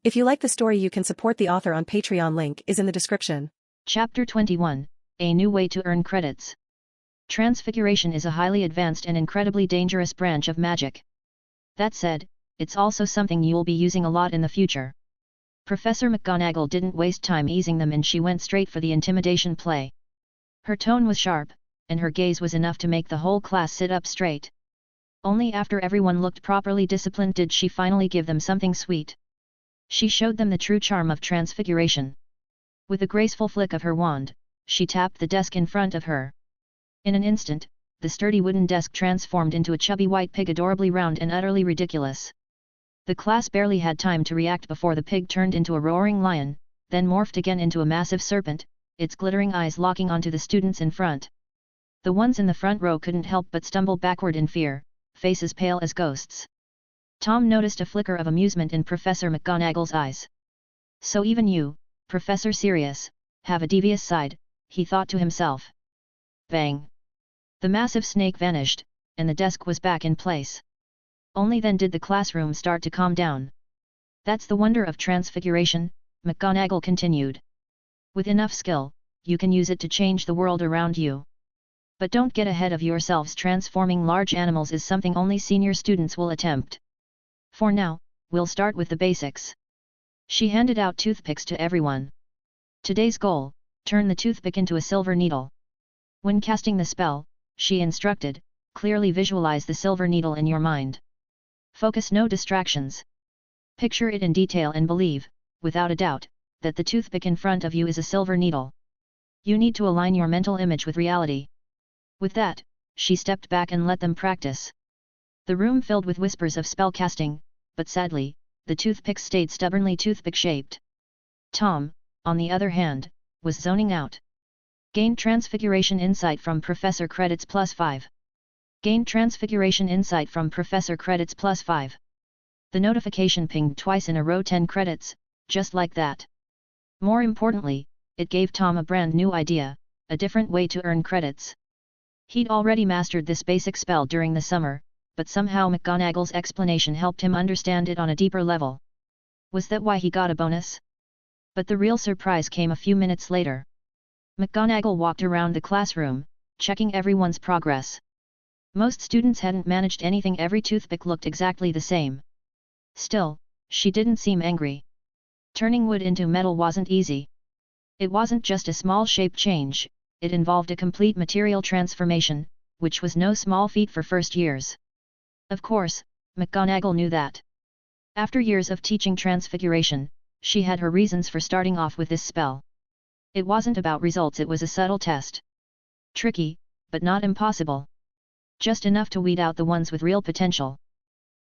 If you like the story, you can support the author on Patreon. Link is in the description. Chapter 21, A New Way to Earn Credits. Transfiguration is a highly advanced and incredibly dangerous branch of magic. That said, it's also something you'll be using a lot in the future. Professor McGonagall didn't waste time easing them, and she went straight for the intimidation play. Her tone was sharp, and her gaze was enough to make the whole class sit up straight. Only after everyone looked properly disciplined did she finally give them something sweet. She showed them the true charm of transfiguration. With a graceful flick of her wand, she tapped the desk in front of her. In an instant, the sturdy wooden desk transformed into a chubby white pig, adorably round and utterly ridiculous. The class barely had time to react before the pig turned into a roaring lion, then morphed again into a massive serpent, its glittering eyes locking onto the students in front. The ones in the front row couldn't help but stumble backward in fear, faces pale as ghosts. Tom noticed a flicker of amusement in Professor McGonagall's eyes. So even you, Professor Sirius, have a devious side, he thought to himself. Bang! The massive snake vanished, and the desk was back in place. Only then did the classroom start to calm down. That's the wonder of transfiguration, McGonagall continued. With enough skill, you can use it to change the world around you. But don't get ahead of yourselves. Transforming large animals is something only senior students will attempt. For now, we'll start with the basics. She handed out toothpicks to everyone. Today's goal, turn the toothpick into a silver needle. When casting the spell, she instructed, clearly visualize the silver needle in your mind. Focus, no distractions. Picture it in detail and believe, without a doubt, that the toothpick in front of you is a silver needle. You need to align your mental image with reality. With that, she stepped back and let them practice. The room filled with whispers of spell casting, but sadly, the toothpicks stayed stubbornly toothpick-shaped. Tom, on the other hand, was zoning out. Gain Transfiguration Insight from Professor Credits +5. Gain Transfiguration Insight from Professor Credits +5. The notification pinged twice in a row. 10 credits, just like that. More importantly, it gave Tom a brand new idea, a different way to earn credits. He'd already mastered this basic spell during the summer, but somehow McGonagall's explanation helped him understand it on a deeper level. Was that why he got a bonus? But the real surprise came a few minutes later. McGonagall walked around the classroom, checking everyone's progress. Most students hadn't managed anything. Every toothpick looked exactly the same. Still, she didn't seem angry. Turning wood into metal wasn't easy. It wasn't just a small shape change, it involved a complete material transformation, which was no small feat for first years. Of course, McGonagall knew that. After years of teaching transfiguration, she had her reasons for starting off with this spell. It wasn't about results, it was a subtle test. Tricky, but not impossible. Just enough to weed out the ones with real potential.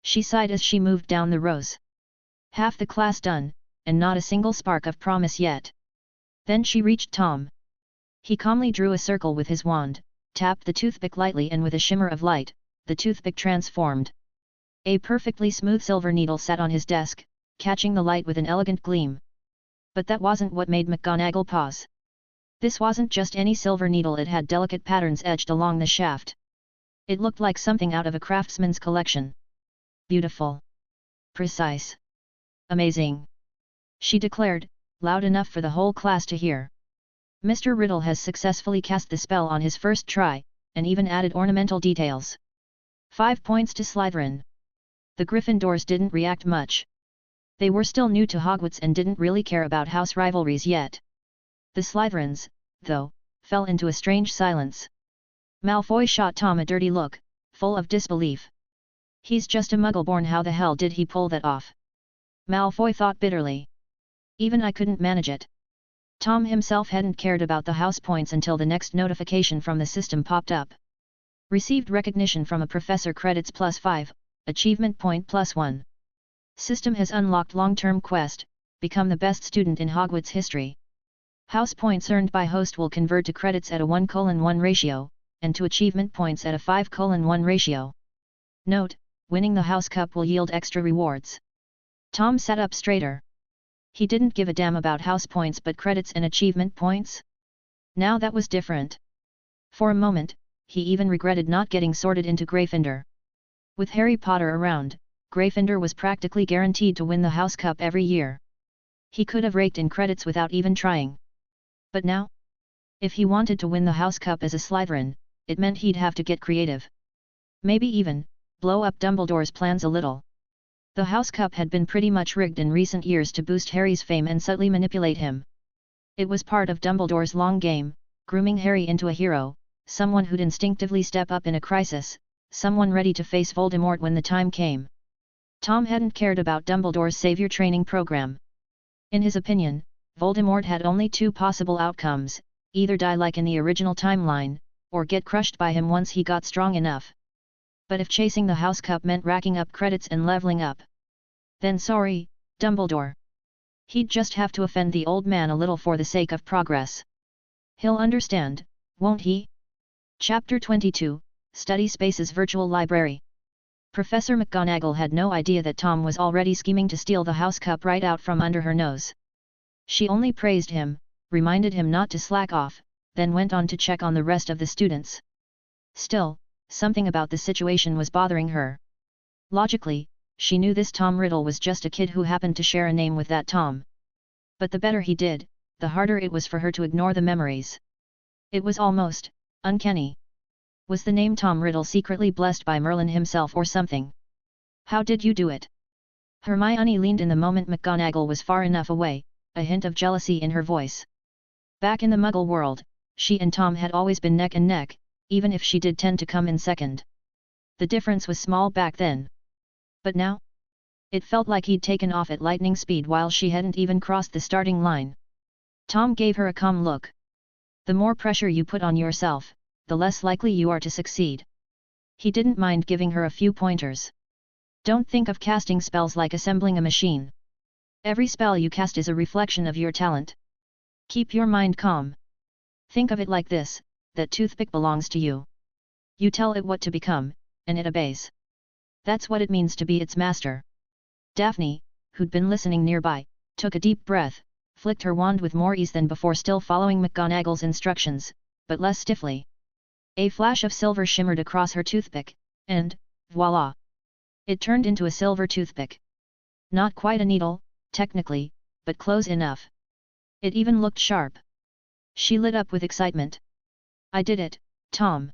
She sighed as she moved down the rows. Half the class done, and not a single spark of promise yet. Then she reached Tom. He calmly drew a circle with his wand, tapped the toothpick lightly, and with a shimmer of light, the toothpick transformed. A perfectly smooth silver needle sat on his desk, catching the light with an elegant gleam. But that wasn't what made McGonagall pause. This wasn't just any silver needle, it had delicate patterns etched along the shaft. It looked like something out of a craftsman's collection. Beautiful. Precise. Amazing. She declared, loud enough for the whole class to hear. Mr. Riddle has successfully cast the spell on his first try, and even added ornamental details. 5 points to Slytherin. The Gryffindors didn't react much. They were still new to Hogwarts and didn't really care about house rivalries yet. The Slytherins, though, fell into a strange silence. Malfoy shot Tom a dirty look, full of disbelief. He's just a muggle-born, how the hell did he pull that off? Malfoy thought bitterly. Even I couldn't manage it. Tom himself hadn't cared about the house points until the next notification from the system popped up. Received recognition from a Professor Credits +5, Achievement Point +1. System has unlocked long-term quest, become the best student in Hogwarts history. House points earned by host will convert to credits at a 1:1 ratio, and to achievement points at a 5:1 ratio. Note, winning the House Cup will yield extra rewards. Tom sat up straighter. He didn't give a damn about house points but credits and achievement points? Now that was different. For a moment, he even regretted not getting sorted into Gryffindor. With Harry Potter around, Gryffindor was practically guaranteed to win the House Cup every year. He could have raked in credits without even trying. But now? If he wanted to win the House Cup as a Slytherin, it meant he'd have to get creative. Maybe even, blow up Dumbledore's plans a little. The House Cup had been pretty much rigged in recent years to boost Harry's fame and subtly manipulate him. It was part of Dumbledore's long game, grooming Harry into a hero, someone who'd instinctively step up in a crisis, someone ready to face Voldemort when the time came. Tom hadn't cared about Dumbledore's savior training program. In his opinion, Voldemort had only two possible outcomes, either die like in the original timeline, or get crushed by him once he got strong enough. But if chasing the House Cup meant racking up credits and leveling up, then sorry, Dumbledore. He'd just have to offend the old man a little for the sake of progress. He'll understand, won't he? Chapter 22, Study Space's Virtual Library. Professor McGonagall had no idea that Tom was already scheming to steal the House Cup right out from under her nose. She only praised him, reminded him not to slack off, then went on to check on the rest of the students. Still, something about the situation was bothering her. Logically, she knew this Tom Riddle was just a kid who happened to share a name with that Tom. But the better he did, the harder it was for her to ignore the memories. It was almost uncanny. Was the name Tom Riddle secretly blessed by Merlin himself or something? How did you do it? Hermione leaned in the moment McGonagall was far enough away, a hint of jealousy in her voice. Back in the Muggle world, she and Tom had always been neck and neck, even if she did tend to come in second. The difference was small back then. But now? It felt like he'd taken off at lightning speed while she hadn't even crossed the starting line. Tom gave her a calm look. The more pressure you put on yourself, the less likely you are to succeed. He didn't mind giving her a few pointers. Don't think of casting spells like assembling a machine. Every spell you cast is a reflection of your talent. Keep your mind calm. Think of it like this, that toothpick belongs to you. You tell it what to become, and it obeys. That's what it means to be its master. Daphne, who'd been listening nearby, took a deep breath, flicked her wand with more ease than before, still following McGonagall's instructions, but less stiffly. A flash of silver shimmered across her toothpick, and, voila! It turned into a silver toothpick. Not quite a needle, technically, but close enough. It even looked sharp. She lit up with excitement. I did it, Tom.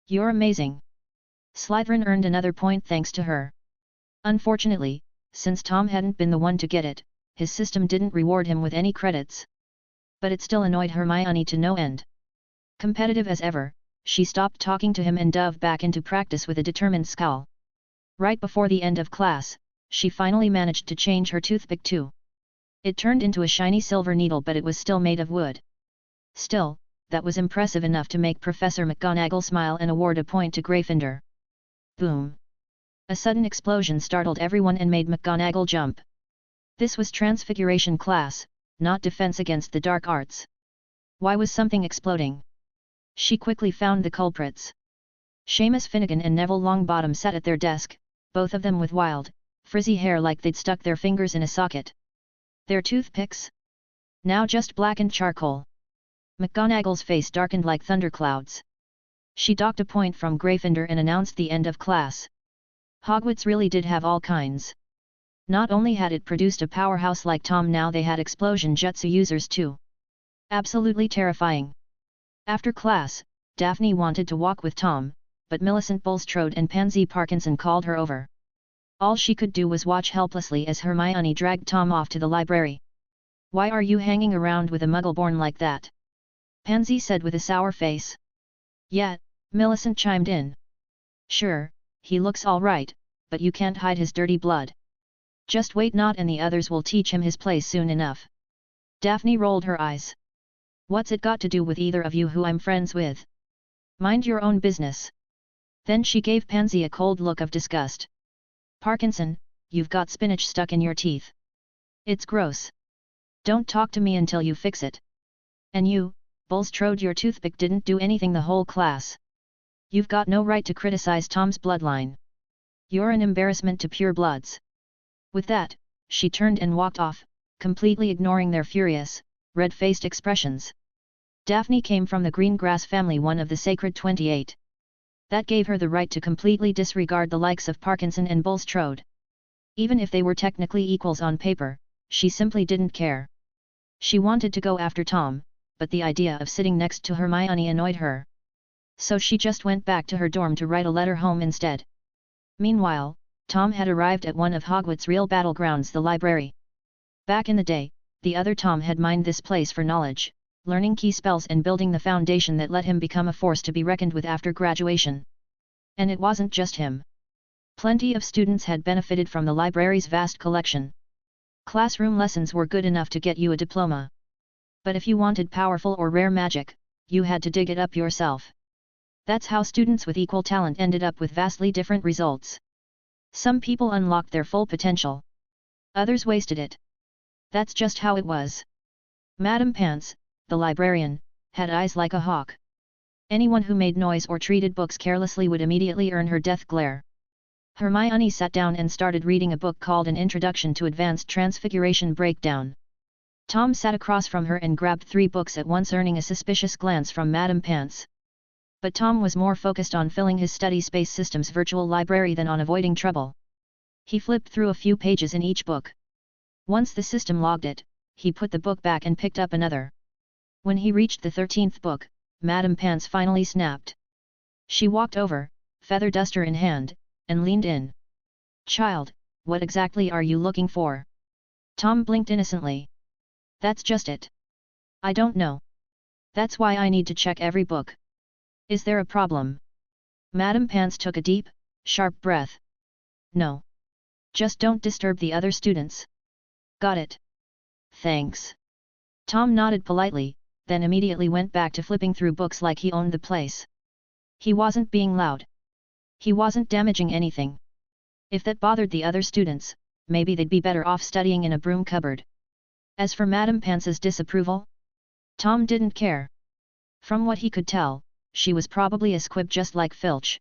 You're amazing. Slytherin earned another point thanks to her. Unfortunately, since Tom hadn't been the one to get it, his system didn't reward him with any credits. But it still annoyed Hermione to no end. Competitive as ever, she stopped talking to him and dove back into practice with a determined scowl. Right before the end of class, she finally managed to change her toothpick too. It turned into a shiny silver needle, but it was still made of wood. Still, that was impressive enough to make Professor McGonagall smile and award a point to Gryffindor. Boom! A sudden explosion startled everyone and made McGonagall jump. This was Transfiguration class, not Defense Against the Dark Arts. Why was something exploding? She quickly found the culprits. Seamus Finnegan and Neville Longbottom sat at their desk, both of them with wild, frizzy hair like they'd stuck their fingers in a socket. Their toothpicks? Now just blackened charcoal. McGonagall's face darkened like thunderclouds. She docked a point from Gryffindor and announced the end of class. Hogwarts really did have all kinds. Not only had it produced a powerhouse like Tom, now they had explosion jutsu users too. Absolutely terrifying. After class, Daphne wanted to walk with Tom, but Millicent Bulstrode and Pansy Parkinson called her over. All she could do was watch helplessly as Hermione dragged Tom off to the library. Why are you hanging around with a muggle-born like that? Pansy said with a sour face. Yeah, Millicent chimed in. Sure, he looks all right, but you can't hide his dirty blood. Just wait, Not and the others will teach him his place soon enough. Daphne rolled her eyes. What's it got to do with either of you who I'm friends with? Mind your own business. Then she gave Pansy a cold look of disgust. Parkinson, you've got spinach stuck in your teeth. It's gross. Don't talk to me until you fix it. And you, Bulstrode, your toothpick didn't do anything the whole class. You've got no right to criticize Tom's bloodline. You're an embarrassment to purebloods. With that, she turned and walked off, completely ignoring their furious, red-faced expressions. Daphne came from the Greengrass family, one of the Sacred 28. That gave her the right to completely disregard the likes of Parkinson and Bulstrode. Even if they were technically equals on paper, she simply didn't care. She wanted to go after Tom, but the idea of sitting next to Hermione annoyed her. So she just went back to her dorm to write a letter home instead. Meanwhile, Tom had arrived at one of Hogwarts' real battlegrounds, the library. Back in the day, the other Tom had mined this place for knowledge, learning key spells and building the foundation that let him become a force to be reckoned with after graduation. And it wasn't just him. Plenty of students had benefited from the library's vast collection. Classroom lessons were good enough to get you a diploma. But if you wanted powerful or rare magic, you had to dig it up yourself. That's how students with equal talent ended up with vastly different results. Some people unlocked their full potential. Others wasted it. That's just how it was. Madame Pants, the librarian, had eyes like a hawk. Anyone who made noise or treated books carelessly would immediately earn her death glare. Hermione sat down and started reading a book called An Introduction to Advanced Transfiguration Breakdown. Tom sat across from her and grabbed 3 books at once, earning a suspicious glance from Madame Pants. But Tom was more focused on filling his study space system's virtual library than on avoiding trouble. He flipped through a few pages in each book. Once the system logged it, he put the book back and picked up another. When he reached the 13th book, Madame Pants finally snapped. She walked over, feather duster in hand, and leaned in. "Child, what exactly are you looking for?" Tom blinked innocently. "That's just it. I don't know. That's why I need to check every book. Is there a problem?" Madame Pants took a deep, sharp breath. "No. Just don't disturb the other students." "Got it. Thanks." Tom nodded politely, then immediately went back to flipping through books like he owned the place. He wasn't being loud. He wasn't damaging anything. If that bothered the other students, maybe they'd be better off studying in a broom cupboard. As for Madame Pants's disapproval, Tom didn't care. From what he could tell, she was probably a squib just like Filch.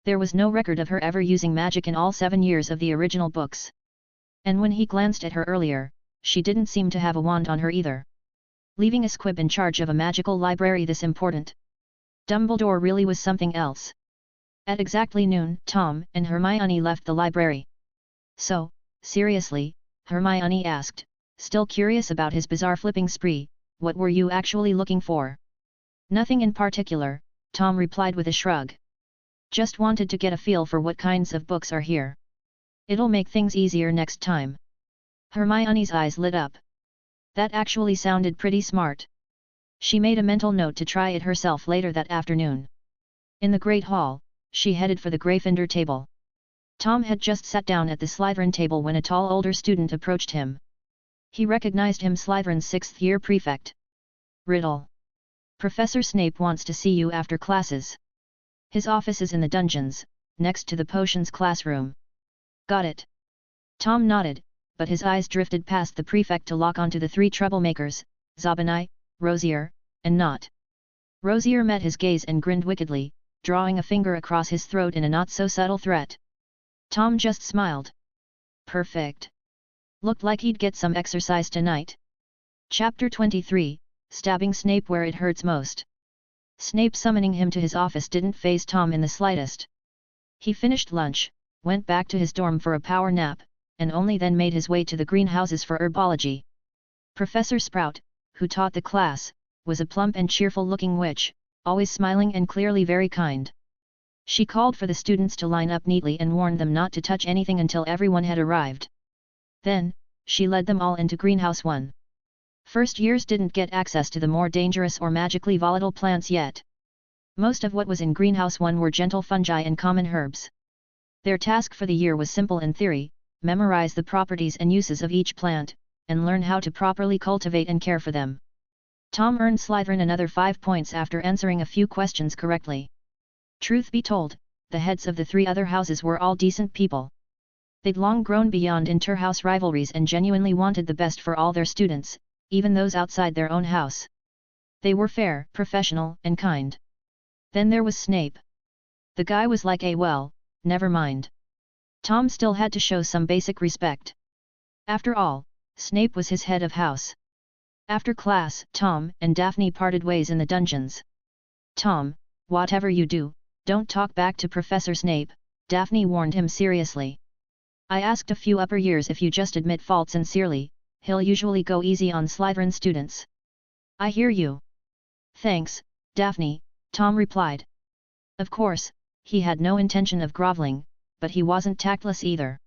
There was no record of her ever using magic in all 7 years of the original books. And when he glanced at her earlier, she didn't seem to have a wand on her either. Leaving a squib in charge of a magical library this important? Dumbledore really was something else. At exactly noon, Tom and Hermione left the library. "So, seriously," Hermione asked, still curious about his bizarre flipping spree, "what were you actually looking for?" "Nothing in particular," Tom replied with a shrug. "Just wanted to get a feel for what kinds of books are here. It'll make things easier next time." Hermione's eyes lit up. That actually sounded pretty smart. She made a mental note to try it herself later that afternoon. In the Great Hall, she headed for the Gryffindor table. Tom had just sat down at the Slytherin table when a tall older student approached him. He recognized him, Slytherin's 6th-year prefect. "Riddle. Professor Snape wants to see you after classes. His office is in the dungeons, next to the potions classroom." "Got it." Tom nodded, but his eyes drifted past the prefect to lock onto the 3 troublemakers, Zabinai, Rosier, and Knot. Rosier met his gaze and grinned wickedly, drawing a finger across his throat in a not-so-subtle threat. Tom just smiled. Perfect. Looked like he'd get some exercise tonight. Chapter 23, Stabbing Snape Where It Hurts Most. Snape summoning him to his office didn't faze Tom in the slightest. He finished lunch, went back to his dorm for a power nap, and only then made his way to the greenhouses for herbology. Professor Sprout, who taught the class, was a plump and cheerful-looking witch, always smiling and clearly very kind. She called for the students to line up neatly and warned them not to touch anything until everyone had arrived. Then, she led them all into Greenhouse 1. First years didn't get access to the more dangerous or magically volatile plants yet. Most of what was in Greenhouse 1 were gentle fungi and common herbs. Their task for the year was simple in theory: memorize the properties and uses of each plant, and learn how to properly cultivate and care for them. Tom earned Slytherin another 5 points after answering a few questions correctly. Truth be told, the heads of the 3 other houses were all decent people. They'd long grown beyond inter-house rivalries and genuinely wanted the best for all their students, even those outside their own house. They were fair, professional, and kind. Then there was Snape. The guy was like well, never mind. Tom still had to show some basic respect. After all, Snape was his head of house. After class, Tom and Daphne parted ways in the dungeons. "Tom, whatever you do, don't talk back to Professor Snape," Daphne warned him seriously. I asked a few upper years if you just admit fault sincerely, he'll usually go easy on Slytherin students. I hear you. Thanks, Daphne, Tom replied. Of course, he had no intention of groveling, but he wasn't tactless either.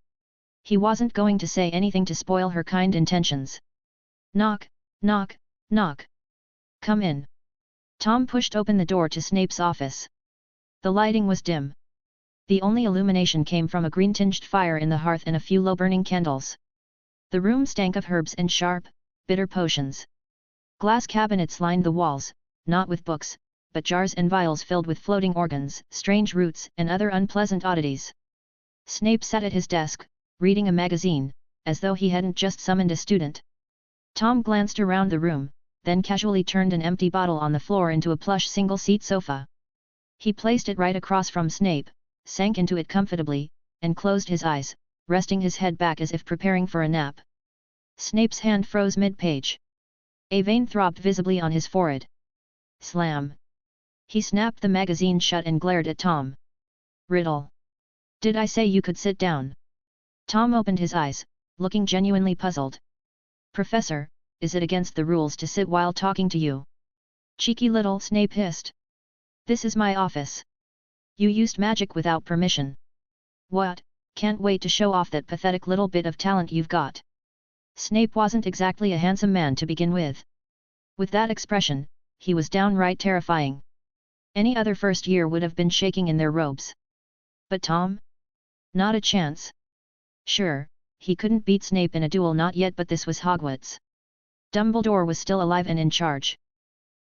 He wasn't going to say anything to spoil her kind intentions. Knock, knock, knock. Come in. Tom pushed open the door to Snape's office. The lighting was dim. The only illumination came from a green-tinged fire in the hearth and a few low-burning candles. The room stank of herbs and sharp, bitter potions. Glass cabinets lined the walls, not with books, but jars and vials filled with floating organs, strange roots, and other unpleasant oddities. Snape sat at his desk, reading a magazine, as though he hadn't just summoned a student. Tom glanced around the room, then casually turned an empty bottle on the floor into a plush single-seat sofa. He placed it right across from Snape, sank into it comfortably, and closed his eyes, resting his head back as if preparing for a nap. Snape's hand froze mid-page. A vein throbbed visibly on his forehead. Slam! He snapped the magazine shut and glared at Tom. Riddle! Did I say you could sit down? Tom opened his eyes, looking genuinely puzzled. Professor, is it against the rules to sit while talking to you? Cheeky little, Snape hissed. This is my office. You used magic without permission. What, can't wait to show off that pathetic little bit of talent you've got. Snape wasn't exactly a handsome man to begin with. With that expression, he was downright terrifying. Any other first year would have been shaking in their robes. But Tom? Not a chance. Sure, he couldn't beat Snape in a duel not yet, but this was Hogwarts. Dumbledore was still alive and in charge.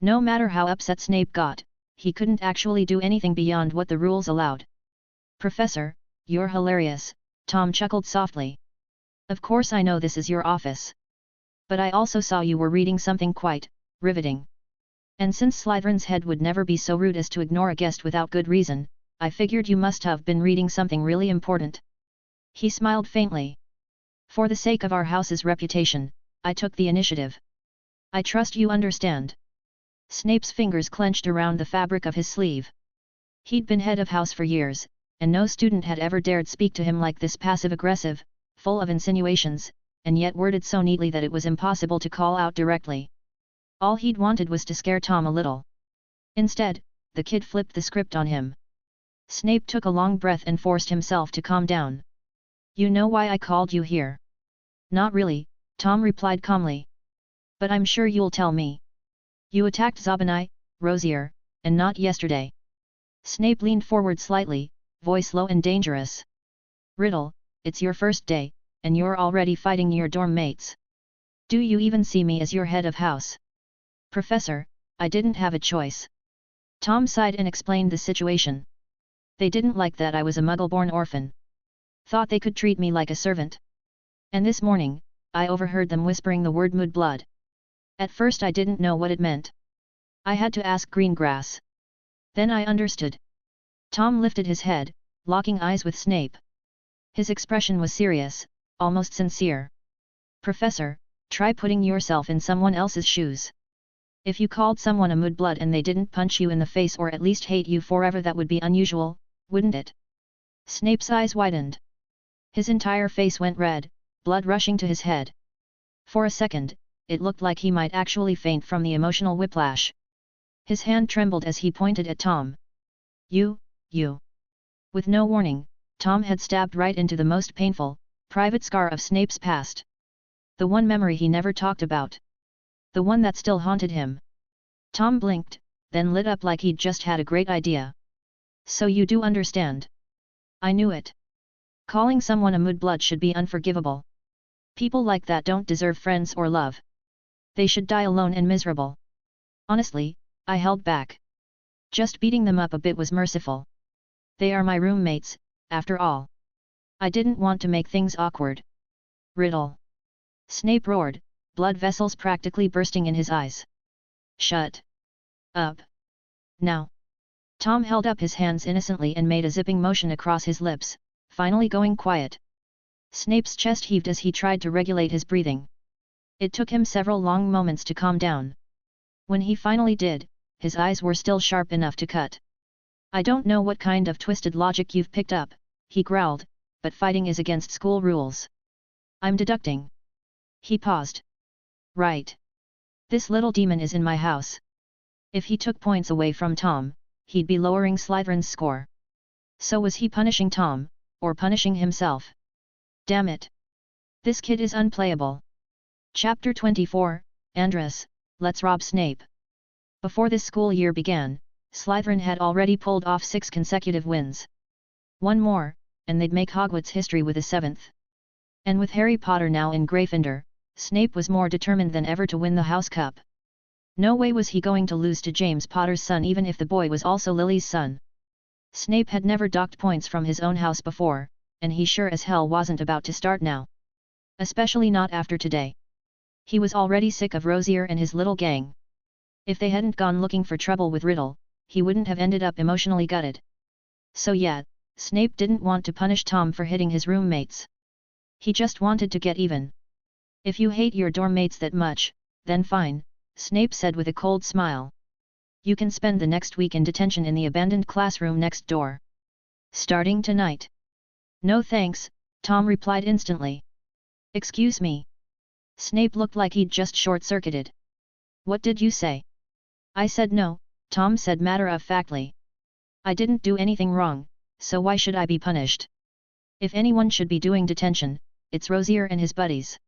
No matter how upset Snape got, he couldn't actually do anything beyond what the rules allowed. Professor, you're hilarious, Tom chuckled softly. Of course I know this is your office. But I also saw you were reading something quite riveting. And since Slytherin's head would never be so rude as to ignore a guest without good reason, I figured you must have been reading something really important. He smiled faintly. For the sake of our house's reputation, I took the initiative. I trust you understand. Snape's fingers clenched around the fabric of his sleeve. He'd been head of house for years, and no student had ever dared speak to him like this, passive-aggressive, full of insinuations, and yet worded so neatly that it was impossible to call out directly. All he'd wanted was to scare Tom a little. Instead, the kid flipped the script on him. Snape took a long breath and forced himself to calm down. You know why I called you here? Not really, Tom replied calmly. But I'm sure you'll tell me. You attacked Zabinai, Rosier, and not yesterday. Snape leaned forward slightly, voice low and dangerous. Riddle, it's your first day, and you're already fighting your dorm mates. Do you even see me as your head of house? Professor, I didn't have a choice. Tom sighed and explained the situation. They didn't like that I was a Muggle-born orphan. Thought they could treat me like a servant. And this morning, I overheard them whispering the word Mudblood. At first I didn't know what it meant. I had to ask Greengrass. Then I understood. Tom lifted his head, locking eyes with Snape. His expression was serious, almost sincere. Professor, try putting yourself in someone else's shoes. If you called someone a Mudblood and they didn't punch you in the face or at least hate you forever, that would be unusual, wouldn't it? Snape's eyes widened. His entire face went red, blood rushing to his head. For a second, it looked like he might actually faint from the emotional whiplash. His hand trembled as he pointed at Tom. You. With no warning, Tom had stabbed right into the most painful, private scar of Snape's past. The one memory he never talked about. The one that still haunted him. Tom blinked, then lit up like he'd just had a great idea. So you do understand. I knew it. Calling someone a Mudblood should be unforgivable. People like that don't deserve friends or love. They should die alone and miserable. Honestly, I held back. Just beating them up a bit was merciful. They are my roommates, after all. I didn't want to make things awkward. Riddle. Snape roared, blood vessels practically bursting in his eyes. Shut up. Now. Tom held up his hands innocently and made a zipping motion across his lips, finally going quiet. Snape's chest heaved as he tried to regulate his breathing. It took him several long moments to calm down. When he finally did, his eyes were still sharp enough to cut. I don't know what kind of twisted logic you've picked up, he growled, but fighting is against school rules. I'm deducting. He paused. Right. This little demon is in my house. If he took points away from Tom, he'd be lowering Slytherin's score. So was he punishing Tom, or punishing himself? Damn it. This kid is unplayable. Chapter 24, Andrus, Let's Rob Snape. Before this school year began, Slytherin had already pulled off 6 consecutive wins. One more, and they'd make Hogwarts history with a 7th. And with Harry Potter now in Gryffindor, Snape was more determined than ever to win the House Cup. No way was he going to lose to James Potter's son even if the boy was also Lily's son. Snape had never docked points from his own house before, and he sure as hell wasn't about to start now. Especially not after today. He was already sick of Rosier and his little gang. If they hadn't gone looking for trouble with Riddle, he wouldn't have ended up emotionally gutted. So yeah, Snape didn't want to punish Tom for hitting his roommates. He just wanted to get even. If you hate your dorm mates that much, then fine, Snape said with a cold smile. You can spend the next week in detention in the abandoned classroom next door. Starting tonight. No thanks, Tom replied instantly. Excuse me. Snape looked like he'd just short-circuited. What did you say? I said no, Tom said matter-of-factly. I didn't do anything wrong, so why should I be punished? If anyone should be doing detention, it's Rosier and his buddies.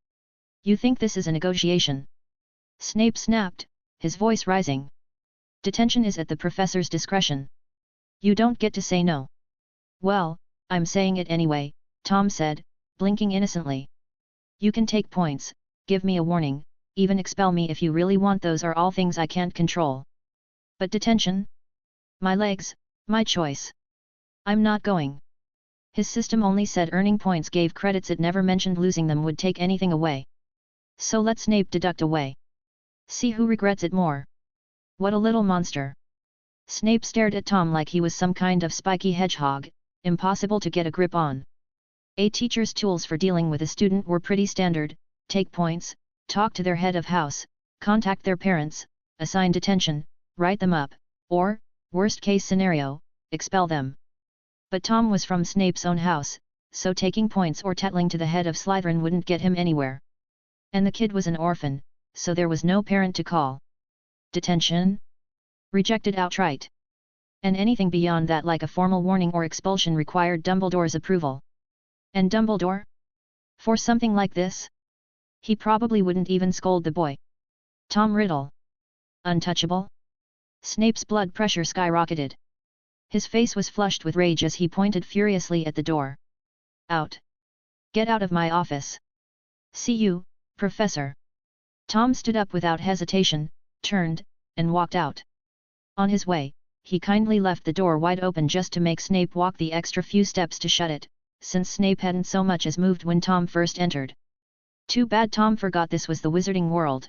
You think this is a negotiation? Snape snapped, his voice rising. Detention is at the professor's discretion. You don't get to say no. Well, I'm saying it anyway, Tom said, blinking innocently. You can take points, give me a warning, even expel me if you really want. Those are all things I can't control. But detention? My legs, my choice. I'm not going. His system only said earning points gave credits, it never mentioned losing them would take anything away. So let Snape deduct away. See who regrets it more. What a little monster. Snape stared at Tom like he was some kind of spiky hedgehog, impossible to get a grip on. A teacher's tools for dealing with a student were pretty standard: take points, talk to their head of house, contact their parents, assign detention, write them up, or, worst case scenario, expel them. But Tom was from Snape's own house, so taking points or tattling to the head of Slytherin wouldn't get him anywhere. And the kid was an orphan, so there was no parent to call. Detention? Rejected outright. And anything beyond that, like a formal warning or expulsion, required Dumbledore's approval. And Dumbledore? For something like this? He probably wouldn't even scold the boy. Tom Riddle. Untouchable? Snape's blood pressure skyrocketed. His face was flushed with rage as he pointed furiously at the door. Out. Get out of my office. See you, Professor. Tom stood up without hesitation, turned, and walked out. On his way, he kindly left the door wide open just to make Snape walk the extra few steps to shut it, since Snape hadn't so much as moved when Tom first entered. Too bad Tom forgot this was the wizarding world.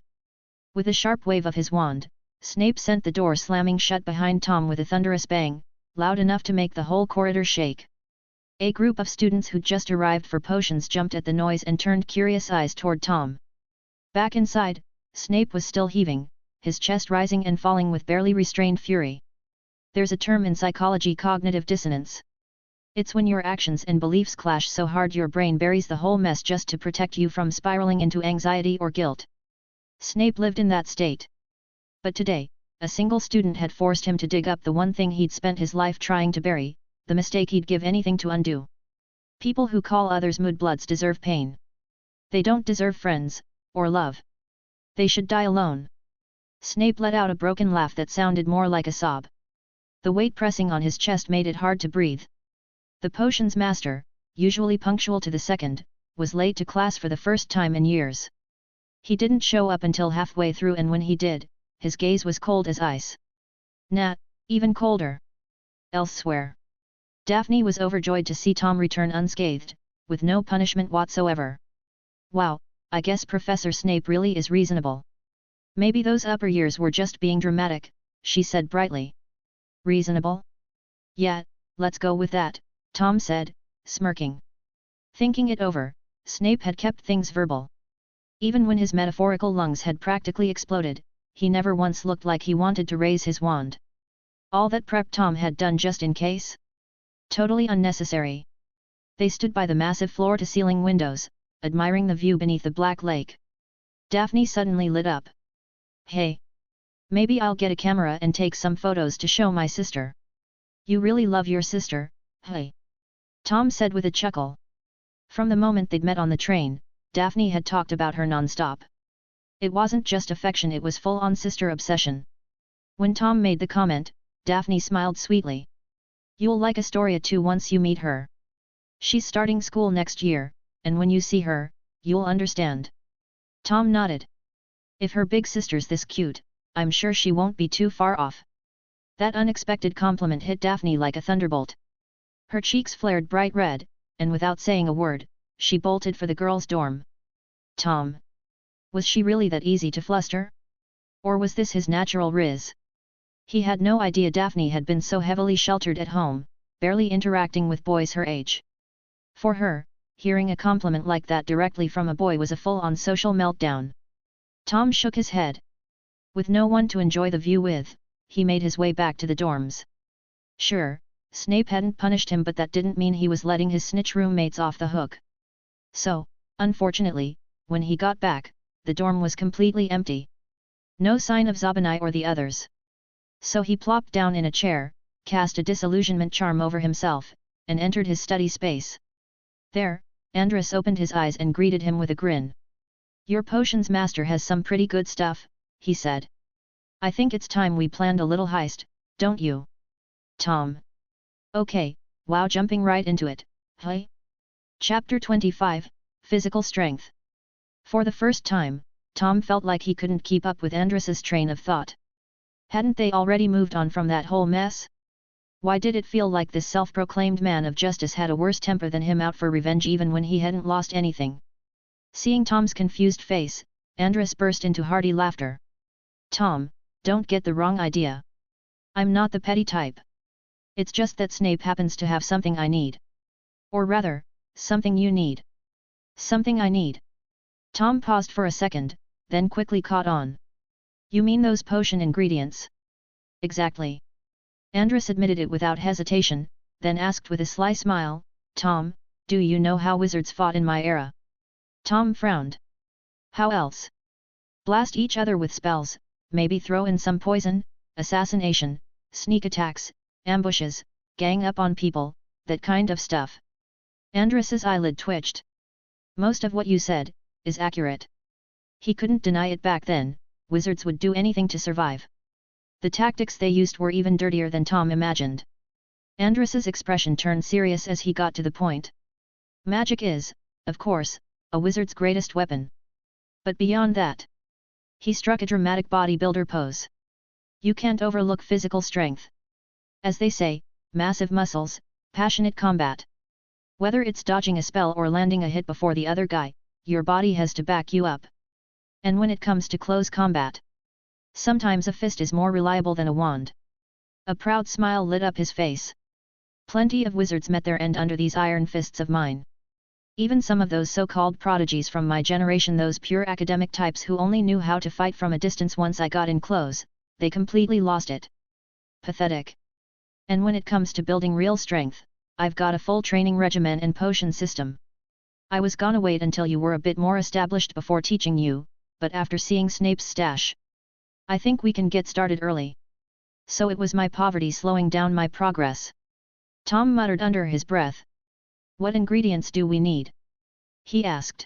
With a sharp wave of his wand, Snape sent the door slamming shut behind Tom with a thunderous bang, loud enough to make the whole corridor shake. A group of students who'd just arrived for potions jumped at the noise and turned curious eyes toward Tom. Back inside, Snape was still heaving, his chest rising and falling with barely restrained fury. There's a term in psychology: cognitive dissonance. It's when your actions and beliefs clash so hard your brain buries the whole mess just to protect you from spiraling into anxiety or guilt. Snape lived in that state. But today, a single student had forced him to dig up the one thing he'd spent his life trying to bury, the mistake he'd give anything to undo. People who call others mudbloods deserve pain. They don't deserve friends, or love. They should die alone. Snape let out a broken laugh that sounded more like a sob. The weight pressing on his chest made it hard to breathe. The potions master, usually punctual to the second, was late to class for the first time in years. He didn't show up until halfway through, and when he did, his gaze was cold as ice. Nah, even colder. Elsewhere. Daphne was overjoyed to see Tom return unscathed, with no punishment whatsoever. Wow, I guess Professor Snape really is reasonable. Maybe those upper years were just being dramatic, she said brightly. Reasonable? Yeah, let's go with that, Tom said, smirking. Thinking it over, Snape had kept things verbal. Even when his metaphorical lungs had practically exploded, he never once looked like he wanted to raise his wand. All that prep Tom had done just in case? Totally unnecessary. They stood by the massive floor-to-ceiling windows, admiring the view beneath the black lake. Daphne suddenly lit up. Hey! Maybe I'll get a camera and take some photos to show my sister. You really love your sister, hey? Tom said with a chuckle. From the moment they'd met on the train, Daphne had talked about her non-stop. It wasn't just affection, it was full-on sister obsession. When Tom made the comment, Daphne smiled sweetly. You'll like Astoria too once you meet her. She's starting school next year, and when you see her, you'll understand. Tom nodded. If her big sister's this cute, I'm sure she won't be too far off. That unexpected compliment hit Daphne like a thunderbolt. Her cheeks flared bright red, and without saying a word, she bolted for the girls' dorm. Tom. Was she really that easy to fluster? Or was this his natural riz? He had no idea Daphne had been so heavily sheltered at home, barely interacting with boys her age. For her, hearing a compliment like that directly from a boy was a full-on social meltdown. Tom shook his head. With no one to enjoy the view with, he made his way back to the dorms. Sure, Snape hadn't punished him, but that didn't mean he was letting his snitch roommates off the hook. So, unfortunately, when he got back, the dorm was completely empty. No sign of Zabanai or the others. So he plopped down in a chair, cast a disillusionment charm over himself, and entered his study space. There, Andrus opened his eyes and greeted him with a grin. Your potions master has some pretty good stuff, he said. I think it's time we planned a little heist, don't you? Tom. Okay, wow, jumping right into it, hey? Chapter 25, Physical Strength. For the first time, Tom felt like he couldn't keep up with Andrus's train of thought. Hadn't they already moved on from that whole mess? Why did it feel like this self-proclaimed man of justice had a worse temper than him, out for revenge even when he hadn't lost anything? Seeing Tom's confused face, Andrus burst into hearty laughter. Tom, don't get the wrong idea. I'm not the petty type. It's just that Snape happens to have something I need. Or rather, something you need. Something I need. Tom paused for a second, then quickly caught on. You mean those potion ingredients? Exactly. Andrus admitted it without hesitation, then asked with a sly smile, Tom, do you know how wizards fought in my era? Tom frowned. How else? Blast each other with spells, maybe throw in some poison, assassination, sneak attacks, ambushes, gang up on people, that kind of stuff. Andrus's eyelid twitched. Most of what you said is accurate. He couldn't deny it back then, wizards would do anything to survive. The tactics they used were even dirtier than Tom imagined. Andrus's expression turned serious as he got to the point. Magic is, of course, a wizard's greatest weapon. But beyond that, he struck a dramatic bodybuilder pose. You can't overlook physical strength. As they say, massive muscles, passionate combat. Whether it's dodging a spell or landing a hit before the other guy, your body has to back you up. And when it comes to close combat, sometimes a fist is more reliable than a wand. A proud smile lit up his face. Plenty of wizards met their end under these iron fists of mine. Even some of those so-called prodigies from my generation, those pure academic types who only knew how to fight from a distance once I got in close, they completely lost it. Pathetic. And when it comes to building real strength, I've got a full training regimen and potion system. I was gonna wait until you were a bit more established before teaching you, but after seeing Snape's stash, I think we can get started early. So it was my poverty slowing down my progress. Tom muttered under his breath. What ingredients do we need? He asked.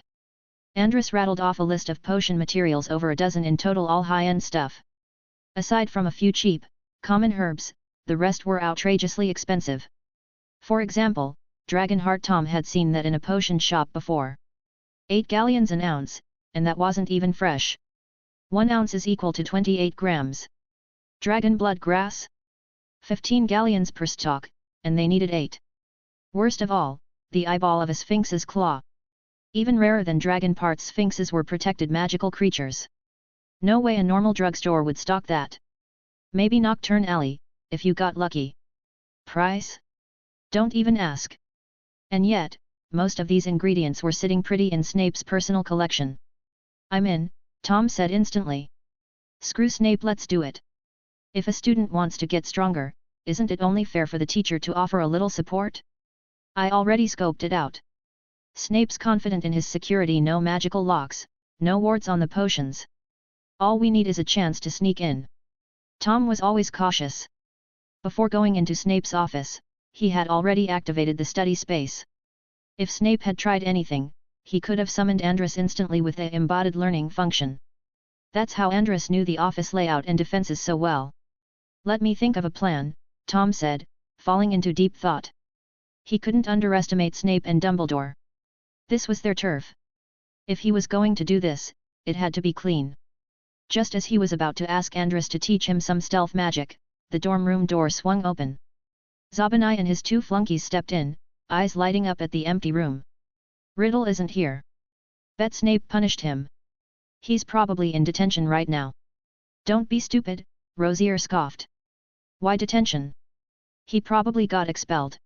Andrus rattled off a list of potion materials, over a dozen in total, all high-end stuff. Aside from a few cheap, common herbs, the rest were outrageously expensive. For example, Dragonheart Tom had seen that in a potion shop before. 8 galleons an ounce, and that wasn't even fresh. 1 ounce is equal to 28 grams. Dragon blood grass? 15 galleons per stock, and they needed 8. Worst of all, the eyeball of a sphinx's claw. Even rarer than dragon parts, sphinxes were protected magical creatures. No way a normal drugstore would stock that. Maybe Nocturne Alley, if you got lucky. Price? Don't even ask. And yet, most of these ingredients were sitting pretty in Snape's personal collection. I'm in, Tom said instantly. Screw Snape, let's do it. If a student wants to get stronger, isn't it only fair for the teacher to offer a little support? I already scoped it out. Snape's confident in his security. No magical locks, no wards on the potions. All we need is a chance to sneak in. Tom was always cautious. Before going into Snape's office, he had already activated the study space. If Snape had tried anything, he could have summoned Andrus instantly with the embodied learning function. That's how Andrus knew the office layout and defenses so well. Let me think of a plan, Tom said, falling into deep thought. He couldn't underestimate Snape and Dumbledore. This was their turf. If he was going to do this, it had to be clean. Just as he was about to ask Andrus to teach him some stealth magic, the dorm room door swung open. Zabanai and his two flunkies stepped in, eyes lighting up at the empty room. Riddle isn't here. Bet Snape punished him. He's probably in detention right now. Don't be stupid, Rosier scoffed. Why detention? He probably got expelled.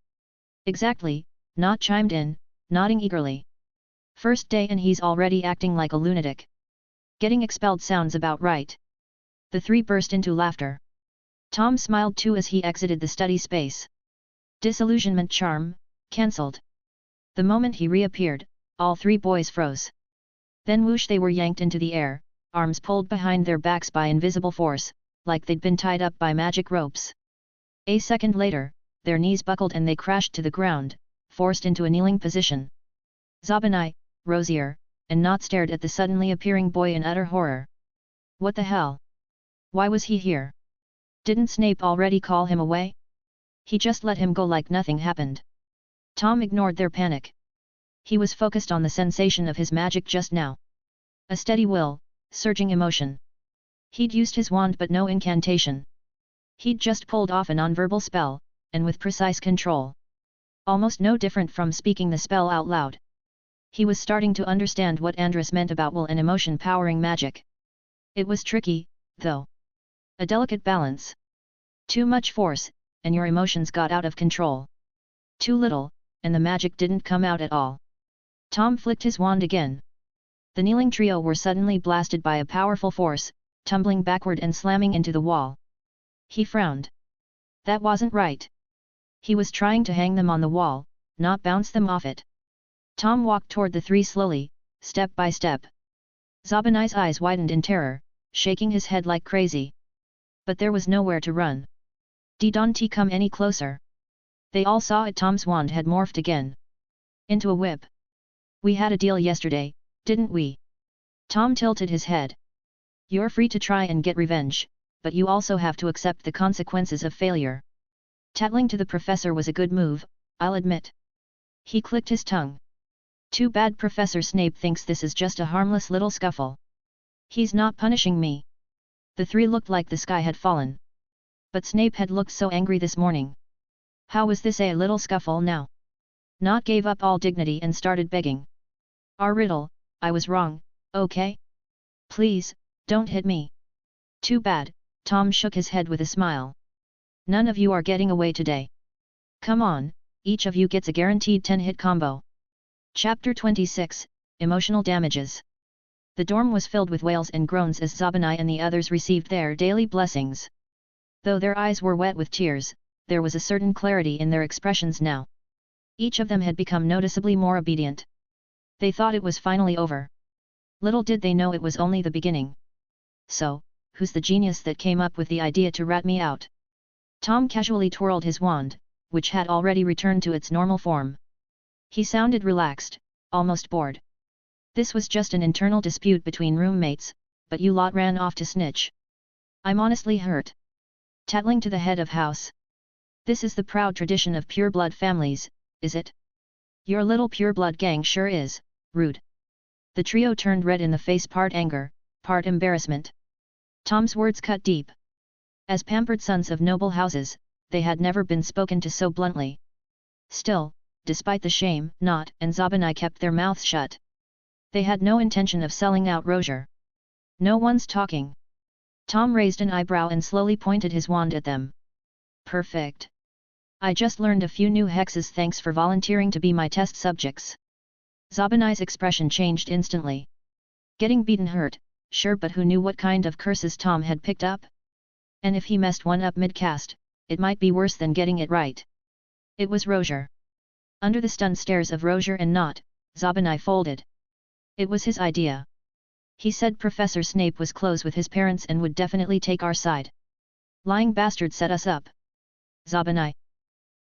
Exactly, Nott chimed in, nodding eagerly. First day and he's already acting like a lunatic. Getting expelled sounds about right. The three burst into laughter. Tom smiled too as he exited the study space. Disillusionment charm, cancelled. The moment he reappeared, all three boys froze. Then whoosh, they were yanked into the air, arms pulled behind their backs by invisible force, like they'd been tied up by magic ropes. A second later, their knees buckled and they crashed to the ground, forced into a kneeling position. Zabanai, Rosier, and Nott stared at the suddenly appearing boy in utter horror. What the hell? Why was he here? Didn't Snape already call him away? He just let him go like nothing happened. Tom ignored their panic. He was focused on the sensation of his magic just now. A steady will, surging emotion. He'd used his wand but no incantation. He'd just pulled off a nonverbal spell, and with precise control. Almost no different from speaking the spell out loud. He was starting to understand what Andrus meant about will and emotion powering magic. It was tricky, though. A delicate balance. Too much force, and your emotions got out of control. Too little, and the magic didn't come out at all. Tom flicked his wand again. The kneeling trio were suddenly blasted by a powerful force, tumbling backward and slamming into the wall. He frowned. That wasn't right. He was trying to hang them on the wall, not bounce them off it. Tom walked toward the three slowly, step by step. Zabanai's eyes widened in terror, shaking his head like crazy. But there was nowhere to run. Don't come any closer. They all saw it. Tom's wand had morphed again. Into a whip. We had a deal yesterday, didn't we? Tom tilted his head. You're free to try and get revenge, but you also have to accept the consequences of failure. Tattling to the professor was a good move, I'll admit. He clicked his tongue. Too bad Professor Snape thinks this is just a harmless little scuffle. He's not punishing me. The three looked like the sky had fallen. But Snape had looked so angry this morning. How was this a little scuffle now? Nott gave up all dignity and started begging. Riddle, I was wrong, okay? Please, don't hit me. Too bad, Tom shook his head with a smile. None of you are getting away today. Come on, each of you gets a guaranteed 10-hit combo. Chapter 26, Emotional Damages. The dorm was filled with wails and groans as Zabanai and the others received their daily blessings. Though their eyes were wet with tears, there was a certain clarity in their expressions now. Each of them had become noticeably more obedient. They thought it was finally over. Little did they know it was only the beginning. So, who's the genius that came up with the idea to rat me out? Tom casually twirled his wand, which had already returned to its normal form. He sounded relaxed, almost bored. This was just an internal dispute between roommates, but you lot ran off to snitch. I'm honestly hurt. Tattling to the head of house. This is the proud tradition of pureblood families, is it? Your little pureblood gang sure is, rude. The trio turned red in the face, part anger, part embarrassment. Tom's words cut deep. As pampered sons of noble houses, they had never been spoken to so bluntly. Still, despite the shame, Nott and Zabanai kept their mouths shut. They had no intention of selling out Rosier. No one's talking. Tom raised an eyebrow and slowly pointed his wand at them. Perfect. I just learned a few new hexes, thanks for volunteering to be my test subjects. Zabanai's expression changed instantly. Getting beaten hurt, sure, but who knew what kind of curses Tom had picked up? And if he messed one up mid-cast, it might be worse than getting it right. It was Rosier. Under the stunned stares of Roger and Nott, Zabanai folded. It was his idea. He said Professor Snape was close with his parents and would definitely take our side. Lying bastard set us up. Zabanai.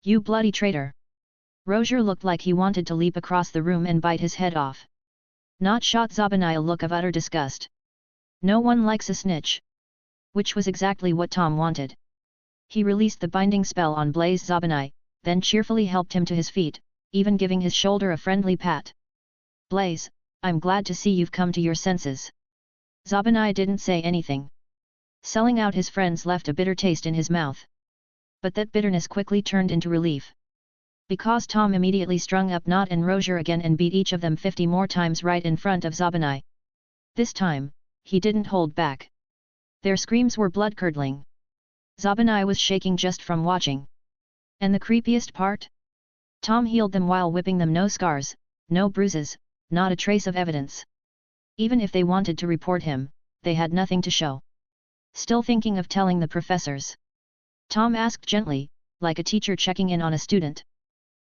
You bloody traitor. Roger looked like he wanted to leap across the room and bite his head off. Nott shot Zabanai a look of utter disgust. No one likes a snitch. Which was exactly what Tom wanted. He released the binding spell on Blaise Zabanai, then cheerfully helped him to his feet, even giving his shoulder a friendly pat. Blaise, I'm glad to see you've come to your senses. Zabanai didn't say anything. Selling out his friends left a bitter taste in his mouth. But that bitterness quickly turned into relief. Because Tom immediately strung up Nott and Roger again and beat each of them 50 more times right in front of Zabanai. This time, he didn't hold back. Their screams were blood-curdling. Zabanai was shaking just from watching. And the creepiest part? Tom healed them while whipping them, no scars, no bruises, not a trace of evidence. Even if they wanted to report him, they had nothing to show. Still thinking of telling the professors? Tom asked gently, like a teacher checking in on a student.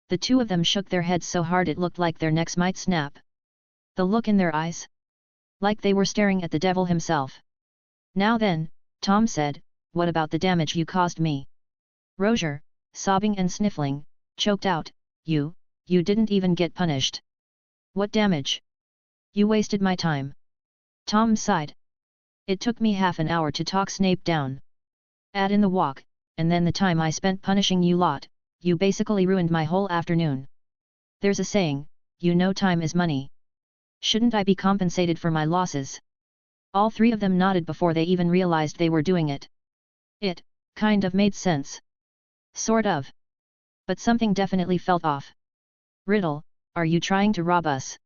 The two of them shook their heads so hard it looked like their necks might snap. The look in their eyes? Like they were staring at the devil himself. Now then, Tom said, what about the damage you caused me? Roger, sobbing and sniffling, choked out, you didn't even get punished. What damage? You wasted my time. Tom sighed. It took me half an hour to talk Snape down. Add in the walk, and then the time I spent punishing you lot, you basically ruined my whole afternoon. There's a saying, you know time is money. Shouldn't I be compensated for my losses? All three of them nodded before they even realized they were doing it. It, kind of made sense. Sort of. But something definitely felt off. Riddle, are you trying to rob us?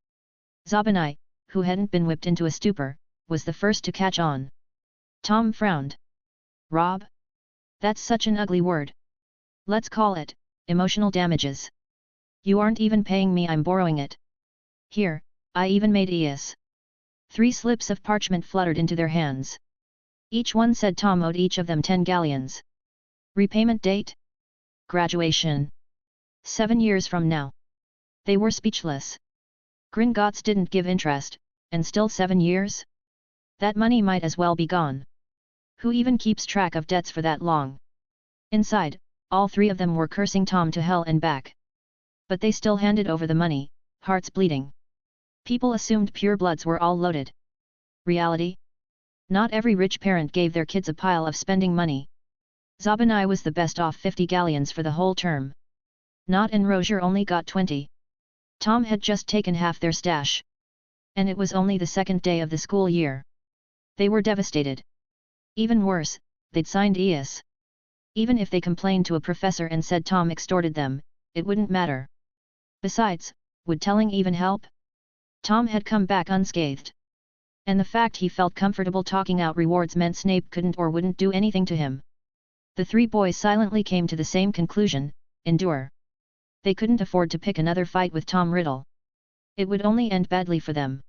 Zabanai, who hadn't been whipped into a stupor, was the first to catch on. Tom frowned. Rob? That's such an ugly word. Let's call it, emotional damages. You aren't even paying me, I'm borrowing it. Here, I even made ES. 3 slips of parchment fluttered into their hands. Each one said Tom owed each of them 10 galleons. Repayment date? Graduation. 7 years from now. They were speechless. Gringotts didn't give interest, and still 7 years? That money might as well be gone. Who even keeps track of debts for that long? Inside, all three of them were cursing Tom to hell and back. But they still handed over the money, hearts bleeding. People assumed purebloods were all loaded. Reality? Not every rich parent gave their kids a pile of spending money. Zabanai was the best off 50 galleons for the whole term. Nott and Roger only got 20. Tom had just taken half their stash. And it was only the second day of the school year. They were devastated. Even worse, they'd signed ES. Even if they complained to a professor and said Tom extorted them, it wouldn't matter. Besides, would telling even help? Tom had come back unscathed. And the fact he felt comfortable talking out rewards meant Snape couldn't or wouldn't do anything to him. The three boys silently came to the same conclusion: endure. They couldn't afford to pick another fight with Tom Riddle. It would only end badly for them.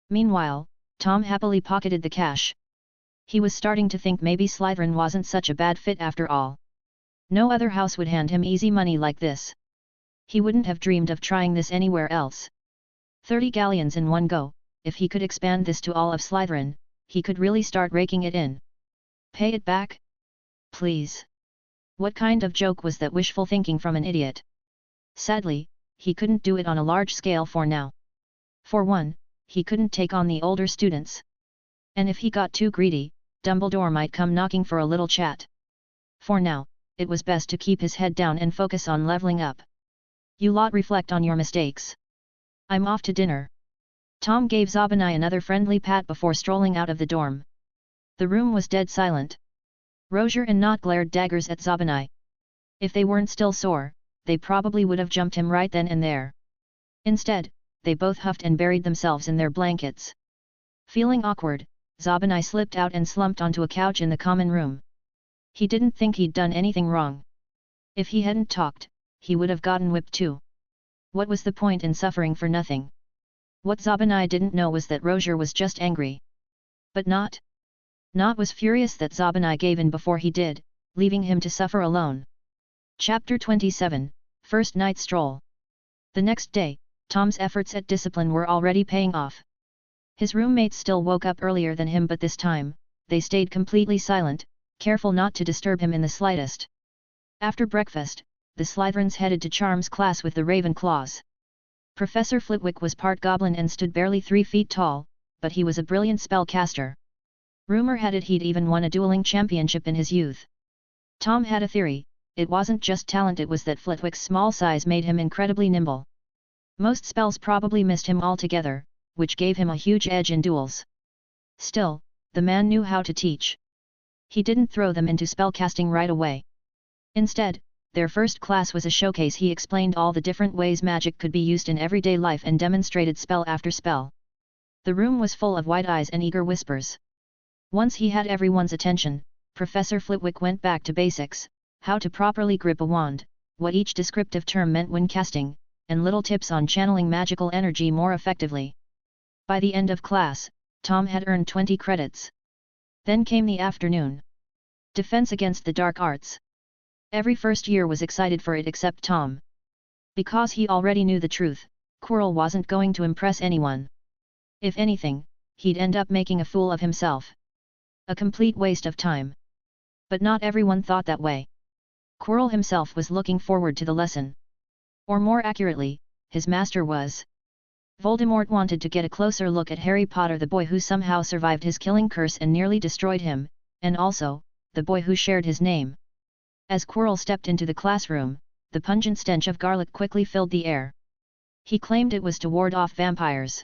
Meanwhile, Tom happily pocketed the cash. He was starting to think maybe Slytherin wasn't such a bad fit after all. No other house would hand him easy money like this. He wouldn't have dreamed of trying this anywhere else. 30 galleons in one go, if he could expand this to all of Slytherin, he could really start raking it in. Pay it back? Please. What kind of joke was that? Wishful thinking from an idiot. Sadly, he couldn't do it on a large scale for now. For one, he couldn't take on the older students. And if he got too greedy, Dumbledore might come knocking for a little chat. For now, it was best to keep his head down and focus on leveling up. You lot reflect on your mistakes. I'm off to dinner. Tom gave Zabanai another friendly pat before strolling out of the dorm. The room was dead silent. Roger and Nott glared daggers at Zabanai. If they weren't still sore, they probably would have jumped him right then and there. Instead, they both huffed and buried themselves in their blankets. Feeling awkward, Zabanai slipped out and slumped onto a couch in the common room. He didn't think he'd done anything wrong. If he hadn't talked, he would have gotten whipped too. What was the point in suffering for nothing? What Zabanai didn't know was that Roger was just angry. But Nott was furious that Zabanai gave in before he did, leaving him to suffer alone. Chapter 27, First Night Stroll. The next day, Tom's efforts at discipline were already paying off. His roommates still woke up earlier than him, but this time, they stayed completely silent, careful not to disturb him in the slightest. After breakfast, the Slytherins headed to Charms class with the Ravenclaws. Professor Flitwick was part goblin and stood barely 3 feet tall, but he was a brilliant spellcaster. Rumor had it he'd even won a dueling championship in his youth. Tom had a theory: it wasn't just talent, it was that Flitwick's small size made him incredibly nimble. Most spells probably missed him altogether, which gave him a huge edge in duels. Still, the man knew how to teach. He didn't throw them into spellcasting right away. Instead, their first class was a showcase. He explained all the different ways magic could be used in everyday life and demonstrated spell after spell. The room was full of wide eyes and eager whispers. Once he had everyone's attention, Professor Flitwick went back to basics: how to properly grip a wand, what each descriptive term meant when casting, and little tips on channeling magical energy more effectively. By the end of class, Tom had earned 20 credits. Then came the afternoon. Defense against the dark arts. Every first year was excited for it except Tom. Because he already knew the truth, Quirrell wasn't going to impress anyone. If anything, he'd end up making a fool of himself. A complete waste of time. But not everyone thought that way. Quirrell himself was looking forward to the lesson. Or more accurately, his master was. Voldemort wanted to get a closer look at Harry Potter, the boy who somehow survived his killing curse and nearly destroyed him, and also, the boy who shared his name. As Quirrell stepped into the classroom, the pungent stench of garlic quickly filled the air. He claimed it was to ward off vampires.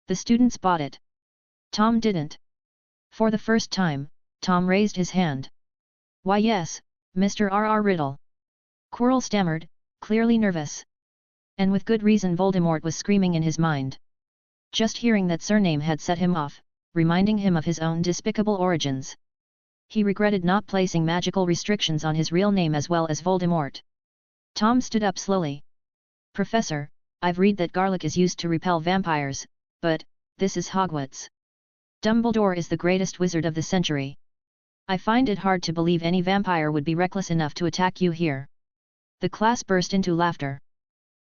The students bought it. Tom didn't. For the first time, Tom raised his hand. "Why yes, Mr. R.R. Riddle." Quirrell stammered, clearly nervous. And with good reason. Voldemort was screaming in his mind. Just hearing that surname had set him off, reminding him of his own despicable origins. He regretted not placing magical restrictions on his real name as well as Voldemort. Tom stood up slowly. "Professor, I've read that garlic is used to repel vampires, but this is Hogwarts. Dumbledore is the greatest wizard of the century. I find it hard to believe any vampire would be reckless enough to attack you here." The class burst into laughter.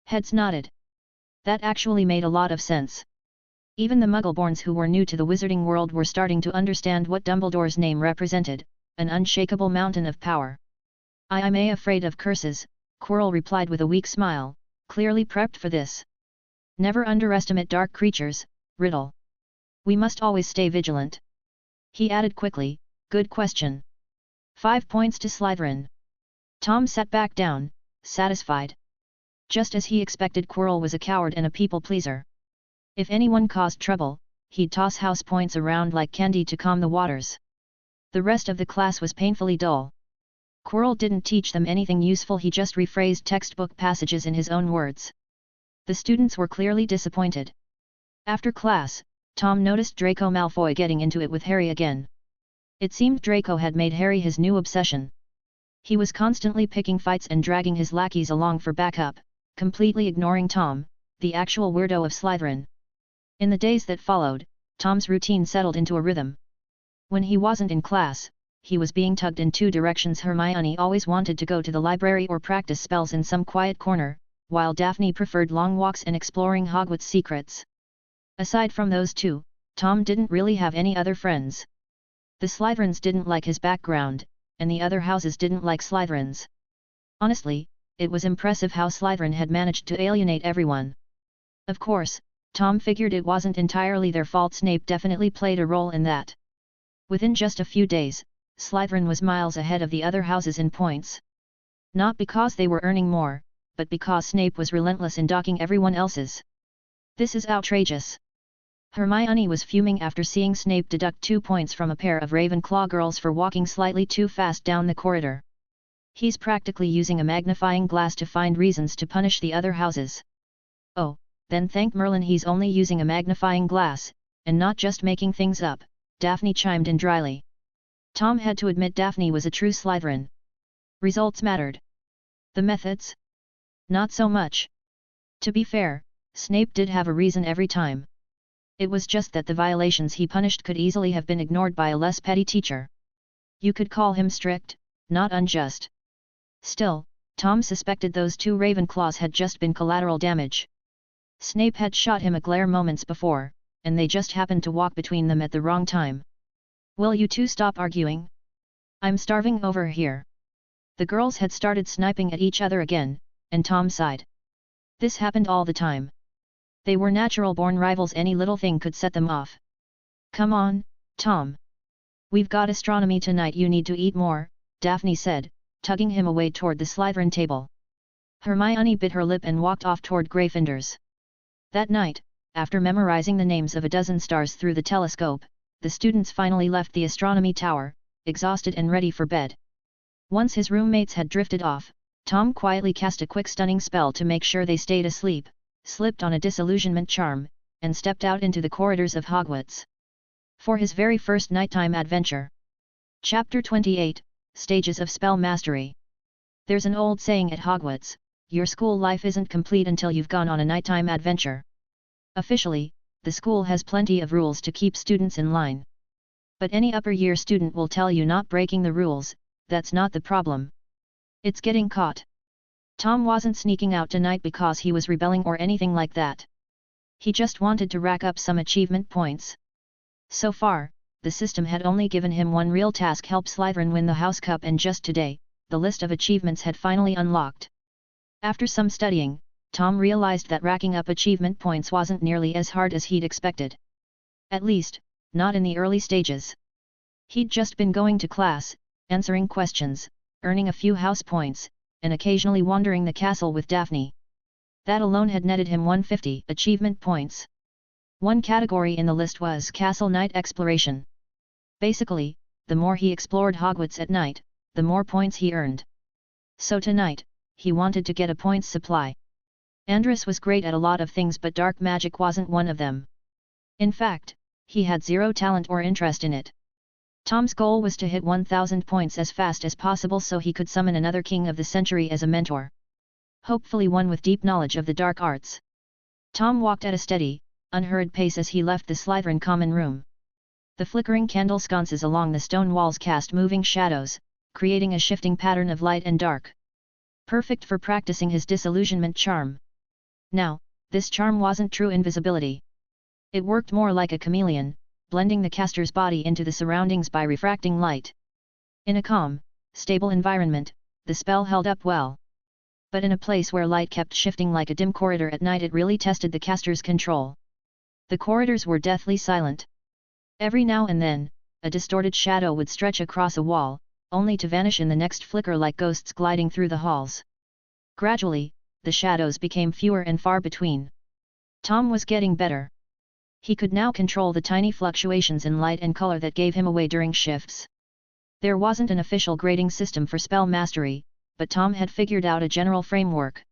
Heads nodded. That actually made a lot of sense. Even the Muggleborns who were new to the wizarding world were starting to understand what Dumbledore's name represented: an unshakable mountain of power. "I'm afraid of curses," Quirrell replied with a weak smile, clearly prepped for this. "Never underestimate dark creatures, Riddle. We must always stay vigilant." He added quickly, "Good question. 5 points to Slytherin." Tom sat back down, satisfied. Just as he expected, Quirrell was a coward and a people-pleaser. If anyone caused trouble, he'd toss house points around like candy to calm the waters. The rest of the class was painfully dull. Quirrell didn't teach them anything useful, he just rephrased textbook passages in his own words. The students were clearly disappointed. After class, Tom noticed Draco Malfoy getting into it with Harry again. It seemed Draco had made Harry his new obsession. He was constantly picking fights and dragging his lackeys along for backup, completely ignoring Tom, the actual weirdo of Slytherin. In the days that followed, Tom's routine settled into a rhythm. When he wasn't in class, he was being tugged in 2 directions. Hermione always wanted to go to the library or practice spells in some quiet corner, while Daphne preferred long walks and exploring Hogwarts secrets. Aside from those 2, Tom didn't really have any other friends. The Slytherins didn't like his background, and the other houses didn't like Slytherins. Honestly, it was impressive how Slytherin had managed to alienate everyone. Of course, Tom figured it wasn't entirely their fault. Snape definitely played a role in that. Within just a few days, Slytherin was miles ahead of the other houses in points. Not because they were earning more, but because Snape was relentless in docking everyone else's. "This is outrageous." Hermione was fuming after seeing Snape deduct 2 points from a pair of Ravenclaw girls for walking slightly too fast down the corridor. He's practically using a magnifying glass to find reasons to punish the other houses. "Oh, then thank Merlin he's only using a magnifying glass, and not just making things up," Daphne chimed in dryly. Tom had to admit Daphne was a true Slytherin. Results mattered. The methods? Not so much. To be fair, Snape did have a reason every time. It was just that the violations he punished could easily have been ignored by a less petty teacher. You could call him strict, not unjust. Still, Tom suspected those 2 Ravenclaws had just been collateral damage. Snape had shot him a glare moments before, and they just happened to walk between them at the wrong time. "Will you two stop arguing? I'm starving over here." The girls had started sniping at each other again, and Tom sighed. This happened all the time. They were natural-born rivals, any little thing could set them off. "Come on, Tom. We've got astronomy tonight, you need to eat more," Daphne said, tugging him away toward the Slytherin table. Hermione bit her lip and walked off toward Gryffindor's. That night, after memorizing the names of a dozen stars through the telescope, the students finally left the astronomy tower, exhausted and ready for bed. Once his roommates had drifted off, Tom quietly cast a quick stunning spell to make sure they stayed asleep, slipped on a disillusionment charm, and stepped out into the corridors of Hogwarts. For his very first nighttime adventure. Chapter 28, Stages of Spell Mastery. There's an old saying at Hogwarts, your school life isn't complete until you've gone on a nighttime adventure. Officially, the school has plenty of rules to keep students in line. But any upper year student will tell you not breaking the rules, that's not the problem. It's getting caught. Tom wasn't sneaking out tonight because he was rebelling or anything like that. He just wanted to rack up some achievement points. So far, the system had only given him one real task: help Slytherin win the House Cup, and just today, the list of achievements had finally unlocked. After some studying, Tom realized that racking up achievement points wasn't nearly as hard as he'd expected. At least, not in the early stages. He'd just been going to class, answering questions, earning a few house points, and occasionally wandering the castle with Daphne. That alone had netted him 150 achievement points. One category in the list was Castle Night Exploration. Basically, the more he explored Hogwarts at night, the more points he earned. So tonight, he wanted to get a points supply. Andrus was great at a lot of things, but dark magic wasn't one of them. In fact, he had zero talent or interest in it. Tom's goal was to hit 1,000 points as fast as possible so he could summon another King of the Century as a mentor. Hopefully one with deep knowledge of the dark arts. Tom walked at a steady, unhurried pace as he left the Slytherin common room. The flickering candle sconces along the stone walls cast moving shadows, creating a shifting pattern of light and dark. Perfect for practicing his disillusionment charm. Now, this charm wasn't true invisibility. It worked more like a chameleon, blending the caster's body into the surroundings by refracting light. In a calm, stable environment, the spell held up well. But in a place where light kept shifting like a dim corridor at night, it really tested the caster's control. The corridors were deathly silent. Every now and then, a distorted shadow would stretch across a wall, only to vanish in the next flicker like ghosts gliding through the halls. Gradually, the shadows became fewer and far between. Tom was getting better. He could now control the tiny fluctuations in light and color that gave him away during shifts. There wasn't an official grading system for spell mastery, but Tom had figured out a general framework.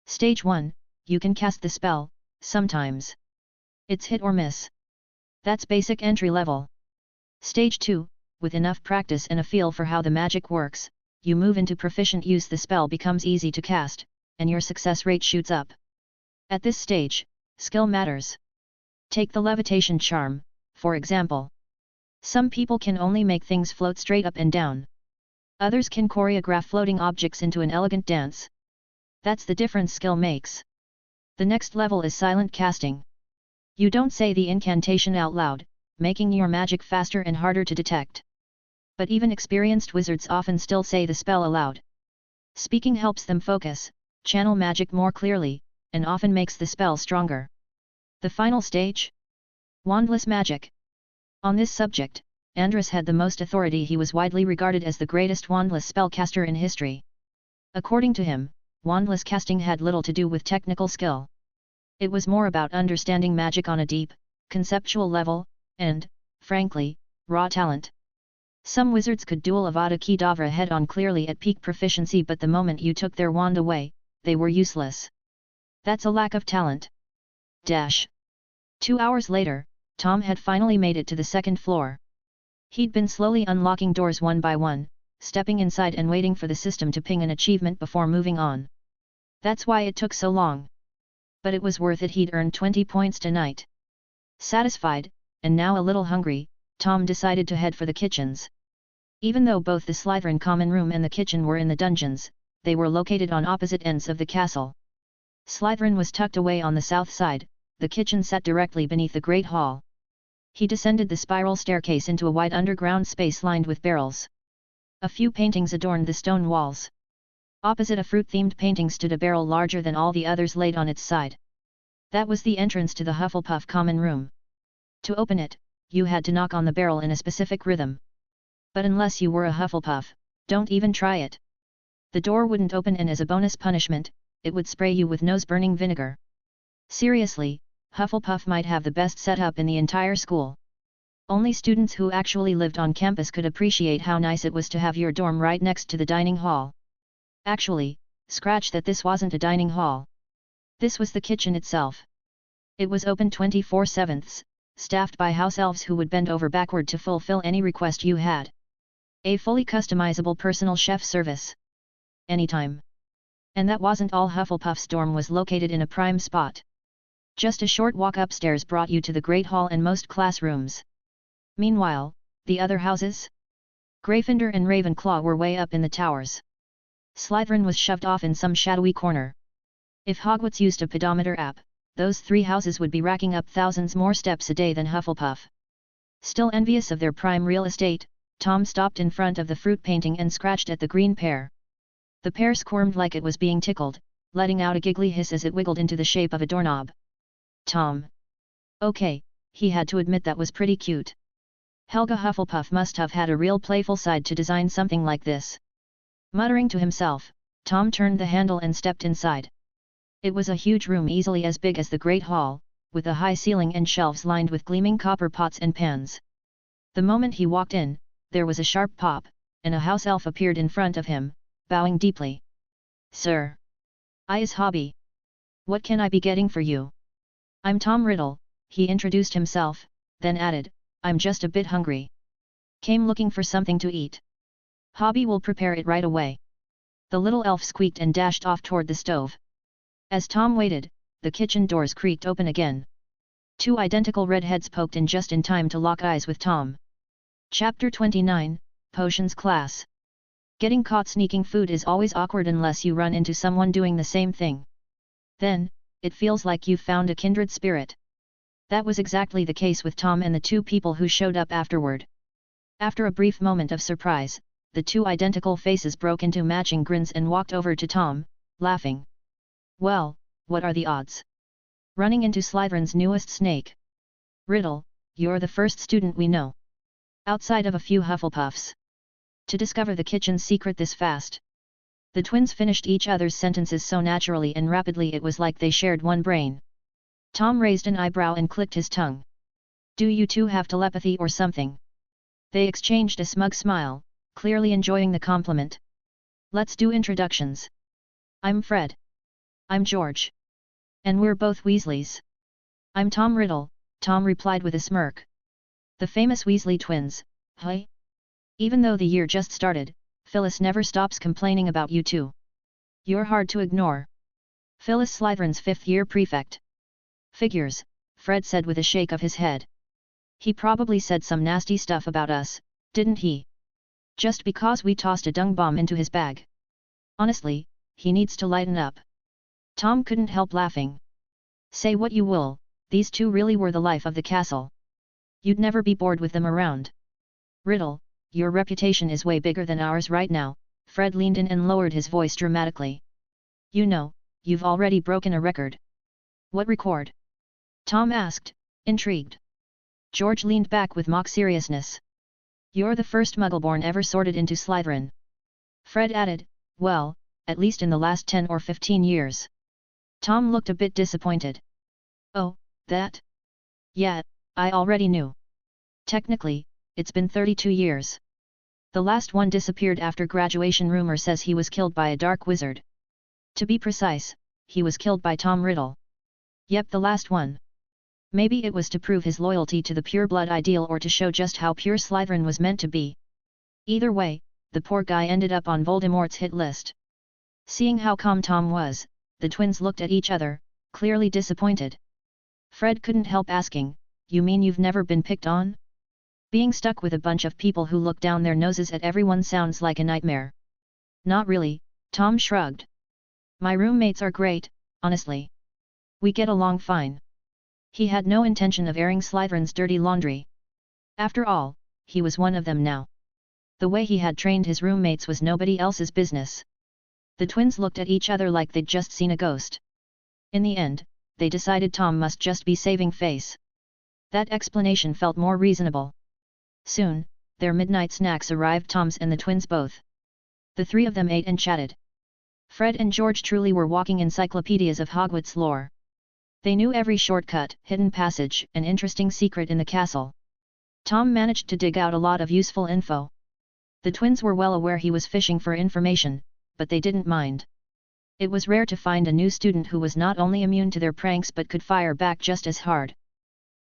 Stage 1, you can cast the spell, sometimes. It's hit or miss. That's basic entry level. Stage 2, with enough practice and a feel for how the magic works, you move into proficient use. The spell becomes easy to cast, and your success rate shoots up. At this stage, skill matters. Take the levitation charm, for example. Some people can only make things float straight up and down. Others can choreograph floating objects into an elegant dance. That's the difference skill makes. The next level is silent casting. You don't say the incantation out loud, making your magic faster and harder to detect. But even experienced wizards often still say the spell aloud. Speaking helps them focus, channel magic more clearly, and often makes the spell stronger. The final stage? Wandless magic. On this subject, Andrus had the most authority. He was widely regarded as the greatest wandless spellcaster in history. According to him, wandless casting had little to do with technical skill. It was more about understanding magic on a deep, conceptual level, and, frankly, raw talent. Some wizards could duel Avada Kedavra head-on clearly at peak proficiency, but the moment you took their wand away, they were useless. That's a lack of talent. 2 hours later, Tom had finally made it to the second floor. He'd been slowly unlocking doors one by one, stepping inside and waiting for the system to ping an achievement before moving on. That's why it took so long. But it was worth it. He'd earned 20 points tonight. Satisfied, and now a little hungry, Tom decided to head for the kitchens. Even though both the Slytherin common room and the kitchen were in the dungeons, they were located on opposite ends of the castle. Slytherin was tucked away on the south side, the kitchen sat directly beneath the Great Hall. He descended the spiral staircase into a wide underground space lined with barrels. A few paintings adorned the stone walls. Opposite a fruit-themed painting stood a barrel larger than all the others laid on its side. That was the entrance to the Hufflepuff common room. To open it, you had to knock on the barrel in a specific rhythm. But unless you were a Hufflepuff, don't even try it. The door wouldn't open, and as a bonus punishment, it would spray you with nose-burning vinegar. Seriously, Hufflepuff might have the best setup in the entire school. Only students who actually lived on campus could appreciate how nice it was to have your dorm right next to the dining hall. Actually, scratch that, this wasn't a dining hall. This was the kitchen itself. It was open 24/7, staffed by house elves who would bend over backward to fulfill any request you had. A fully customizable personal chef service. Anytime. And that wasn't all. Hufflepuff's dorm was located in a prime spot. Just a short walk upstairs brought you to the Great Hall and most classrooms. Meanwhile, the other houses? Gryffindor and Ravenclaw were way up in the towers. Slytherin was shoved off in some shadowy corner. If Hogwarts used a pedometer app, those three houses would be racking up thousands more steps a day than Hufflepuff. Still envious of their prime real estate, Tom stopped in front of the fruit painting and scratched at the green pear. The pear squirmed like it was being tickled, letting out a giggly hiss as it wiggled into the shape of a doorknob. Tom. Okay, he had to admit that was pretty cute. Helga Hufflepuff must have had a real playful side to design something like this. Muttering to himself, Tom turned the handle and stepped inside. It was a huge room easily as big as the Great Hall, with a high ceiling and shelves lined with gleaming copper pots and pans. The moment he walked in, there was a sharp pop, and a house elf appeared in front of him, bowing deeply. Sir. I is Hobby. What can I be getting for you? I'm Tom Riddle, he introduced himself, then added, I'm just a bit hungry. Came looking for something to eat. Hobby will prepare it right away. The little elf squeaked and dashed off toward the stove. As Tom waited, the kitchen doors creaked open again. Two identical redheads poked in just in time to lock eyes with Tom. Chapter 29, Potions Class. Getting caught sneaking food is always awkward unless you run into someone doing the same thing. Then, it feels like you've found a kindred spirit. That was exactly the case with Tom and the two people who showed up afterward. After a brief moment of surprise, the two identical faces broke into matching grins and walked over to Tom, laughing. Well, what are the odds? Running into Slytherin's newest snake. Riddle, you're the first student we know. Outside of a few Hufflepuffs. To discover the kitchen's secret this fast. The twins finished each other's sentences so naturally and rapidly it was like they shared one brain. Tom raised an eyebrow and clicked his tongue. Do you two have telepathy or something? They exchanged a smug smile, clearly enjoying the compliment. Let's do introductions. I'm Fred. I'm George. And we're both Weasleys. I'm Tom Riddle, Tom replied with a smirk. The famous Weasley twins, hey? Even though the year just started, Phyllis never stops complaining about you two. You're hard to ignore. Phyllis Slytherin's fifth-year prefect. Figures, Fred said with a shake of his head. He probably said some nasty stuff about us, didn't he? Just because we tossed a dung bomb into his bag. Honestly, he needs to lighten up. Tom couldn't help laughing. Say what you will, these two really were the life of the castle. You'd never be bored with them around. Riddle, your reputation is way bigger than ours right now, Fred leaned in and lowered his voice dramatically. You know, you've already broken a record. What record? Tom asked, intrigued. George leaned back with mock seriousness. You're the first Muggleborn ever sorted into Slytherin. Fred added, well, at least in the last 10 or 15 years. Tom looked a bit disappointed. Oh, that? Yeah, I already knew. Technically, it's been 32 years. The last one disappeared after graduation. Rumor says he was killed by a dark wizard. To be precise, he was killed by Tom Riddle. Yep, the last one. Maybe it was to prove his loyalty to the pure-blood ideal or to show just how pure Slytherin was meant to be. Either way, the poor guy ended up on Voldemort's hit list. Seeing how calm Tom was, the twins looked at each other, clearly disappointed. Fred couldn't help asking, you mean you've never been picked on? Being stuck with a bunch of people who look down their noses at everyone sounds like a nightmare. Not really, Tom shrugged. My roommates are great, honestly. We get along fine. He had no intention of airing Slytherin's dirty laundry. After all, he was one of them now. The way he had trained his roommates was nobody else's business. The twins looked at each other like they'd just seen a ghost. In the end, they decided Tom must just be saving face. That explanation felt more reasonable. Soon, their midnight snacks arrived, Tom's and the twins both. The three of them ate and chatted. Fred and George truly were walking encyclopedias of Hogwarts lore. They knew every shortcut, hidden passage, and interesting secret in the castle. Tom managed to dig out a lot of useful info. The twins were well aware he was fishing for information, but they didn't mind. It was rare to find a new student who was not only immune to their pranks but could fire back just as hard.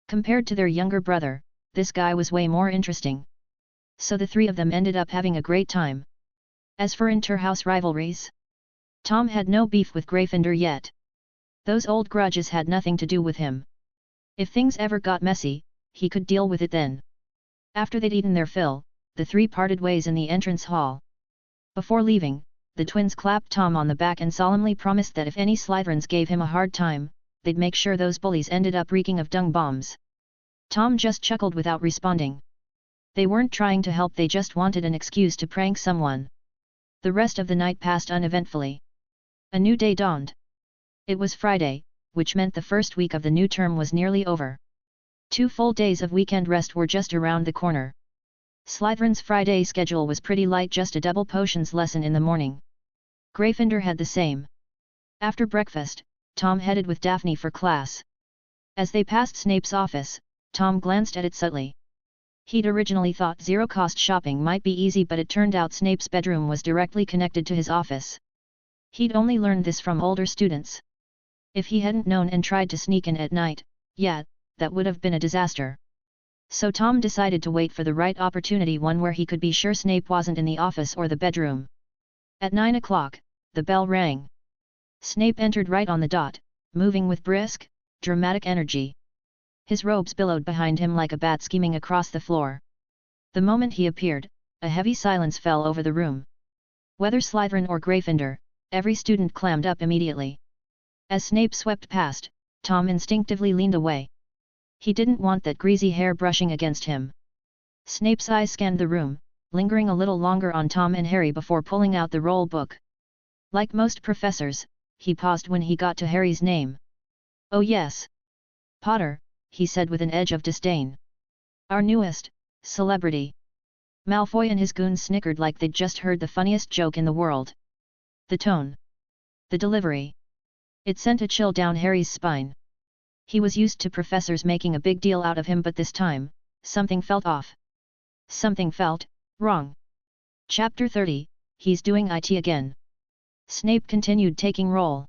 Compared to their younger brother, this guy was way more interesting. So the three of them ended up having a great time. As for inter-house rivalries, Tom had no beef with Gryffindor yet. Those old grudges had nothing to do with him. If things ever got messy, he could deal with it then. After they'd eaten their fill, the three parted ways in the entrance hall. Before leaving, the twins clapped Tom on the back and solemnly promised that if any Slytherins gave him a hard time, they'd make sure those bullies ended up reeking of dung bombs. Tom just chuckled without responding. They weren't trying to help, they just wanted an excuse to prank someone. The rest of the night passed uneventfully. A new day dawned. It was Friday, which meant the first week of the new term was nearly over. 2 full days of weekend rest were just around the corner. Slytherin's Friday schedule was pretty light, just a double potions lesson in the morning. Gryffindor had the same. After breakfast, Tom headed with Daphne for class. As they passed Snape's office, Tom glanced at it subtly. He'd originally thought zero-cost shopping might be easy, but it turned out Snape's bedroom was directly connected to his office. He'd only learned this from older students. If he hadn't known and tried to sneak in at night, that would have been a disaster. So Tom decided to wait for the right opportunity, one where he could be sure Snape wasn't in the office or the bedroom. At 9 o'clock, the bell rang. Snape entered right on the dot, moving with brisk, dramatic energy. His robes billowed behind him like a bat skimming across the floor. The moment he appeared, a heavy silence fell over the room. Whether Slytherin or Gryffindor, every student clammed up immediately. As Snape swept past, Tom instinctively leaned away. He didn't want that greasy hair brushing against him. Snape's eyes scanned the room, lingering a little longer on Tom and Harry before pulling out the roll book. Like most professors, he paused when he got to Harry's name. "Oh yes. Potter," he said with an edge of disdain. "Our newest celebrity." Malfoy and his goons snickered like they'd just heard the funniest joke in the world. The tone. The delivery. It sent a chill down Harry's spine. He was used to professors making a big deal out of him, but this time, something felt off. Something felt wrong. Chapter 30, He's doing it again. Snape continued taking roll.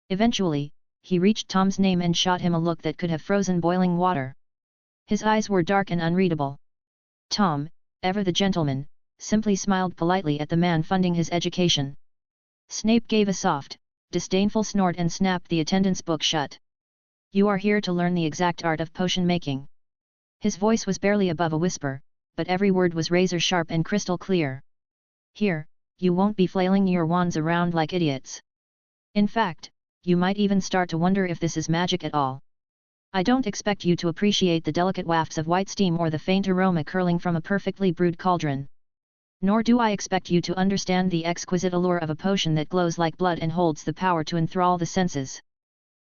Eventually, he reached Tom's name and shot him a look that could have frozen boiling water. His eyes were dark and unreadable. Tom, ever the gentleman, simply smiled politely at the man funding his education. Snape gave a soft, disdainful snort and snapped the attendance book shut. "You are here to learn the exact art of potion making." His voice was barely above a whisper, but every word was razor-sharp and crystal clear. "Here, you won't be flailing your wands around like idiots. In fact, you might even start to wonder if this is magic at all. I don't expect you to appreciate the delicate wafts of white steam or the faint aroma curling from a perfectly brewed cauldron. Nor do I expect you to understand the exquisite allure of a potion that glows like blood and holds the power to enthrall the senses.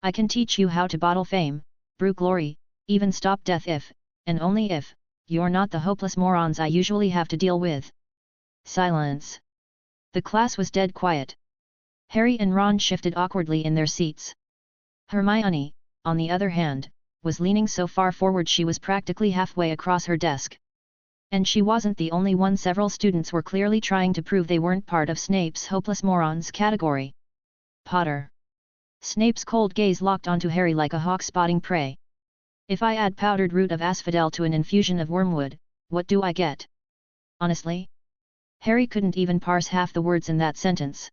I can teach you how to bottle fame, brew glory, even stop death if, and only if, you're not the hopeless morons I usually have to deal with." Silence. The class was dead quiet. Harry and Ron shifted awkwardly in their seats. Hermione, on the other hand, was leaning so far forward she was practically halfway across her desk. And she wasn't the only one. Several students were clearly trying to prove they weren't part of Snape's hopeless morons category. "Potter." Snape's cold gaze locked onto Harry like a hawk spotting prey. "If I add powdered root of asphodel to an infusion of wormwood, what do I get?" Honestly? Harry couldn't even parse half the words in that sentence.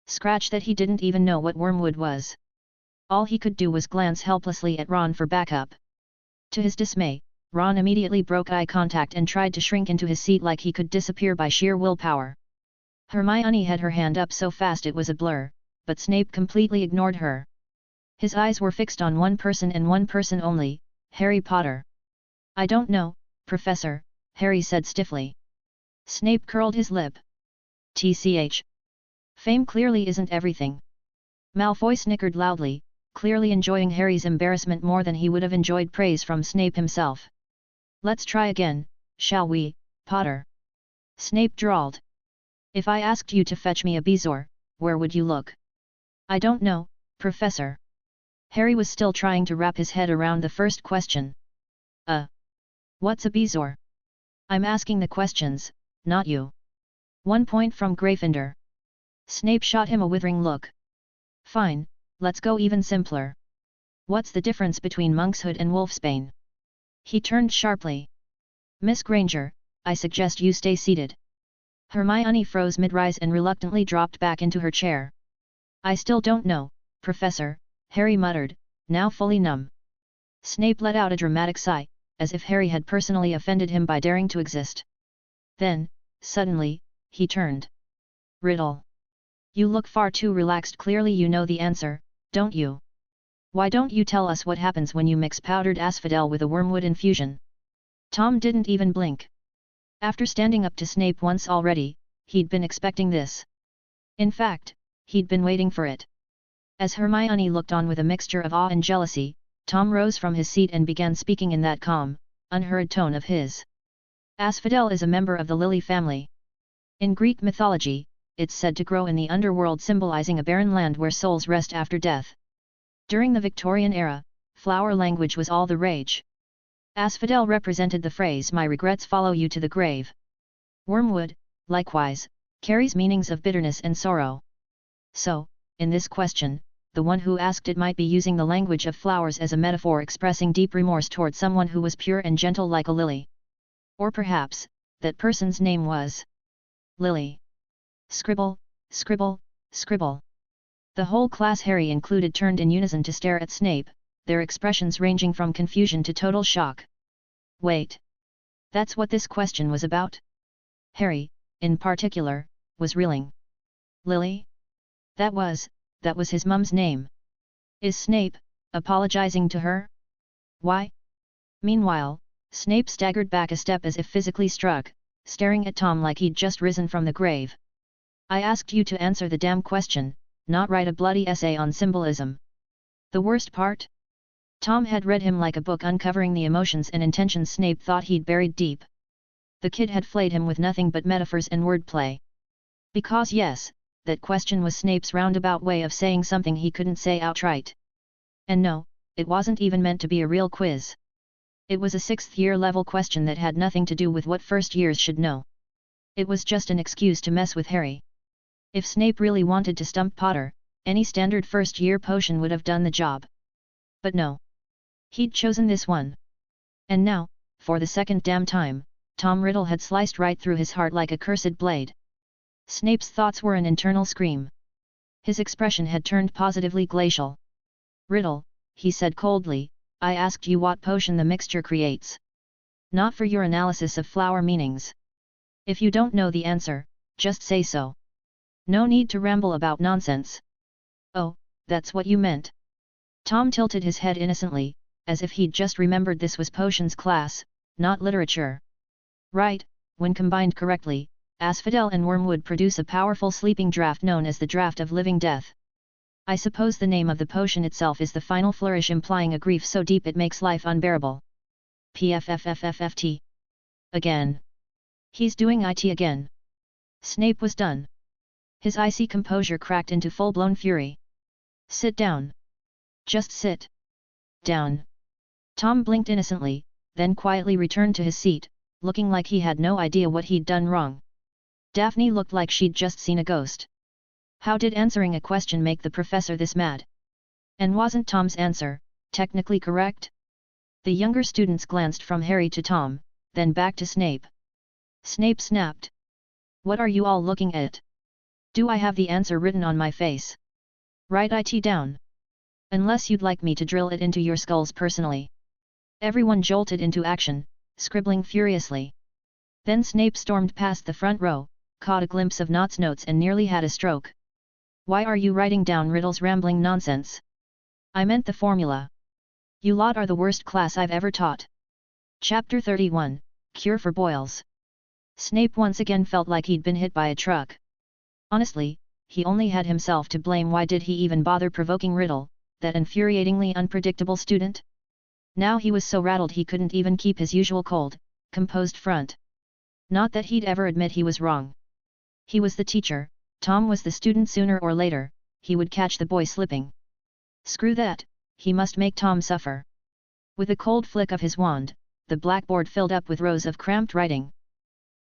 Scratch that, he didn't even know what wormwood was. All he could do was glance helplessly at Ron for backup. To his dismay, Ron immediately broke eye contact and tried to shrink into his seat like he could disappear by sheer willpower. Hermione had her hand up so fast it was a blur, but Snape completely ignored her. His eyes were fixed on one person and one person only, Harry Potter. I don't know, Professor, Harry said stiffly. Snape curled his lip. TCH. Fame clearly isn't everything. Malfoy snickered loudly, clearly enjoying Harry's embarrassment more than he would have enjoyed praise from Snape himself. Let's try again, shall we, Potter? Snape drawled. If I asked you to fetch me a bezoar, where would you look? I don't know, Professor. Harry was still trying to wrap his head around the first question. What's a bezoar? I'm asking the questions, not you. 1 point from Gryffindor. Snape shot him a withering look. Fine, let's go even simpler. What's the difference between monkshood and wolfsbane? He turned sharply. Miss Granger, I suggest you stay seated. Hermione froze mid-rise and reluctantly dropped back into her chair. I still don't know, Professor, Harry muttered, now fully numb. Snape let out a dramatic sigh, as if Harry had personally offended him by daring to exist. Then, suddenly, he turned. Riddle. You look far too relaxed. Clearly you know the answer, don't you? Why don't you tell us what happens when you mix powdered asphodel with a wormwood infusion? Tom didn't even blink. After standing up to Snape once already, he'd been expecting this. In fact, he'd been waiting for it. As Hermione looked on with a mixture of awe and jealousy, Tom rose from his seat and began speaking in that calm, unhurried tone of his. Asphodel is a member of the lily family. In Greek mythology, it's said to grow in the underworld, symbolizing a barren land where souls rest after death. During the Victorian era, flower language was all the rage. Asphodel represented the phrase "my regrets follow you to the grave." Wormwood, likewise, carries meanings of bitterness and sorrow. So, in this question, the one who asked it might be using the language of flowers as a metaphor expressing deep remorse toward someone who was pure and gentle like a lily. Or perhaps, that person's name was Lily. Scribble, scribble, scribble. The whole class, Harry included, turned in unison to stare at Snape, their expressions ranging from confusion to total shock. Wait. That's what this question was about? Harry, in particular, was reeling. Lily? That was his mum's name. Is Snape apologizing to her? Why? Meanwhile, Snape staggered back a step as if physically struck, staring at Tom like he'd just risen from the grave. I asked you to answer the damn question, not write a bloody essay on symbolism. The worst part? Tom had read him like a book, uncovering the emotions and intentions Snape thought he'd buried deep. The kid had flayed him with nothing but metaphors and wordplay. Because yes, that question was Snape's roundabout way of saying something he couldn't say outright. And no, it wasn't even meant to be a real quiz. It was a 6th year level question that had nothing to do with what first years should know. It was just an excuse to mess with Harry. If Snape really wanted to stump Potter, any standard first year potion would have done the job. But no. He'd chosen this one. And now, for the second damn time, Tom Riddle had sliced right through his heart like a cursed blade. Snape's thoughts were an internal scream. His expression had turned positively glacial. Riddle, he said coldly, I asked you what potion the mixture creates. Not for your analysis of flower meanings. If you don't know the answer, just say so. No need to ramble about nonsense. Oh, that's what you meant. Tom tilted his head innocently, as if he'd just remembered this was potions class, not literature. Right, when combined correctly, asphodel and wormwood produce a powerful sleeping draught known as the Draught of Living Death. I suppose the name of the potion itself is the final flourish, implying a grief so deep it makes life unbearable. PFFFFFT. Again. He's doing it again. Snape was done. His icy composure cracked into full-blown fury. Sit down. Just sit down. Tom blinked innocently, then quietly returned to his seat, looking like he had no idea what he'd done wrong. Daphne looked like she'd just seen a ghost. How did answering a question make the professor this mad? And wasn't Tom's answer technically correct? The younger students glanced from Harry to Tom, then back to Snape. Snape snapped. What are you all looking at? Do I have the answer written on my face? Write it down. Unless you'd like me to drill it into your skulls personally. Everyone jolted into action, scribbling furiously. Then Snape stormed past the front row, caught a glimpse of Nott's notes and nearly had a stroke. Why are you writing down Riddle's rambling nonsense? I meant the formula. You lot are the worst class I've ever taught. Chapter 31, Cure for Boils. Snape once again felt like he'd been hit by a truck. Honestly, he only had himself to blame. Why did he even bother provoking Riddle, that infuriatingly unpredictable student? Now he was so rattled he couldn't even keep his usual cold, composed front. Not that he'd ever admit he was wrong. He was the teacher, Tom was the student. Sooner or later, he would catch the boy slipping. Screw that, he must make Tom suffer. With a cold flick of his wand, the blackboard filled up with rows of cramped writing.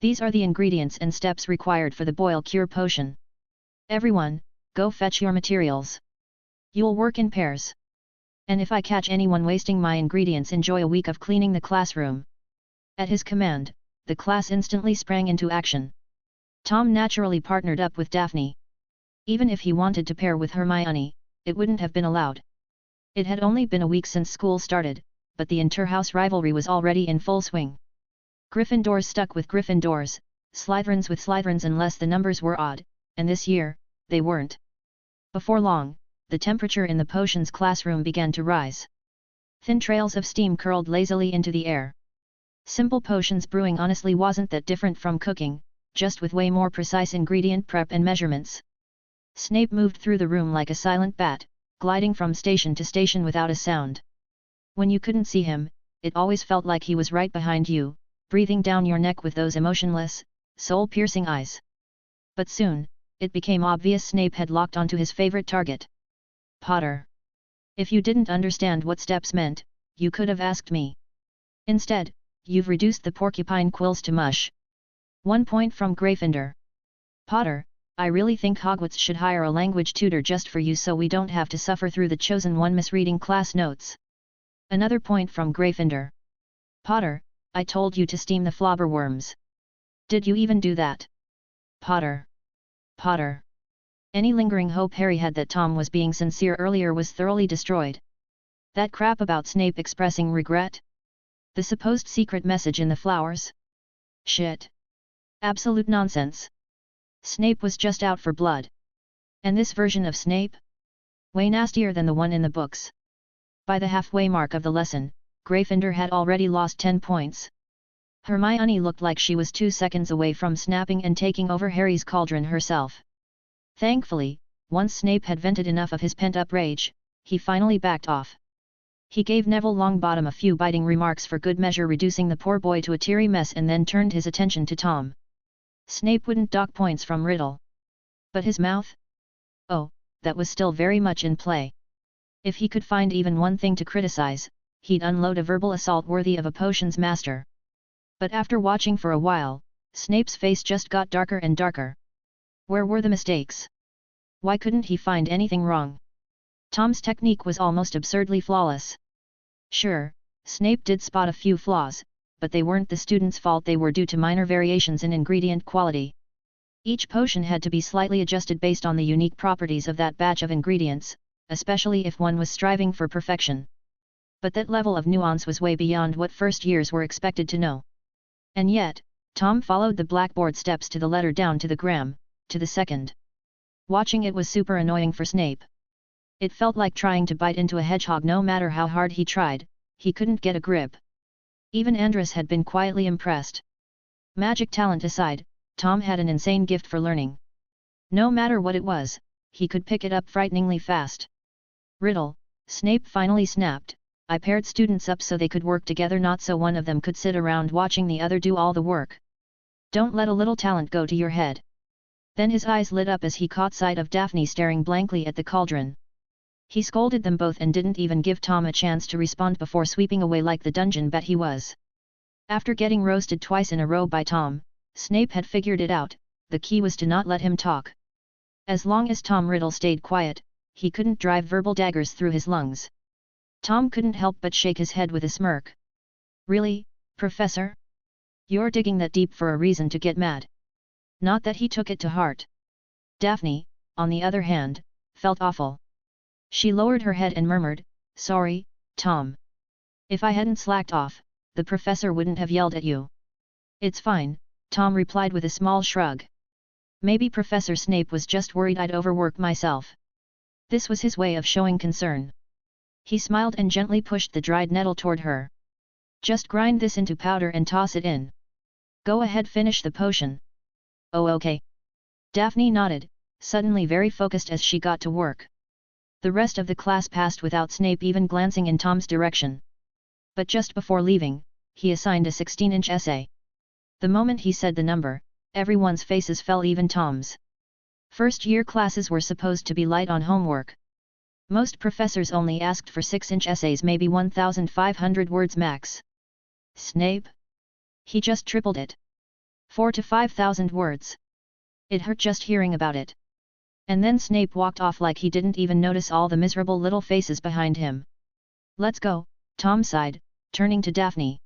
These are the ingredients and steps required for the boil cure potion. Everyone, go fetch your materials. You'll work in pairs. And if I catch anyone wasting my ingredients, enjoy a week of cleaning the classroom. At his command, the class instantly sprang into action. Tom naturally partnered up with Daphne. Even if he wanted to pair with Hermione, it wouldn't have been allowed. It had only been a week since school started, but the inter-house rivalry was already in full swing. Gryffindors stuck with Gryffindors, Slytherins with Slytherins unless the numbers were odd, and this year, they weren't. Before long, the temperature in the potions classroom began to rise. Thin trails of steam curled lazily into the air. Simple potions brewing honestly wasn't that different from cooking, just with way more precise ingredient prep and measurements. Snape moved through the room like a silent bat, gliding from station to station without a sound. When you couldn't see him, it always felt like he was right behind you, breathing down your neck with those emotionless, soul-piercing eyes. But soon, it became obvious Snape had locked onto his favorite target. Potter. If you didn't understand what steps meant, you could have asked me. Instead, you've reduced the porcupine quills to mush. 1 point from Gryffindor. Potter, I really think Hogwarts should hire a language tutor just for you so we don't have to suffer through the chosen one misreading class notes. Another point from Gryffindor. Potter, I told you to steam the flobberworms. Did you even do that? Potter. Potter. Any lingering hope Harry had that Tom was being sincere earlier was thoroughly destroyed. That crap about Snape expressing regret? The supposed secret message in the flowers? Shit. Absolute nonsense. Snape was just out for blood. And this version of Snape? Way nastier than the one in the books. By the halfway mark of the lesson, Gryffindor had already lost 10 points. Hermione looked like she was 2 seconds away from snapping and taking over Harry's cauldron herself. Thankfully, once Snape had vented enough of his pent-up rage, he finally backed off. He gave Neville Longbottom a few biting remarks for good measure, reducing the poor boy to a teary mess, and then turned his attention to Tom. Snape wouldn't dock points from Riddle. But his mouth? Oh, that was still very much in play. If he could find even one thing to criticize, he'd unload a verbal assault worthy of a potions master. But after watching for a while, Snape's face just got darker and darker. Where were the mistakes? Why couldn't he find anything wrong? Tom's technique was almost absurdly flawless. Sure, Snape did spot a few flaws, but they weren't the student's fault. They were due to minor variations in ingredient quality. Each potion had to be slightly adjusted based on the unique properties of that batch of ingredients, especially if one was striving for perfection. But that level of nuance was way beyond what first years were expected to know. And yet, Tom followed the blackboard steps to the letter, down to the gram, to the second. Watching it was super annoying for Snape. It felt like trying to bite into a hedgehog. No matter how hard he tried, he couldn't get a grip. Even Andrus had been quietly impressed. Magic talent aside, Tom had an insane gift for learning. No matter what it was, he could pick it up frighteningly fast. Riddle, Snape finally snapped, I paired students up so they could work together, not so one of them could sit around watching the other do all the work. Don't let a little talent go to your head. Then his eyes lit up as he caught sight of Daphne staring blankly at the cauldron. He scolded them both and didn't even give Tom a chance to respond before sweeping away like the dungeon bat he was. After getting roasted twice in a row by Tom, Snape had figured it out, the key was to not let him talk. As long as Tom Riddle stayed quiet, he couldn't drive verbal daggers through his lungs. Tom couldn't help but shake his head with a smirk. Really, Professor? You're digging that deep for a reason to get mad. Not that he took it to heart. Daphne, on the other hand, felt awful. She lowered her head and murmured, Sorry, Tom. If I hadn't slacked off, the professor wouldn't have yelled at you. It's fine, Tom replied with a small shrug. Maybe Professor Snape was just worried I'd overwork myself. This was his way of showing concern. He smiled and gently pushed the dried nettle toward her. Just grind this into powder and toss it in. Go ahead, finish the potion. Oh, okay. Daphne nodded, suddenly very focused as she got to work. The rest of the class passed without Snape even glancing in Tom's direction. But just before leaving, he assigned a 16-inch essay. The moment he said the number, everyone's faces fell, even Tom's. First-year classes were supposed to be light on homework. Most professors only asked for 6-inch essays, maybe 1,500 words max. Snape? He just tripled it. 4,000 to 5,000 words. It hurt just hearing about it. And then Snape walked off like he didn't even notice all the miserable little faces behind him. Let's go, Tom sighed, turning to Daphne.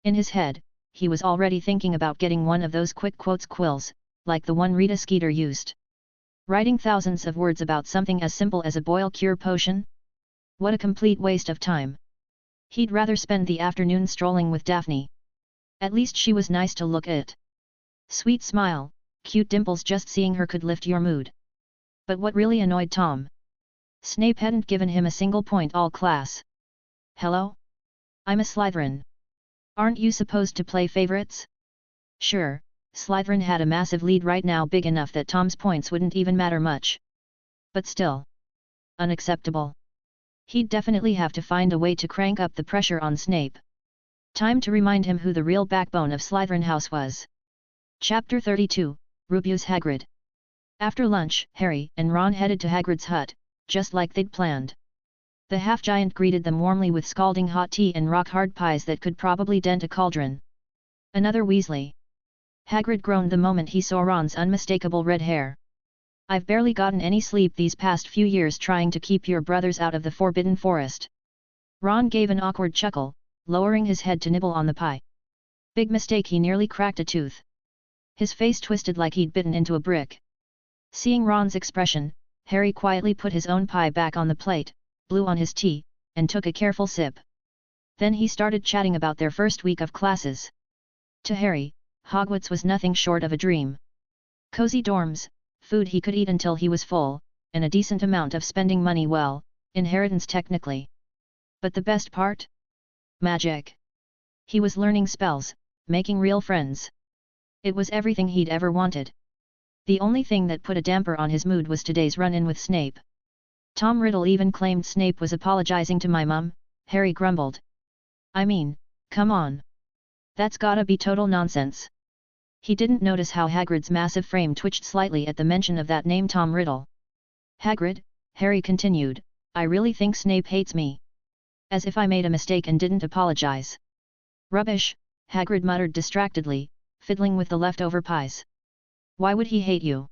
In his head, he was already thinking about getting one of those quick quotes quills, like the one Rita Skeeter used. Writing thousands of words about something as simple as a boil cure potion? What a complete waste of time. He'd rather spend the afternoon strolling with Daphne. At least she was nice to look at. Sweet smile, cute dimples, just seeing her could lift your mood. But what really annoyed Tom? Snape hadn't given him a single point all class. Hello? I'm a Slytherin. Aren't you supposed to play favorites? Sure, Slytherin had a massive lead right now, big enough that Tom's points wouldn't even matter much. But still. Unacceptable. He'd definitely have to find a way to crank up the pressure on Snape. Time to remind him who the real backbone of Slytherin House was. Chapter 32, Rubius Hagrid. After lunch, Harry and Ron headed to Hagrid's hut, just like they'd planned. The half-giant greeted them warmly with scalding hot tea and rock-hard pies that could probably dent a cauldron. Another Weasley. Hagrid groaned the moment he saw Ron's unmistakable red hair. I've barely gotten any sleep these past few years trying to keep your brothers out of the Forbidden Forest. Ron gave an awkward chuckle, lowering his head to nibble on the pie. Big mistake, he nearly cracked a tooth. His face twisted like he'd bitten into a brick. Seeing Ron's expression, Harry quietly put his own pie back on the plate, blew on his tea, and took a careful sip. Then he started chatting about their first week of classes. To Harry, Hogwarts was nothing short of a dream. Cozy dorms, food he could eat until he was full, and a decent amount of spending money, well, inheritance technically. But the best part? Magic. He was learning spells, making real friends. It was everything he'd ever wanted. The only thing that put a damper on his mood was today's run-in with Snape. Tom Riddle even claimed Snape was apologizing to my mum, Harry grumbled. I mean, come on. That's gotta be total nonsense. He didn't notice how Hagrid's massive frame twitched slightly at the mention of that name, Tom Riddle. Hagrid, Harry continued, I really think Snape hates me. As if I made a mistake and didn't apologize. Rubbish, Hagrid muttered distractedly, fiddling with the leftover pies. Why would he hate you?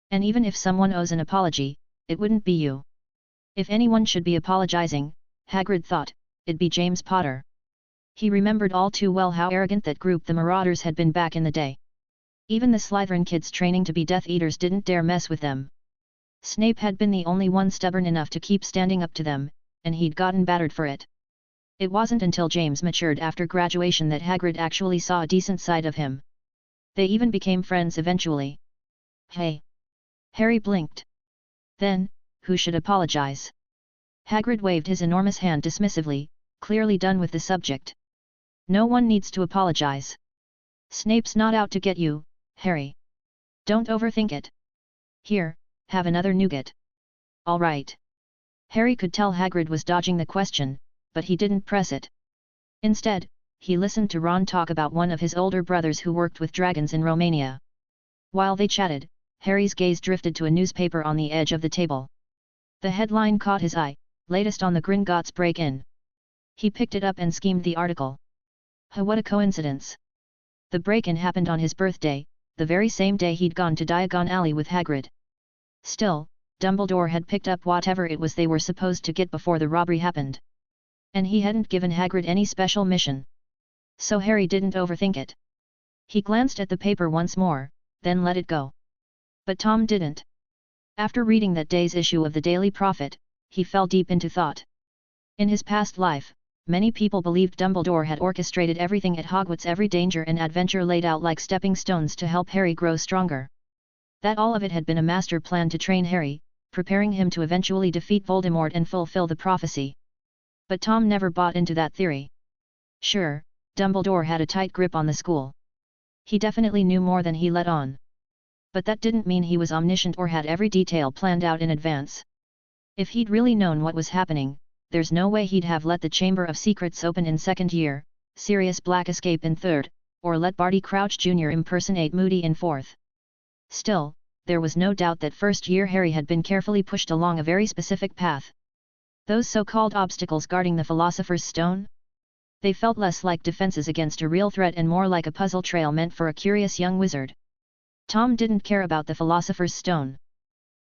And even if someone owes an apology, it wouldn't be you. If anyone should be apologizing, Hagrid thought, it'd be James Potter. He remembered all too well how arrogant that group the Marauders had been back in the day. Even the Slytherin kids training to be Death Eaters didn't dare mess with them. Snape had been the only one stubborn enough to keep standing up to them, and he'd gotten battered for it. It wasn't until James matured after graduation that Hagrid actually saw a decent side of him. They even became friends eventually. Hey! Harry blinked. Then, who should apologize? Hagrid waved his enormous hand dismissively, clearly done with the subject. No one needs to apologize. Snape's not out to get you, Harry. Don't overthink it. Here, have another nougat. All right. Harry could tell Hagrid was dodging the question, but he didn't press it. Instead, he listened to Ron talk about one of his older brothers who worked with dragons in Romania. While they chatted, Harry's gaze drifted to a newspaper on the edge of the table. The headline caught his eye, latest on the Gringotts break-in. He picked it up and skimmed the article. What a coincidence. The break-in happened on his birthday, the very same day he'd gone to Diagon Alley with Hagrid. Still, Dumbledore had picked up whatever it was they were supposed to get before the robbery happened. And he hadn't given Hagrid any special mission. So Harry didn't overthink it. He glanced at the paper once more, then let it go. But Tom didn't. After reading that day's issue of the Daily Prophet, he fell deep into thought. In his past life, many people believed Dumbledore had orchestrated everything at Hogwarts, every danger and adventure laid out like stepping stones to help Harry grow stronger. That all of it had been a master plan to train Harry, preparing him to eventually defeat Voldemort and fulfill the prophecy. But Tom never bought into that theory. Sure, Dumbledore had a tight grip on the school. He definitely knew more than he let on. But that didn't mean he was omniscient or had every detail planned out in advance. If he'd really known what was happening, there's no way he'd have let the Chamber of Secrets open in second year, Sirius Black escape in third, or let Barty Crouch Jr. impersonate Moody in fourth. Still, there was no doubt that first-year Harry had been carefully pushed along a very specific path. Those so-called obstacles guarding the Philosopher's Stone? They felt less like defenses against a real threat and more like a puzzle trail meant for a curious young wizard. Tom didn't care about the Philosopher's Stone.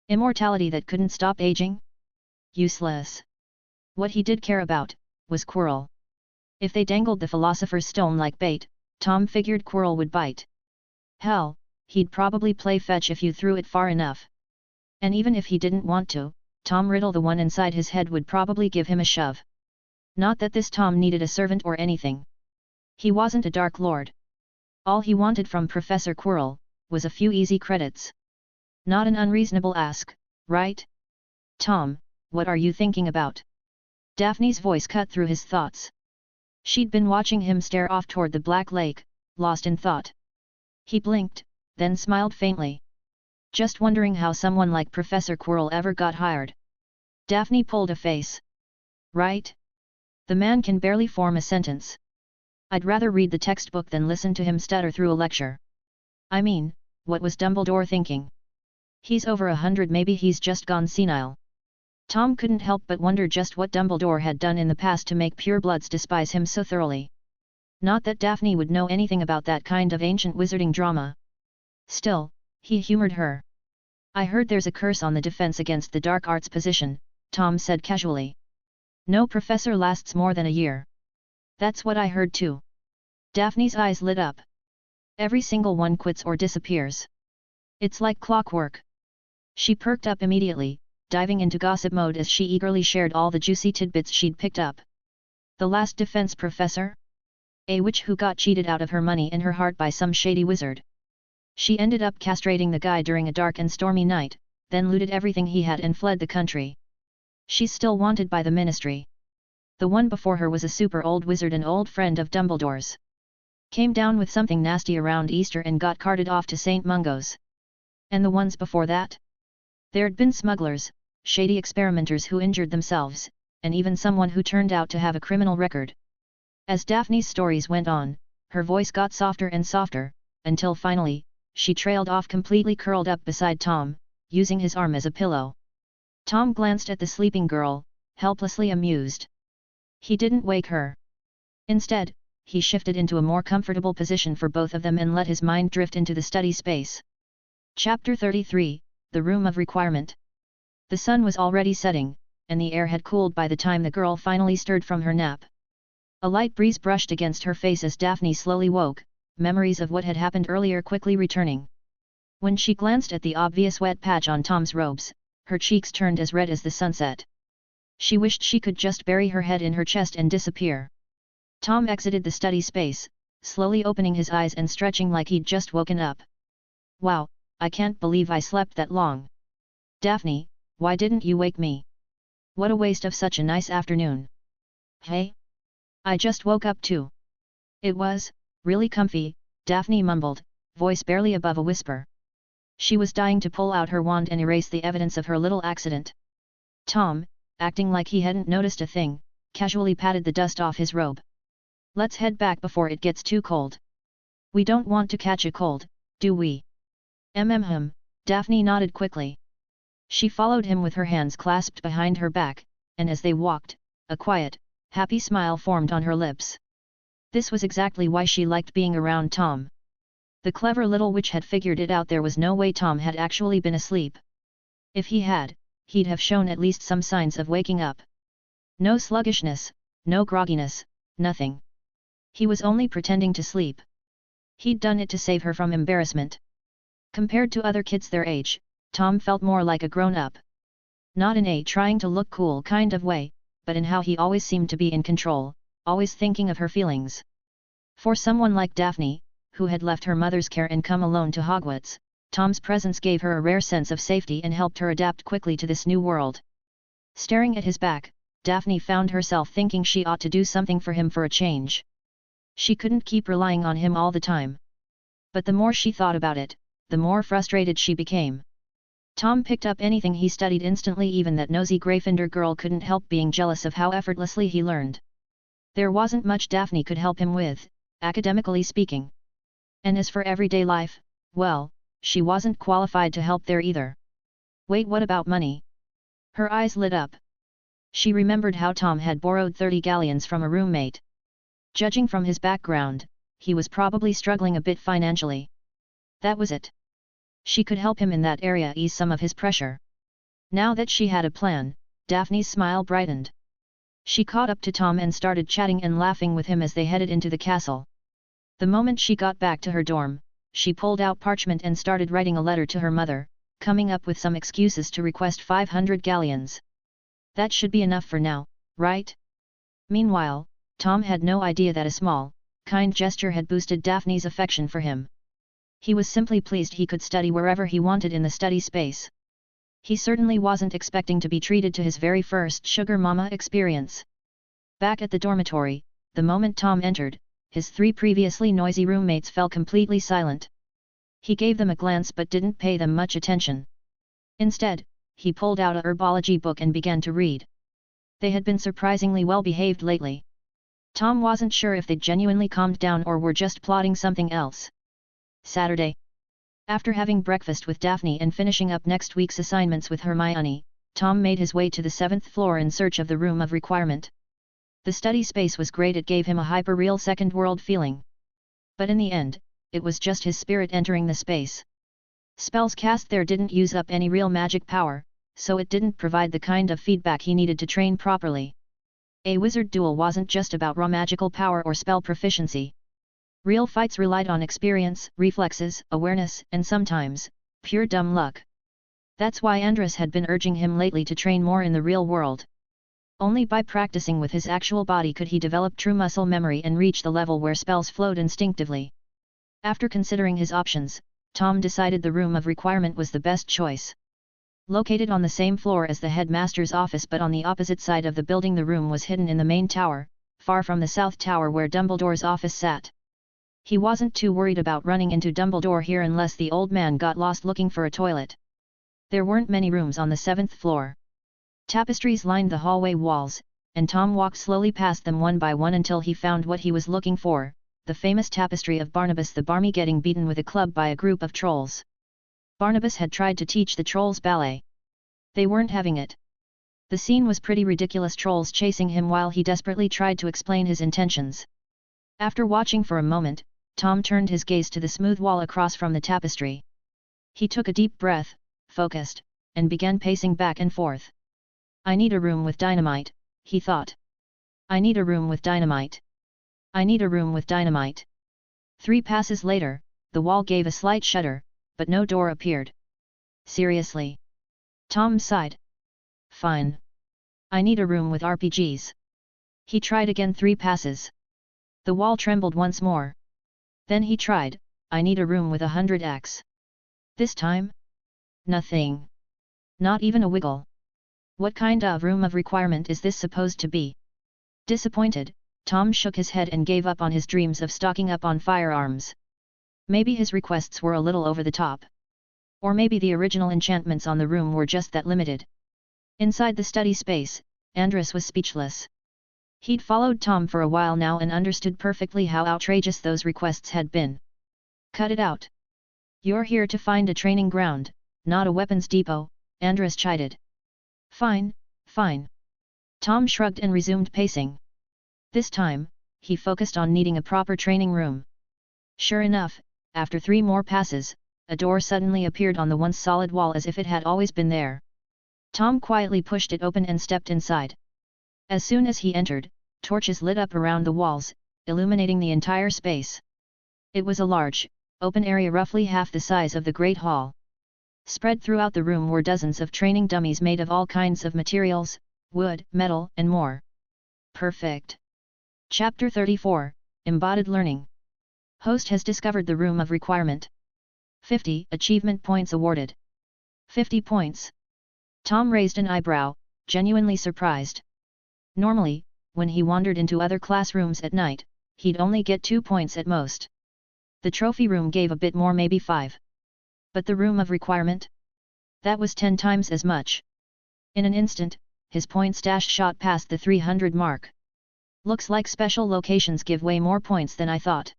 Immortality that couldn't stop aging? Useless. What he did care about was Quirrell. If they dangled the Philosopher's Stone like bait, Tom figured Quirrell would bite. Hell, he'd probably play fetch if you threw it far enough. And even if he didn't want to, Tom Riddle, the one inside his head, would probably give him a shove. Not that this Tom needed a servant or anything. He wasn't a Dark Lord. All he wanted from Professor Quirrell was a few easy credits. Not an unreasonable ask, right? Tom, what are you thinking about? Daphne's voice cut through his thoughts. She'd been watching him stare off toward the Black Lake, lost in thought. He blinked, then smiled faintly. Just wondering how someone like Professor Quirrell ever got hired. Daphne pulled a face. Right? The man can barely form a sentence. I'd rather read the textbook than listen to him stutter through a lecture. I mean, what was Dumbledore thinking? He's over 100, maybe he's just gone senile. Tom couldn't help but wonder just what Dumbledore had done in the past to make purebloods despise him so thoroughly. Not that Daphne would know anything about that kind of ancient wizarding drama. Still, he humored her. I heard there's a curse on the defense against the dark arts position, Tom said casually. No professor lasts more than a year. That's what I heard too. Daphne's eyes lit up. Every single one quits or disappears. It's like clockwork. She perked up immediately, diving into gossip mode as she eagerly shared all the juicy tidbits she'd picked up. The last defense professor? A witch who got cheated out of her money and her heart by some shady wizard. She ended up castrating the guy during a dark and stormy night, then looted everything he had and fled the country. She's still wanted by the Ministry. The one before her was a super old wizard, an old friend of Dumbledore's. Came down with something nasty around Easter and got carted off to St. Mungo's. And the ones before that? There'd been smugglers, shady experimenters who injured themselves, and even someone who turned out to have a criminal record. As Daphne's stories went on, her voice got softer and softer, until finally, she trailed off completely curled up beside Tom, using his arm as a pillow. Tom glanced at the sleeping girl, helplessly amused. He didn't wake her. Instead, he shifted into a more comfortable position for both of them and let his mind drift into the study space. Chapter 33, The Room of Requirement. The sun was already setting, and the air had cooled by the time the girl finally stirred from her nap. A light breeze brushed against her face as Daphne slowly woke, memories of what had happened earlier quickly returning. When she glanced at the obvious wet patch on Tom's robes, her cheeks turned as red as the sunset. She wished she could just bury her head in her chest and disappear. Tom exited the study space, slowly opening his eyes and stretching like he'd just woken up. Wow, I can't believe I slept that long. Daphne, why didn't you wake me? What a waste of such a nice afternoon. Hey? I just woke up too. It was really comfy, Daphne mumbled, voice barely above a whisper. She was dying to pull out her wand and erase the evidence of her little accident. Tom, acting like he hadn't noticed a thing, casually patted the dust off his robe. Let's head back before it gets too cold. We don't want to catch a cold, do we? Daphne nodded quickly. She followed him with her hands clasped behind her back, and as they walked, a quiet, happy smile formed on her lips. This was exactly why she liked being around Tom. The clever little witch had figured it out. There was no way Tom had actually been asleep. If he had, he'd have shown at least some signs of waking up. No sluggishness, no grogginess, nothing. He was only pretending to sleep. He'd done it to save her from embarrassment. Compared to other kids their age, Tom felt more like a grown-up. Not in a trying to look cool kind of way, but in how he always seemed to be in control, always thinking of her feelings. For someone like Daphne, who had left her mother's care and come alone to Hogwarts, Tom's presence gave her a rare sense of safety and helped her adapt quickly to this new world. Staring at his back, Daphne found herself thinking she ought to do something for him for a change. She couldn't keep relying on him all the time. But the more she thought about it, the more frustrated she became. Tom picked up anything he studied instantly, even that nosy Gryffindor girl couldn't help being jealous of how effortlessly he learned. There wasn't much Daphne could help him with, academically speaking. And as for everyday life, well, she wasn't qualified to help there either. Wait, what about money? Her eyes lit up. She remembered how Tom had borrowed 30 galleons from a roommate. Judging from his background, he was probably struggling a bit financially. That was it. She could help him in that area, ease some of his pressure. Now that she had a plan, Daphne's smile brightened. She caught up to Tom and started chatting and laughing with him as they headed into the castle. The moment she got back to her dorm, she pulled out parchment and started writing a letter to her mother, coming up with some excuses to request 500 galleons. That should be enough for now, right? Meanwhile, Tom had no idea that a small, kind gesture had boosted Daphne's affection for him. He was simply pleased he could study wherever he wanted in the study space. He certainly wasn't expecting to be treated to his very first sugar mama experience. Back at the dormitory, the moment Tom entered, his 3 previously noisy roommates fell completely silent. He gave them a glance but didn't pay them much attention. Instead, he pulled out a herbology book and began to read. They had been surprisingly well behaved lately. Tom wasn't sure if they'd genuinely calmed down or were just plotting something else. Saturday. After having breakfast with Daphne and finishing up next week's assignments with Hermione, Tom made his way to the 7th floor in search of the room of requirement. The study space was great, it gave him a hyper-real second-world feeling. But in the end, it was just his spirit entering the space. Spells cast there didn't use up any real magic power, so it didn't provide the kind of feedback he needed to train properly. A wizard duel wasn't just about raw magical power or spell proficiency. Real fights relied on experience, reflexes, awareness, and sometimes, pure dumb luck. That's why Andrus had been urging him lately to train more in the real world. Only by practicing with his actual body could he develop true muscle memory and reach the level where spells flowed instinctively. After considering his options, Tom decided the room of requirement was the best choice. Located on the same floor as the headmaster's office but on the opposite side of the building, the room was hidden in the main tower, far from the south tower where Dumbledore's office sat. He wasn't too worried about running into Dumbledore here unless the old man got lost looking for a toilet. There weren't many rooms on the 7th floor. Tapestries lined the hallway walls, and Tom walked slowly past them one by one until he found what he was looking for, the famous tapestry of Barnabas the Barmy getting beaten with a club by a group of trolls. Barnabas had tried to teach the trolls ballet. They weren't having it. The scene was pretty ridiculous, trolls chasing him while he desperately tried to explain his intentions. After watching for a moment, Tom turned his gaze to the smooth wall across from the tapestry. He took a deep breath, focused, and began pacing back and forth. I need a room with dynamite, he thought. I need a room with dynamite. I need a room with dynamite. 3 passes later, the wall gave a slight shudder, but no door appeared. Seriously? Tom sighed. Fine. I need a room with RPGs. He tried again, 3 passes. The wall trembled once more. Then he tried, I need a room with 100x. This time? Nothing. Not even a wiggle. What kind of room of requirement is this supposed to be? Disappointed, Tom shook his head and gave up on his dreams of stocking up on firearms. Maybe his requests were a little over the top. Or maybe the original enchantments on the room were just that limited. Inside the study space, Andrus was speechless. He'd followed Tom for a while now and understood perfectly how outrageous those requests had been. Cut it out. You're here to find a training ground, not a weapons depot, Andrus chided. Fine, fine. Tom shrugged and resumed pacing. This time, he focused on needing a proper training room. Sure enough, after 3 more passes, a door suddenly appeared on the once solid wall as if it had always been there. Tom quietly pushed it open and stepped inside. As soon as he entered, torches lit up around the walls, illuminating the entire space. It was a large, open area roughly half the size of the Great Hall. Spread throughout the room were dozens of training dummies made of all kinds of materials, wood, metal, and more. Perfect. Chapter 34, Embodied Learning. Host has discovered the room of requirement. 50 achievement points awarded. 50 points. Tom raised an eyebrow, genuinely surprised. Normally, when he wandered into other classrooms at night, he'd only get 2 points at most. The trophy room gave a bit more, maybe 5. But the room of requirement? That was 10 times as much. In an instant, his point stash shot past the 300 mark. Looks like special locations give way more points than I thought.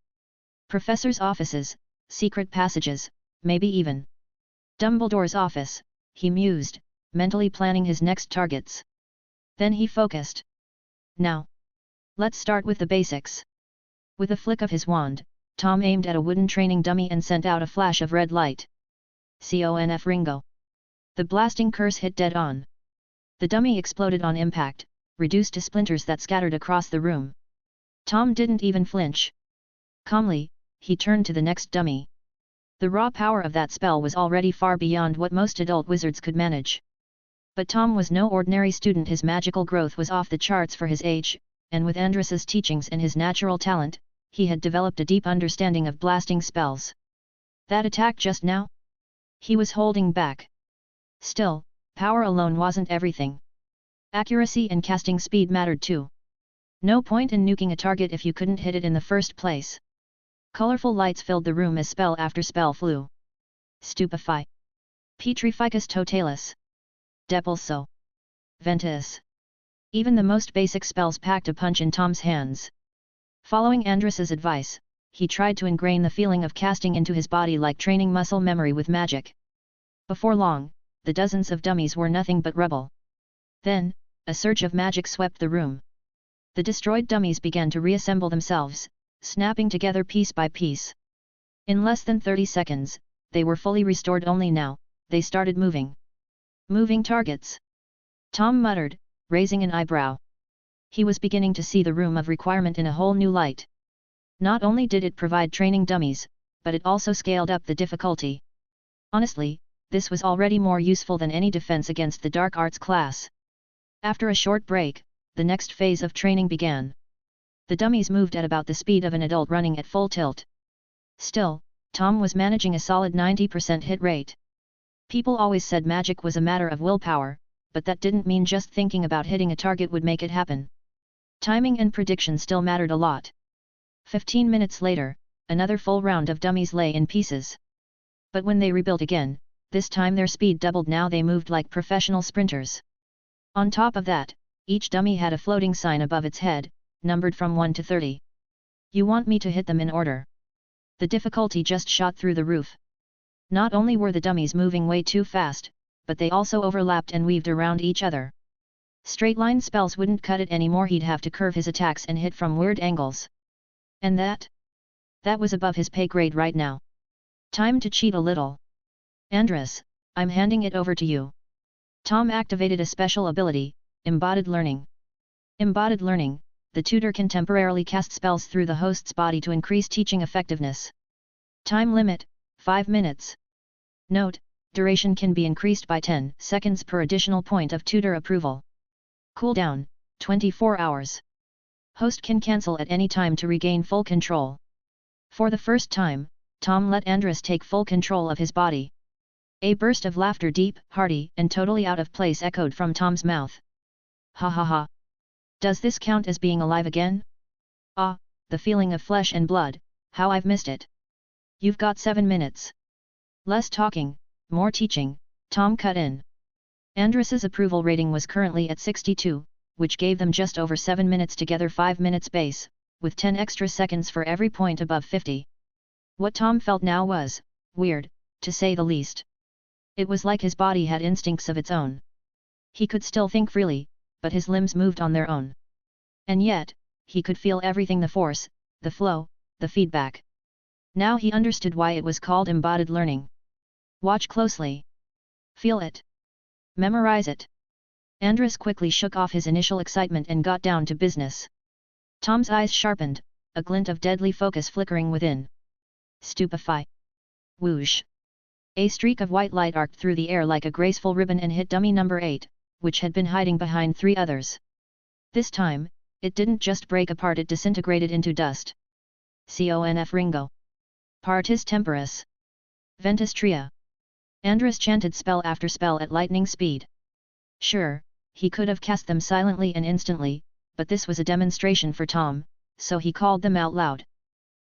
Professors' offices, secret passages, maybe even Dumbledore's office, he mused, mentally planning his next targets. Then he focused. Now, let's start with the basics. With a flick of his wand, Tom aimed at a wooden training dummy and sent out a flash of red light. Conf Ringo. The blasting curse hit dead on. The dummy exploded on impact, reduced to splinters that scattered across the room. Tom didn't even flinch. Calmly, he turned to the next dummy. The raw power of that spell was already far beyond what most adult wizards could manage. But Tom was no ordinary student. His magical growth was off the charts for his age, and with Andrus's teachings and his natural talent, he had developed a deep understanding of blasting spells. That attack just now? He was holding back. Still, power alone wasn't everything. Accuracy and casting speed mattered too. No point in nuking a target if you couldn't hit it in the first place. Colorful lights filled the room as spell after spell flew. Stupefy. Petrificus totalis. Depulso. Ventus. Even the most basic spells packed a punch in Tom's hands. Following Andrus's advice, he tried to ingrain the feeling of casting into his body like training muscle memory with magic. Before long, the dozens of dummies were nothing but rubble. Then, a surge of magic swept the room. The destroyed dummies began to reassemble themselves, snapping together piece by piece. In less than 30 seconds, they were fully restored. Only now, they started moving. Moving targets. Tom muttered, raising an eyebrow. He was beginning to see the room of requirement in a whole new light. Not only did it provide training dummies, but it also scaled up the difficulty. Honestly, this was already more useful than any defense against the dark arts class. After a short break, the next phase of training began. The dummies moved at about the speed of an adult running at full tilt. Still, Tom was managing a solid 90% hit rate. People always said magic was a matter of willpower, but that didn't mean just thinking about hitting a target would make it happen. Timing and prediction still mattered a lot. 15 minutes later, another full round of dummies lay in pieces. But when they rebuilt again, this time their speed doubled. Now they moved like professional sprinters. On top of that, each dummy had a floating sign above its head, numbered from 1 to 30. You want me to hit them in order? The difficulty just shot through the roof. Not only were the dummies moving way too fast, but they also overlapped and weaved around each other. Straight line spells wouldn't cut it anymore. He'd have to curve his attacks and hit from weird angles. And that was above his pay grade right now. Time to cheat a little. Andrus, I'm handing it over to you. Tom activated a special ability, Embodied Learning. Embodied Learning, the tutor can temporarily cast spells through the host's body to increase teaching effectiveness. Time limit, 5 minutes. Note, duration can be increased by 10 seconds per additional point of tutor approval. Cooldown, 24 hours. Host can cancel at any time to regain full control. For the first time, Tom let Andrus take full control of his body. A burst of laughter, deep, hearty, and totally out of place, echoed from Tom's mouth. Ha ha ha. Does this count as being alive again? Ah, the feeling of flesh and blood, how I've missed it. You've got 7 minutes. Less talking, more teaching, Tom cut in. Andrus's approval rating was currently at 62, which gave them just over 7 minutes together, 5 minutes base, with 10 extra seconds for every point above 50. What Tom felt now was weird, to say the least. It was like his body had instincts of its own. He could still think freely, but his limbs moved on their own. And yet, he could feel everything: the force, the flow, the feedback. Now he understood why it was called embodied learning. Watch closely. Feel it. Memorize it. Andrus quickly shook off his initial excitement and got down to business. Tom's eyes sharpened, a glint of deadly focus flickering within. Stupefy. Whoosh. A streak of white light arced through the air like a graceful ribbon and hit dummy number 8, which had been hiding behind 3 others. This time, it didn't just break apart, it disintegrated into dust. Conf Ringo. Partis temporis. Ventus Tria. Andras chanted spell after spell at lightning speed. Sure, he could have cast them silently and instantly, but this was a demonstration for Tom, so he called them out loud.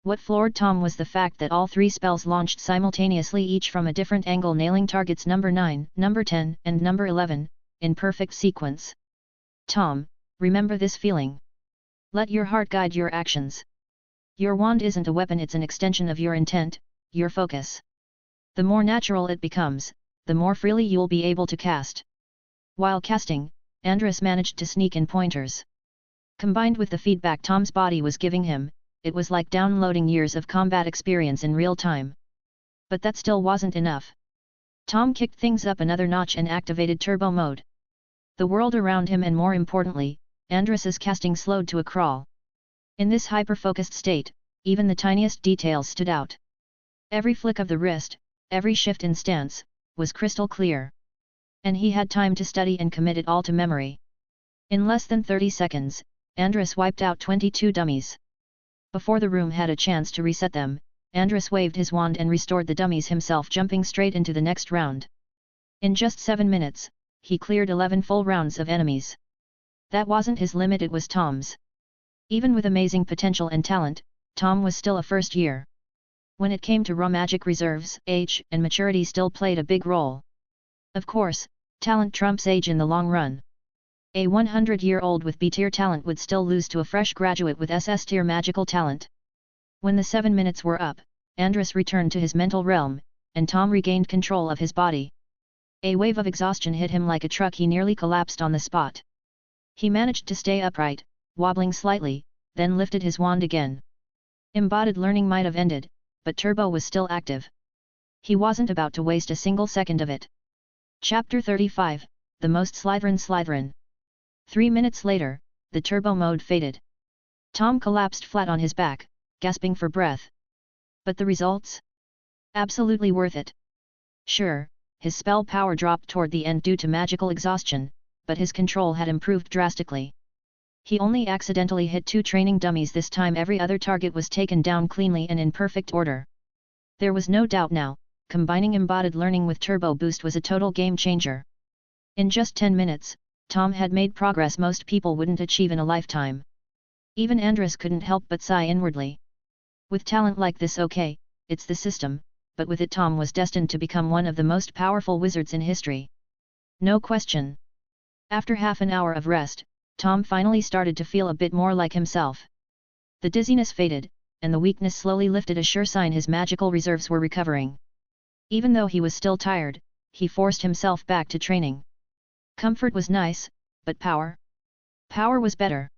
What floored Tom was the fact that all 3 spells launched simultaneously, each from a different angle, nailing targets number 9, number 10, and number 11, in perfect sequence. Tom, remember this feeling. Let your heart guide your actions. Your wand isn't a weapon, it's an extension of your intent, your focus. The more natural it becomes, the more freely you'll be able to cast. While casting, Andras managed to sneak in pointers. Combined with the feedback Tom's body was giving him, it was like downloading years of combat experience in real time. But that still wasn't enough. Tom kicked things up another notch and activated turbo mode. The world around him, and more importantly, Andras's casting, slowed to a crawl. In this hyper-focused state, even the tiniest details stood out. Every flick of the wrist, every shift in stance, was crystal clear. And he had time to study and commit it all to memory. In less than 30 seconds, Andras wiped out 22 dummies. Before the room had a chance to reset them, Andras waved his wand and restored the dummies himself, jumping straight into the next round. In just 7 minutes, he cleared 11 full rounds of enemies. That wasn't his limit, it was Tom's. Even with amazing potential and talent, Tom was still a first year. When it came to raw magic reserves, age and maturity still played a big role. Of course, talent trumps age in the long run. A 100-year-old with B-tier talent would still lose to a fresh graduate with SS-tier magical talent. When the 7 minutes were up, Andras returned to his mental realm, and Tom regained control of his body. A wave of exhaustion hit him like a truck. He nearly collapsed on the spot. He managed to stay upright, wobbling slightly, then lifted his wand again. Embodied learning might have ended, but Turbo was still active. He wasn't about to waste a single second of it. Chapter 35, The Most Slytherin. 3 minutes later, the Turbo mode faded. Tom collapsed flat on his back, gasping for breath. But the results? Absolutely worth it. Sure, his spell power dropped toward the end due to magical exhaustion, but his control had improved drastically. He only accidentally hit 2 training dummies this time. Every other target was taken down cleanly and in perfect order. There was no doubt now, combining embodied learning with turbo boost was a total game changer. In just 10 minutes, Tom had made progress most people wouldn't achieve in a lifetime. Even Andras couldn't help but sigh inwardly. With talent like this, okay, it's the system, but with it Tom was destined to become one of the most powerful wizards in history. No question. After half an hour of rest, Tom finally started to feel a bit more like himself. The dizziness faded, and the weakness slowly lifted, a sure sign his magical reserves were recovering. Even though he was still tired, he forced himself back to training. Comfort was nice, but power? Power was better.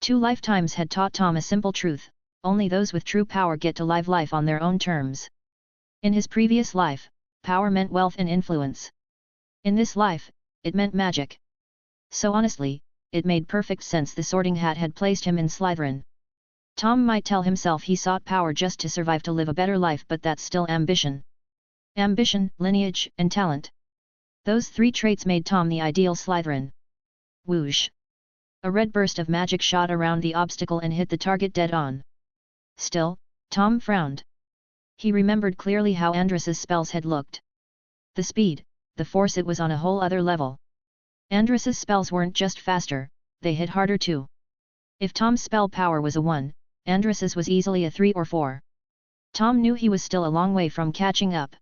2 lifetimes had taught Tom a simple truth: only those with true power get to live life on their own terms. In his previous life, power meant wealth and influence. In this life, it meant magic. So honestly, it made perfect sense the Sorting Hat had placed him in Slytherin. Tom might tell himself he sought power just to survive, to live a better life, but that's still ambition. Ambition, lineage, and talent. Those 3 traits made Tom the ideal Slytherin. Whoosh! A red burst of magic shot around the obstacle and hit the target dead on. Still, Tom frowned. He remembered clearly how Andras's spells had looked. The speed, the force, it was on a whole other level. Andras's spells weren't just faster, they hit harder too. If Tom's spell power was a 1, Andras's was easily a 3 or 4. Tom knew he was still a long way from catching up.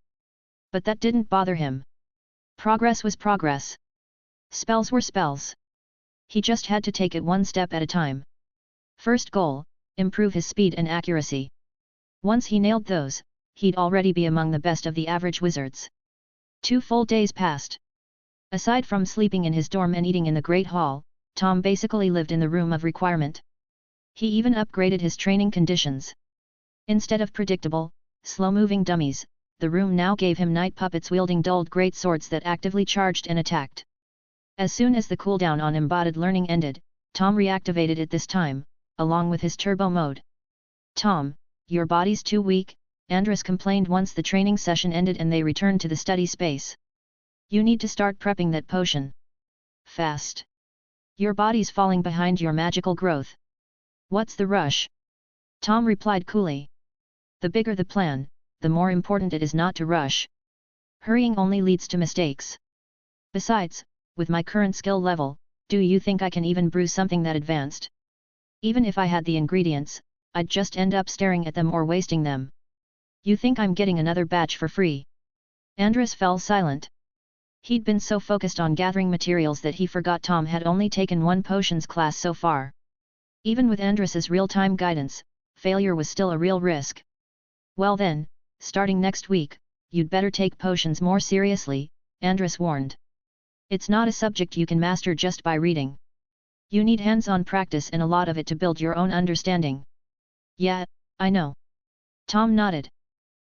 But that didn't bother him. Progress was progress. Spells were spells. He just had to take it one step at a time. First goal, improve his speed and accuracy. Once he nailed those, he'd already be among the best of the average wizards. 2 full days passed. Aside from sleeping in his dorm and eating in the Great Hall, Tom basically lived in the room of requirement. He even upgraded his training conditions. Instead of predictable, slow-moving dummies, the room now gave him night puppets wielding dulled great swords that actively charged and attacked. As soon as the cooldown on embodied learning ended, Tom reactivated it this time, along with his turbo mode. Tom, your body's too weak, Andras complained once the training session ended and they returned to the study space. You need to start prepping that potion. Fast. Your body's falling behind your magical growth. What's the rush? Tom replied coolly. The bigger the plan, the more important it is not to rush. Hurrying only leads to mistakes. Besides, with my current skill level, do you think I can even brew something that advanced? Even if I had the ingredients, I'd just end up staring at them or wasting them. You think I'm getting another batch for free? Andras fell silent. He'd been so focused on gathering materials that he forgot Tom had only taken one potions class so far. Even with Andras's real-time guidance, failure was still a real risk. Well then, starting next week, you'd better take potions more seriously, Andras warned. It's not a subject you can master just by reading. You need hands-on practice and a lot of it to build your own understanding. Yeah, I know. Tom nodded.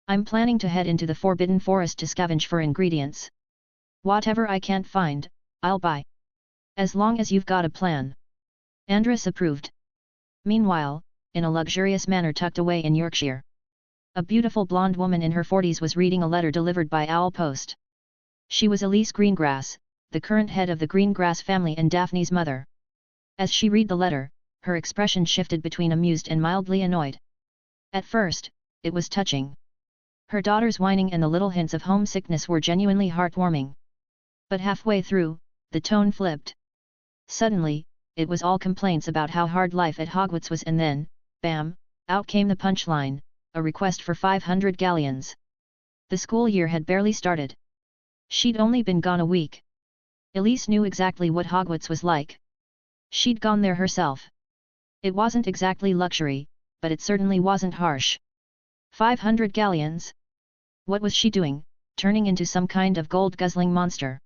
I'm planning to head into the Forbidden Forest to scavenge for ingredients. Whatever I can't find, I'll buy. As long as you've got a plan. Andras approved. Meanwhile, in a luxurious manor tucked away in Yorkshire, a beautiful blonde woman in her 40s was reading a letter delivered by owl post. She was Elise Greengrass, the current head of the Greengrass family and Daphne's mother. As she read the letter, her expression shifted between amused and mildly annoyed. At first, it was touching. Her daughter's whining and the little hints of homesickness were genuinely heartwarming. But halfway through, the tone flipped. Suddenly, it was all complaints about how hard life at Hogwarts was, and then, bam, out came the punchline, a request for 500 galleons. The school year had barely started. She'd only been gone a week. Elise knew exactly what Hogwarts was like. She'd gone there herself. It wasn't exactly luxury, but it certainly wasn't harsh. 500 galleons? What was she doing, turning into some kind of gold-guzzling monster?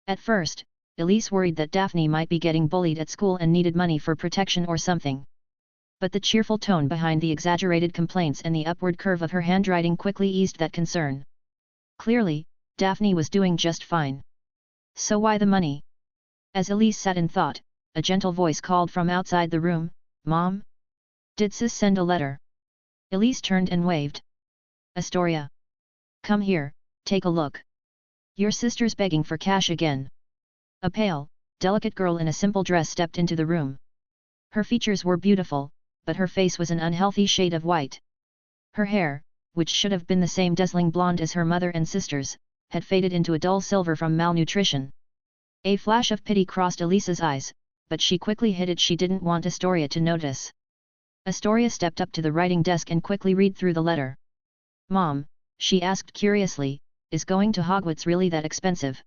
At first, Elise worried that Daphne might be getting bullied at school and needed money for protection or something. But the cheerful tone behind the exaggerated complaints and the upward curve of her handwriting quickly eased that concern. Clearly, Daphne was doing just fine. So why the money? As Elise sat in thought, a gentle voice called from outside the room, "Mom? Did Sis send a letter?" Elise turned and waved. "Astoria. Come here, take a look. Your sister's begging for cash again." A pale, delicate girl in a simple dress stepped into the room. Her features were beautiful, but her face was an unhealthy shade of white. Her hair, which should have been the same dazzling blonde as her mother and sisters, had faded into a dull silver from malnutrition. A flash of pity crossed Elisa's eyes, but she quickly hid it. She didn't want Astoria to notice. Astoria stepped up to the writing desk and quickly read through the letter. "Mom," she asked curiously, "is going to Hogwarts really that expensive?"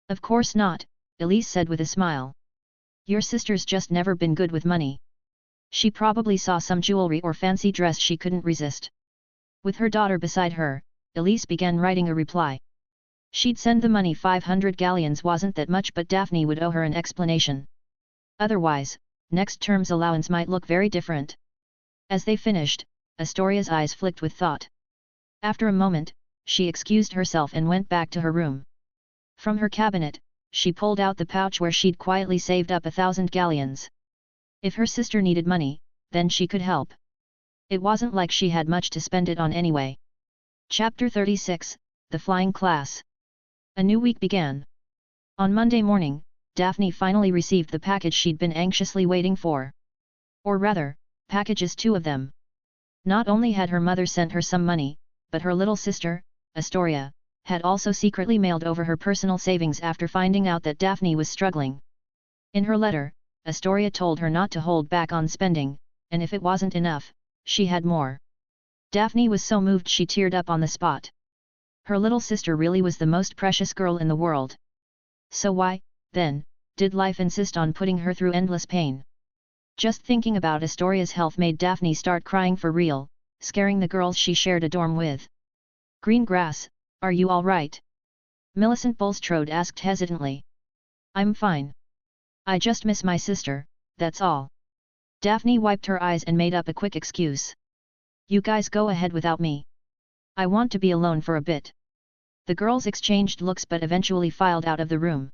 "Of course not," Elise said with a smile. "Your sister's just never been good with money. She probably saw some jewelry or fancy dress she couldn't resist." With her daughter beside her, Elise began writing a reply. She'd send the money. 500 galleons wasn't that much, but Daphne would owe her an explanation. Otherwise, next term's allowance might look very different. As they finished, Astoria's eyes flicked with thought. After a moment, she excused herself and went back to her room. From her cabinet, she pulled out the pouch where she'd quietly saved up 1,000 galleons. If her sister needed money, then she could help. It wasn't like she had much to spend it on anyway. Chapter 36, The Flying Class. A new week began. On Monday morning, Daphne finally received the package she'd been anxiously waiting for. Or rather, packages, 2 of them. Not only had her mother sent her some money, but her little sister, Astoria, had also secretly mailed over her personal savings after finding out that Daphne was struggling. In her letter, Astoria told her not to hold back on spending, and if it wasn't enough, she had more. Daphne was so moved she teared up on the spot. Her little sister really was the most precious girl in the world. So why, then, did life insist on putting her through endless pain? Just thinking about Astoria's health made Daphne start crying for real, scaring the girls she shared a dorm with. "Greengrass, are you all right?" Millicent Bulstrode asked hesitantly. "I'm fine. I just miss my sister, that's all." Daphne wiped her eyes and made up a quick excuse. "You guys go ahead without me. I want to be alone for a bit." The girls exchanged looks but eventually filed out of the room.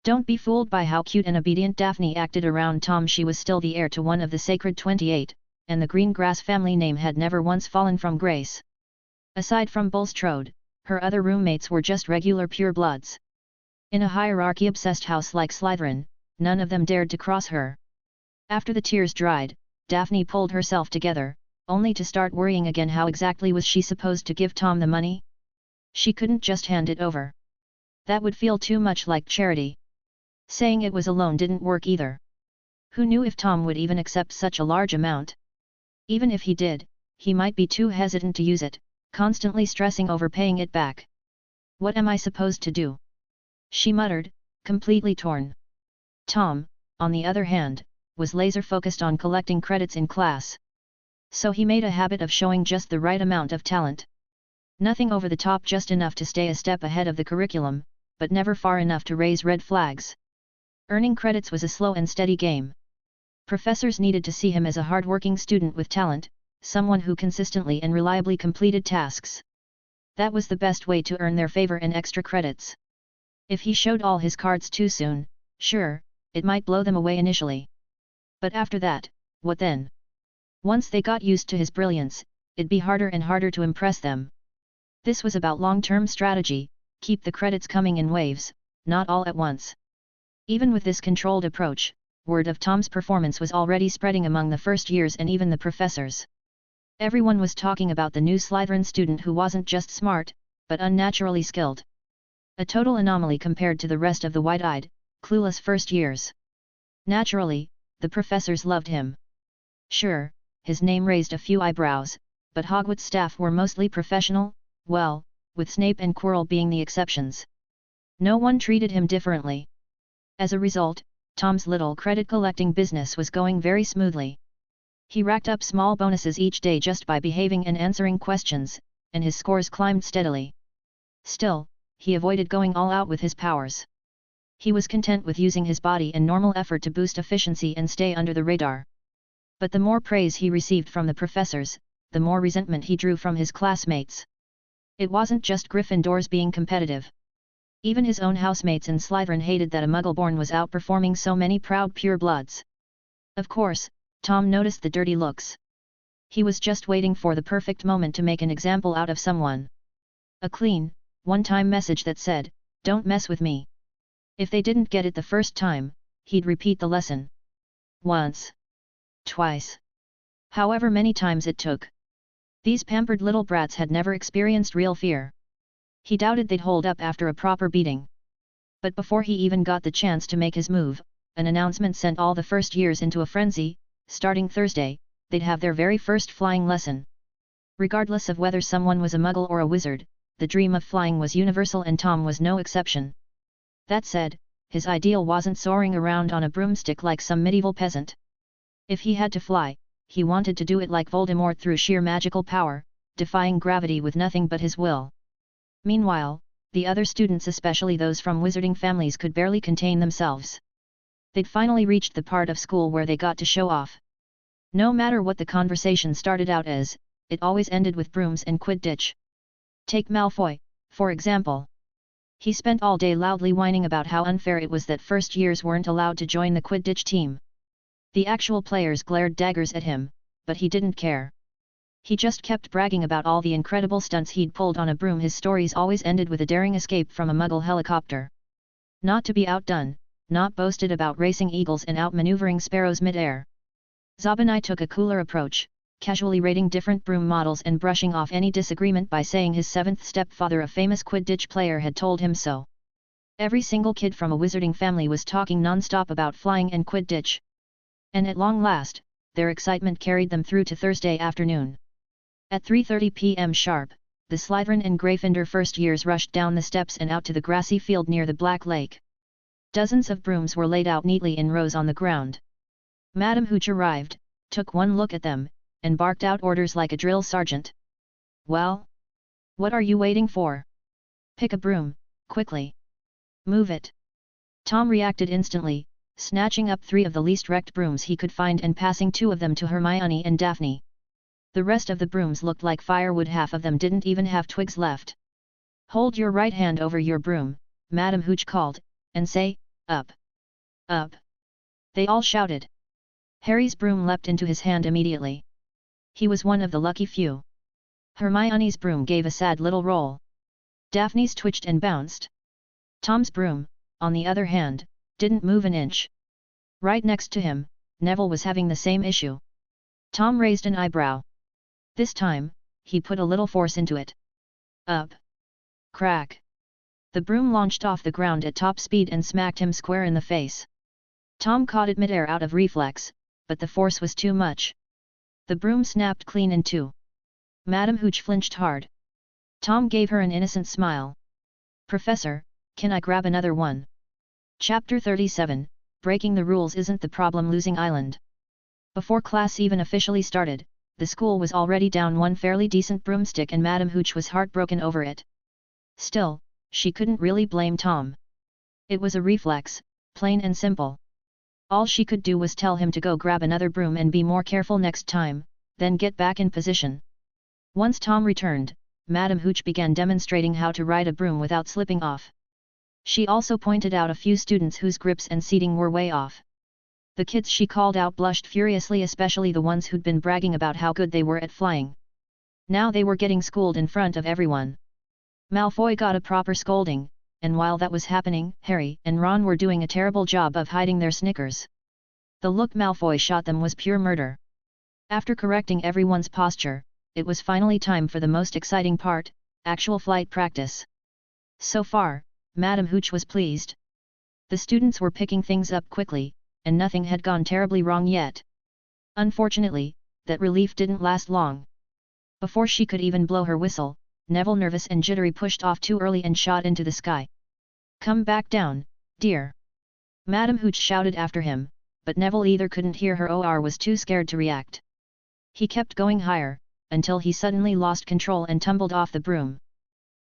Don't be fooled by how cute and obedient Daphne acted around Tom. She was still the heir to one of the sacred 28, and the Greengrass family name had never once fallen from grace. Aside from Bulstrode, her other roommates were just regular purebloods. In a hierarchy-obsessed house like Slytherin, none of them dared to cross her. After the tears dried, Daphne pulled herself together, only to start worrying again. How exactly was she supposed to give Tom the money? She couldn't just hand it over. That would feel too much like charity. Saying it was a loan didn't work either. Who knew if Tom would even accept such a large amount? Even if he did, he might be too hesitant to use it, constantly stressing over paying it back. What am I supposed to do? She muttered, completely torn. Tom, on the other hand, was laser-focused on collecting credits in class. So he made a habit of showing just the right amount of talent. Nothing over the top, just enough to stay a step ahead of the curriculum, but never far enough to raise red flags. Earning credits was a slow and steady game. Professors needed to see him as a hard-working student with talent, someone who consistently and reliably completed tasks. That was the best way to earn their favor and extra credits. If he showed all his cards too soon, sure, it might blow them away initially. But after that, what then? Once they got used to his brilliance, it'd be harder and harder to impress them. This was about long-term strategy, keep the credits coming in waves, not all at once. Even with this controlled approach, word of Tom's performance was already spreading among the first years and even the professors. Everyone was talking about the new Slytherin student who wasn't just smart, but unnaturally skilled. A total anomaly compared to the rest of the wide-eyed, clueless first years. Naturally, the professors loved him. Sure, his name raised a few eyebrows, but Hogwarts staff were mostly professional, well, with Snape and Quirrell being the exceptions. No one treated him differently. As a result, Tom's little credit-collecting business was going very smoothly. He racked up small bonuses each day just by behaving and answering questions, and his scores climbed steadily. Still, he avoided going all out with his powers. He was content with using his body and normal effort to boost efficiency and stay under the radar. But the more praise he received from the professors, the more resentment he drew from his classmates. It wasn't just Gryffindors being competitive. Even his own housemates in Slytherin hated that a Muggle-born was outperforming so many proud purebloods. Of course, Tom noticed the dirty looks. He was just waiting for the perfect moment to make an example out of someone. A clean, one-time message that said, "Don't mess with me." If they didn't get it the first time, he'd repeat the lesson. Once. Twice. However many times it took. These pampered little brats had never experienced real fear. He doubted they'd hold up after a proper beating. But before he even got the chance to make his move, an announcement sent all the first years into a frenzy. Starting Thursday, they'd have their very first flying lesson. Regardless of whether someone was a Muggle or a wizard, the dream of flying was universal, and Tom was no exception. That said, his ideal wasn't soaring around on a broomstick like some medieval peasant. If he had to fly, he wanted to do it like Voldemort, through sheer magical power, defying gravity with nothing but his will. Meanwhile, the other students, especially those from wizarding families, could barely contain themselves. They'd finally reached the part of school where they got to show off. No matter what the conversation started out as, it always ended with brooms and quidditch. Take Malfoy, for example. He spent all day loudly whining about how unfair it was that first years weren't allowed to join the quidditch team. The actual players glared daggers at him, but he didn't care. He just kept bragging about all the incredible stunts he'd pulled on a broom. His stories always ended with a daring escape from a Muggle helicopter. Not to be outdone, not boasted about racing eagles and outmaneuvering sparrows mid-air. Zabinai took a cooler approach, casually rating different broom models and brushing off any disagreement by saying his seventh stepfather, a famous Quidditch player, had told him so. Every single kid from a wizarding family was talking non-stop about flying and Quidditch. And at long last, their excitement carried them through to Thursday afternoon. At 3:30 p.m. sharp, the Slytherin and Gryffindor first years rushed down the steps and out to the grassy field near the Black Lake. Dozens of brooms were laid out neatly in rows on the ground. Madam Hooch arrived, took one look at them, and barked out orders like a drill sergeant. "Well? What are you waiting for? Pick a broom, quickly. Move it." Tom reacted instantly, snatching up 3 of the least wrecked brooms he could find and passing 2 of them to Hermione and Daphne. The rest of the brooms looked like firewood. Half of them didn't even have twigs left. "Hold your right hand over your broom," Madam Hooch called, "and say, 'Up. Up.'" They all shouted. Harry's broom leapt into his hand immediately. He was one of the lucky few. Hermione's broom gave a sad little roll. Daphne's twitched and bounced. Tom's broom, on the other hand, didn't move an inch. Right next to him, Neville was having the same issue. Tom raised an eyebrow. This time, he put a little force into it. Up! Crack! The broom launched off the ground at top speed and smacked him square in the face. Tom caught it midair out of reflex, but the force was too much. The broom snapped clean in two. Madame Hooch flinched hard. Tom gave her an innocent smile. "Professor, can I grab another one?" Chapter 37, Breaking the Rules Isn't the Problem. Losing Island. Before class even officially started, the school was already down one fairly decent broomstick and Madame Hooch was heartbroken over it. Still, she couldn't really blame Tom. It was a reflex, plain and simple. All she could do was tell him to go grab another broom and be more careful next time, then get back in position. Once Tom returned, Madame Hooch began demonstrating how to ride a broom without slipping off. She also pointed out a few students whose grips and seating were way off. The kids she called out blushed furiously, especially the ones who'd been bragging about how good they were at flying. Now they were getting schooled in front of everyone. Malfoy got a proper scolding, and while that was happening, Harry and Ron were doing a terrible job of hiding their snickers. The look Malfoy shot them was pure murder. After correcting everyone's posture, it was finally time for the most exciting part, actual flight practice. So far, Madame Hooch was pleased. The students were picking things up quickly, and nothing had gone terribly wrong yet. Unfortunately, that relief didn't last long. Before she could even blow her whistle, Neville, nervous and jittery, pushed off too early and shot into the sky. "Come back down, dear!" Madame Hooch shouted after him, but Neville either couldn't hear her or was too scared to react. He kept going higher, until he suddenly lost control and tumbled off the broom.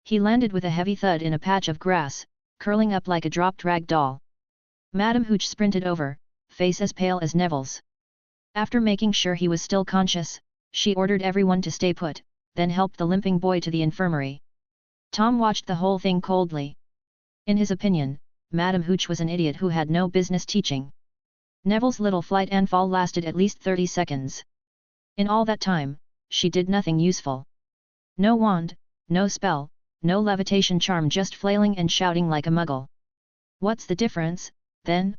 He landed with a heavy thud in a patch of grass, curling up like a dropped rag doll. Madame Hooch sprinted over, face as pale as Neville's. After making sure he was still conscious, she ordered everyone to stay put, then helped the limping boy to the infirmary. Tom watched the whole thing coldly. In his opinion, Madame Hooch was an idiot who had no business teaching. Neville's little flight and fall lasted at least 30 seconds. In all that time, she did nothing useful. No wand, no spell, no levitation charm, just flailing and shouting like a muggle. "What's the difference, then?"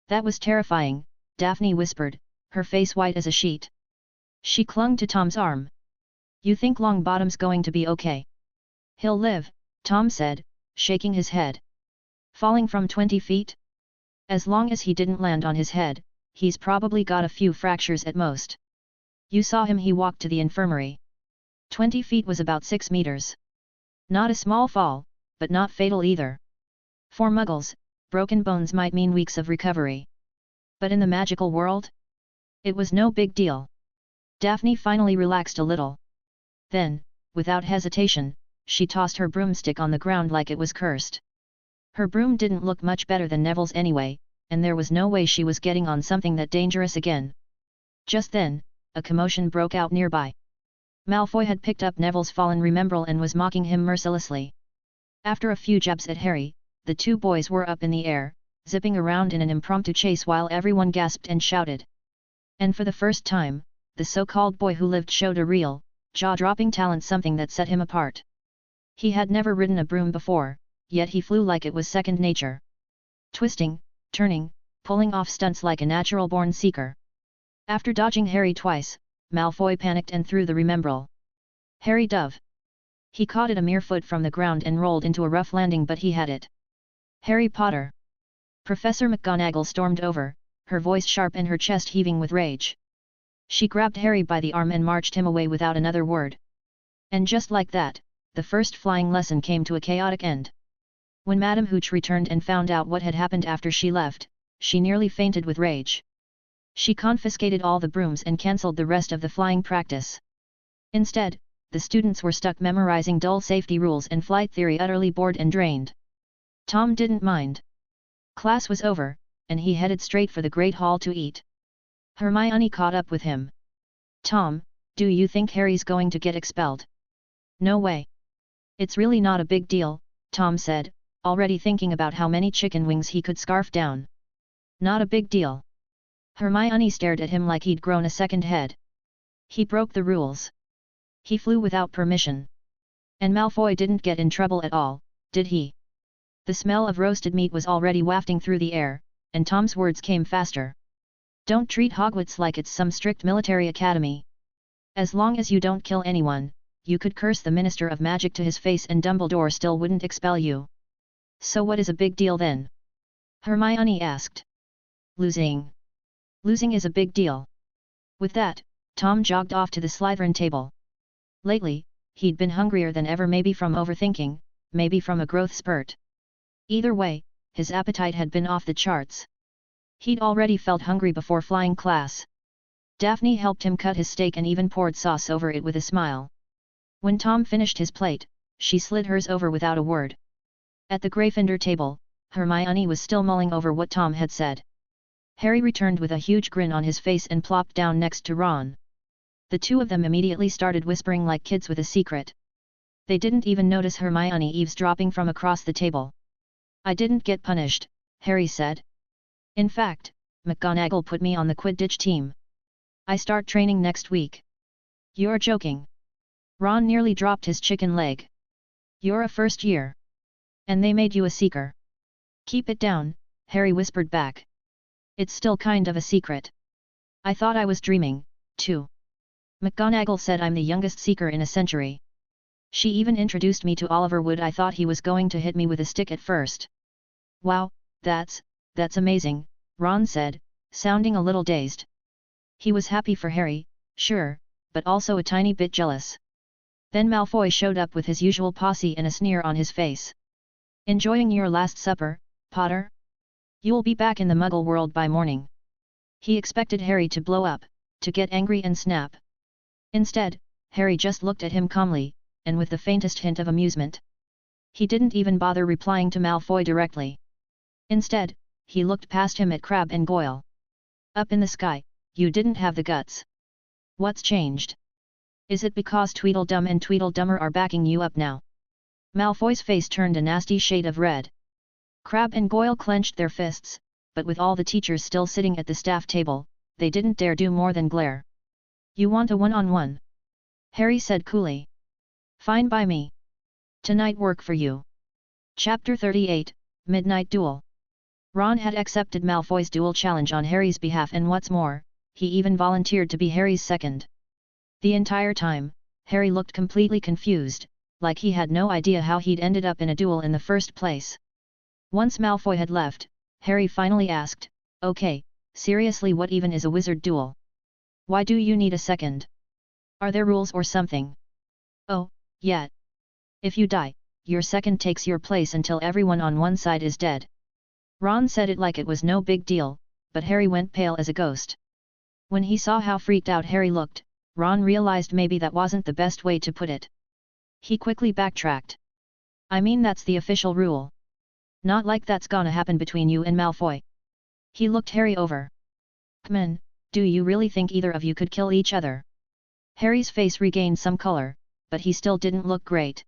"That was terrifying," Daphne whispered, her face white as a sheet. She clung to Tom's arm. "You think Longbottom's going to be okay?" "He'll live," Tom said, shaking his head. "Falling from 20 feet? As long as he didn't land on his head, he's probably got a few fractures at most. You saw him, he walked to the infirmary. 20 feet was about 6 meters. Not a small fall, but not fatal either. For muggles, broken bones might mean weeks of recovery. But in the magical world? It was no big deal." Daphne finally relaxed a little. Then, without hesitation, she tossed her broomstick on the ground like it was cursed. Her broom didn't look much better than Neville's anyway, and there was no way she was getting on something that dangerous again. Just then, a commotion broke out nearby. Malfoy had picked up Neville's fallen Remembrall and was mocking him mercilessly. After a few jabs at Harry, the two boys were up in the air, zipping around in an impromptu chase while everyone gasped and shouted. And for the first time, the so-called boy who lived showed a real, jaw-dropping talent, something that set him apart. He had never ridden a broom before, yet he flew like it was second nature. Twisting, turning, pulling off stunts like a natural-born seeker. After dodging Harry twice, Malfoy panicked and threw the Remembrall. Harry dove. He caught it a mere foot from the ground and rolled into a rough landing, but he had it. "Harry Potter!" Professor McGonagall stormed over, her voice sharp and her chest heaving with rage. She grabbed Harry by the arm and marched him away without another word. And just like that, the first flying lesson came to a chaotic end. When Madame Hooch returned and found out what had happened after she left, she nearly fainted with rage. She confiscated all the brooms and cancelled the rest of the flying practice. Instead, the students were stuck memorizing dull safety rules and flight theory, utterly bored and drained. Tom didn't mind. Class was over, and he headed straight for the Great Hall to eat. Hermione caught up with him. "Tom, do you think Harry's going to get expelled?" "No way. It's really not a big deal," Tom said, already thinking about how many chicken wings he could scarf down. "Not a big deal." Hermione stared at him like he'd grown a second head. "He broke the rules. He flew without permission. And Malfoy didn't get in trouble at all, did he?" The smell of roasted meat was already wafting through the air, and Tom's words came faster. "Don't treat Hogwarts like it's some strict military academy. As long as you don't kill anyone, you could curse the Minister of Magic to his face and Dumbledore still wouldn't expel you. So what is a big deal then? Hermione asked. Losing. Losing is a big deal. With that, Tom jogged off to the Slytherin table. Lately, he'd been hungrier than ever, maybe from overthinking, maybe from a growth spurt. Either way, his appetite had been off the charts. He'd already felt hungry before flying class. Daphne helped him cut his steak and even poured sauce over it with a smile. When Tom finished his plate, she slid hers over without a word. At the Gryffindor table, Hermione was still mulling over what Tom had said. Harry returned with a huge grin on his face and plopped down next to Ron. The two of them immediately started whispering like kids with a secret. They didn't even notice Hermione eavesdropping from across the table. "I didn't get punished," Harry said. "In fact, McGonagall put me on the quidditch team. I start training next week." "You're joking." Ron nearly dropped his chicken leg. "You're a first year. And they made you a seeker." "Keep it down," Harry whispered back. "It's still kind of a secret. I thought I was dreaming, too. McGonagall said I'm the youngest seeker in a century. She even introduced me to Oliver Wood. I thought he was going to hit me with a stick at first." "Wow, that's amazing," Ron said, sounding a little dazed. He was happy for Harry, sure, but also a tiny bit jealous. Then Malfoy showed up with his usual posse and a sneer on his face. "Enjoying your last supper, Potter? You'll be back in the Muggle world by morning." He expected Harry to blow up, to get angry and snap. Instead, Harry just looked at him calmly, and with the faintest hint of amusement. He didn't even bother replying to Malfoy directly. Instead, he looked past him at Crabbe and Goyle. "Up in the sky, you didn't have the guts. What's changed? Is it because Tweedledum and Tweedledummer are backing you up now?" Malfoy's face turned a nasty shade of red. Crabbe and Goyle clenched their fists, but with all the teachers still sitting at the staff table, they didn't dare do more than glare. "You want a one-on-one?" Harry said coolly. "Fine by me. Tonight work for you." Chapter 38, Midnight Duel. Ron had accepted Malfoy's duel challenge on Harry's behalf, and what's more, he even volunteered to be Harry's second. The entire time, Harry looked completely confused, like he had no idea how he'd ended up in a duel in the first place. Once Malfoy had left, Harry finally asked, "Okay, seriously, what even is a wizard duel? Why do you need a second? Are there rules or something?" "Oh, yeah. If you die, your second takes your place until everyone on one side is dead." Ron said it like it was no big deal, but Harry went pale as a ghost. When he saw how freaked out Harry looked, Ron realized maybe that wasn't the best way to put it. He quickly backtracked. "I mean, that's the official rule. Not like that's gonna happen between you and Malfoy." He looked Harry over. "Come on, do you really think either of you could kill each other?" Harry's face regained some color, but he still didn't look great.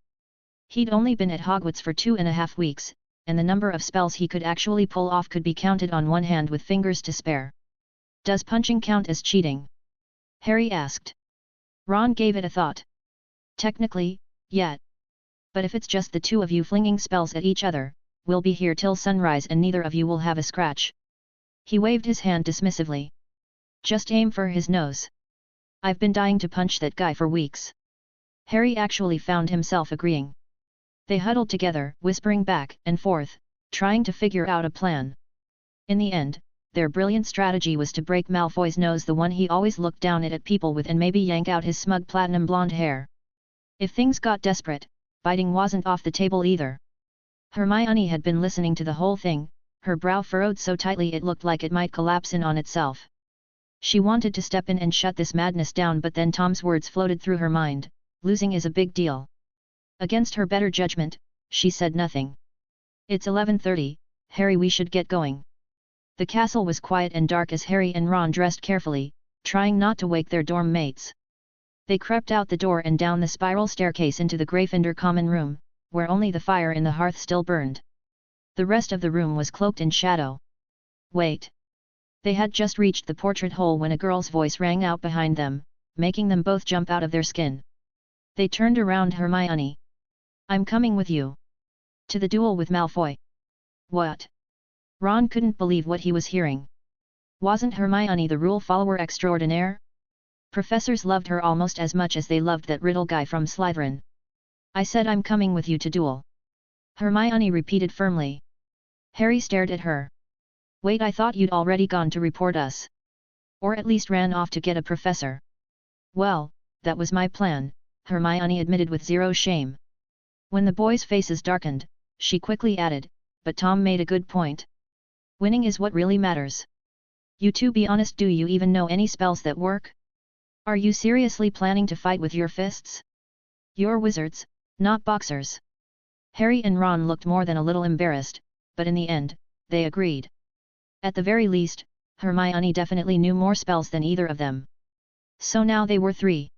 He'd only been at Hogwarts for 2.5 weeks, and the number of spells he could actually pull off could be counted on one hand with fingers to spare. "Does punching count as cheating?" Harry asked. Ron gave it a thought. "Technically, yeah. But if it's just the two of you flinging spells at each other, we'll be here till sunrise and neither of you will have a scratch." He waved his hand dismissively. "Just aim for his nose. I've been dying to punch that guy for weeks." Harry actually found himself agreeing. They huddled together, whispering back and forth, trying to figure out a plan. In the end, their brilliant strategy was to break Malfoy's nose, the one he always looked down at people with, and maybe yank out his smug platinum blonde hair. If things got desperate, biting wasn't off the table either. Hermione had been listening to the whole thing, her brow furrowed so tightly it looked like it might collapse in on itself. She wanted to step in and shut this madness down, but then Tom's words floated through her mind, "Losing is a big deal." Against her better judgment, she said nothing. "It's 11:30, Harry, we should get going." The castle was quiet and dark as Harry and Ron dressed carefully, trying not to wake their dorm mates. They crept out the door and down the spiral staircase into the Gryffindor common room, where only the fire in the hearth still burned. The rest of the room was cloaked in shadow. "Wait!" They had just reached the portrait hole when a girl's voice rang out behind them, making them both jump out of their skin. They turned around. "Hermione! I'm coming with you. To the duel with Malfoy." "What?" Ron couldn't believe what he was hearing. Wasn't Hermione the rule follower extraordinaire? Professors loved her almost as much as they loved that Riddle guy from Slytherin. I said I'm coming with you to duel. Hermione repeated firmly. Harry stared at her. Wait, I thought you'd already gone to report us. Or at least ran off to get a professor. Well, that was my plan, Hermione admitted with zero shame. When the boys' faces darkened, she quickly added, but Tom made a good point. Winning is what really matters. You two, be honest, do you even know any spells that work? Are you seriously planning to fight with your fists? You're wizards, not boxers. Harry and Ron looked more than a little embarrassed, but in the end, they agreed. At the very least, Hermione definitely knew more spells than either of them. So now they were three.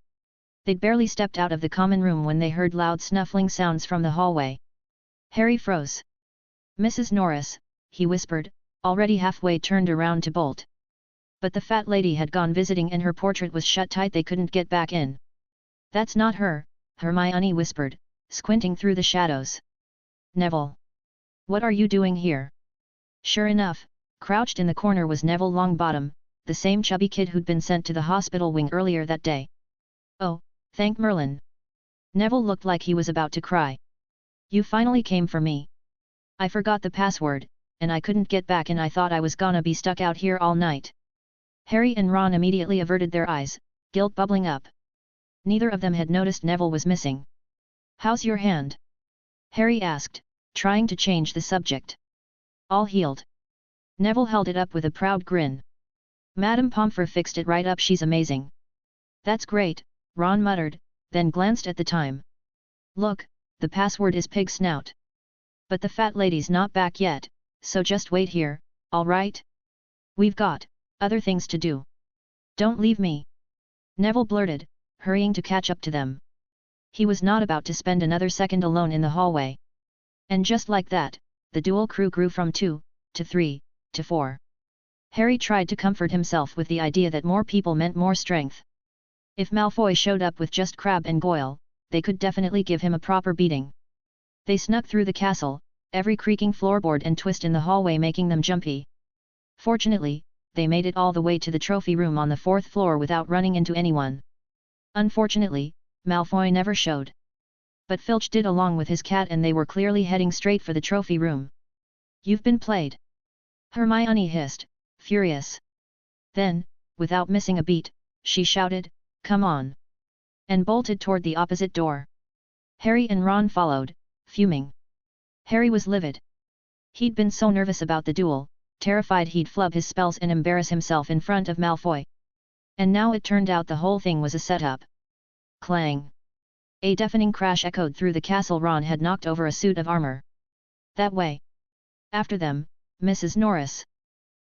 They'd barely stepped out of the common room when they heard loud snuffling sounds from the hallway. Harry froze. Mrs. Norris, he whispered, already halfway turned around to bolt. But the fat lady had gone visiting and her portrait was shut tight, they couldn't get back in. That's not her, Hermione whispered, squinting through the shadows. Neville. What are you doing here? Sure enough, crouched in the corner was Neville Longbottom, the same chubby kid who'd been sent to the hospital wing earlier that day. Oh, thank Merlin. Neville looked like he was about to cry. You finally came for me. I forgot the password, and I couldn't get back in. I thought I was gonna be stuck out here all night. Harry and Ron immediately averted their eyes, guilt bubbling up. Neither of them had noticed Neville was missing. How's your hand? Harry asked, trying to change the subject. All healed. Neville held it up with a proud grin. Madame Pomfrey fixed it right up, she's amazing. That's great, Ron muttered, then glanced at the time. Look, the password is pig snout. But the fat lady's not back yet, so just wait here, all right? We've got other things to do. Don't leave me. Neville blurted, hurrying to catch up to them. He was not about to spend another second alone in the hallway. And just like that, the duel crew grew from 2, to 3, to 4. Harry tried to comfort himself with the idea that more people meant more strength. If Malfoy showed up with just Crabbe and Goyle, they could definitely give him a proper beating. They snuck through the castle, every creaking floorboard and twist in the hallway making them jumpy. Fortunately, they made it all the way to the trophy room on the 4th floor without running into anyone. Unfortunately, Malfoy never showed. But Filch did, along with his cat, and they were clearly heading straight for the trophy room. You've been played. Hermione hissed, furious. Then, without missing a beat, she shouted, come on! And bolted toward the opposite door. Harry and Ron followed, fuming. Harry was livid. He'd been so nervous about the duel, terrified he'd flub his spells and embarrass himself in front of Malfoy. And now it turned out the whole thing was a setup. Clang! A deafening crash echoed through the castle. Ron had knocked over a suit of armor. That way! After them, Mrs. Norris!